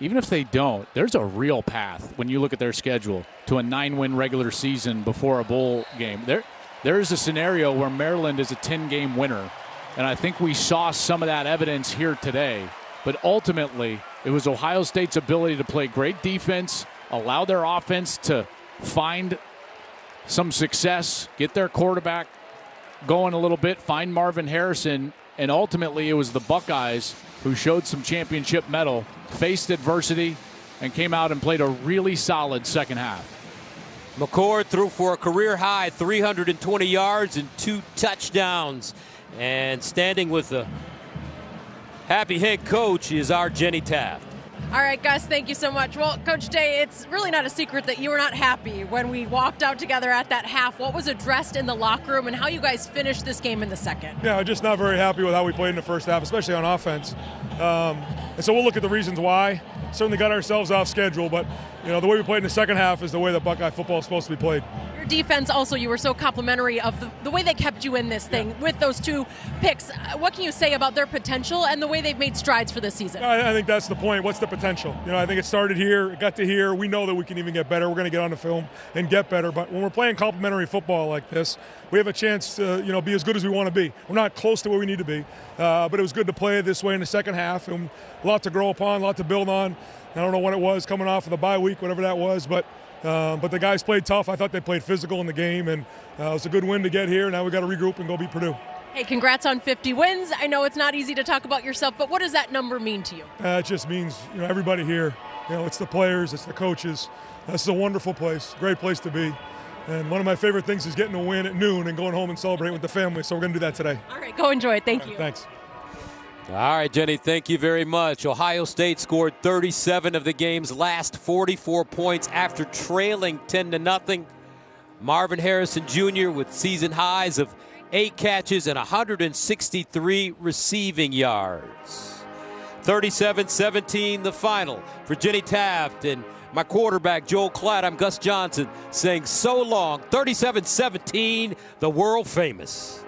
Even if they don't, there's a real path when you look at their schedule to a 9-win regular season before a bowl game. There is a scenario where Maryland is a 10-game winner, and I think we saw some of that evidence here today. But ultimately, it was Ohio State's ability to play great defense, allow their offense to find some success, get their quarterback going a little bit, find Marvin Harrison, and ultimately it was the Buckeyes who showed some championship mettle, faced adversity, and came out and played a really solid second half. McCord threw for a career-high 320 yards and 2 touchdowns. And standing with the happy head coach is our Jenny Taft. All right, Gus, thank you so much. Well, Coach Day, it's really not a secret that you were not happy when we walked out together at that half. What was addressed in the locker room and how you guys finished this game in the second? Yeah, just not very happy with how we played in the first half, especially on offense. And so we'll look at the reasons why. Certainly got ourselves off schedule, but the way we played in the second half is the way that Buckeye football is supposed to be played. Your defense also, you were so complimentary of the way they kept you in this thing with those 2 picks. What can you say about their potential and the way they've made strides for this season? I think that's the point. What's the potential? I think it started here, it got to here. We know that we can even get better. We're going to get on the film and get better. But when we're playing complimentary football like this, we have a chance to be as good as we want to be. We're not close to where we need to be, but it was good to play this way in the second half. And a lot to grow upon, a lot to build on. I don't know what it was coming off of the bye week, whatever that was, but the guys played tough. I thought they played physical in the game, and it was a good win to get here. Now we got to regroup and go beat Purdue. Hey, congrats on 50 wins. I know it's not easy to talk about yourself, but what does that number mean to you? It just means everybody here. It's the players, it's the coaches. This is a wonderful place, great place to be. And one of my favorite things is getting a win at noon and going home and celebrating with the family. So we're going to do that today. All right, go enjoy it. Thank you. Thanks. All right, Jenny, thank you very much. Ohio State scored 37 of the game's last 44 points after trailing 10-0. Marvin Harrison Jr. with season highs of 8 catches and 163 receiving yards. 37-17 the final. For Jenny Taft and my quarterback, Joel Klatt, I'm Gus Johnson saying so long. 37-17, the world famous.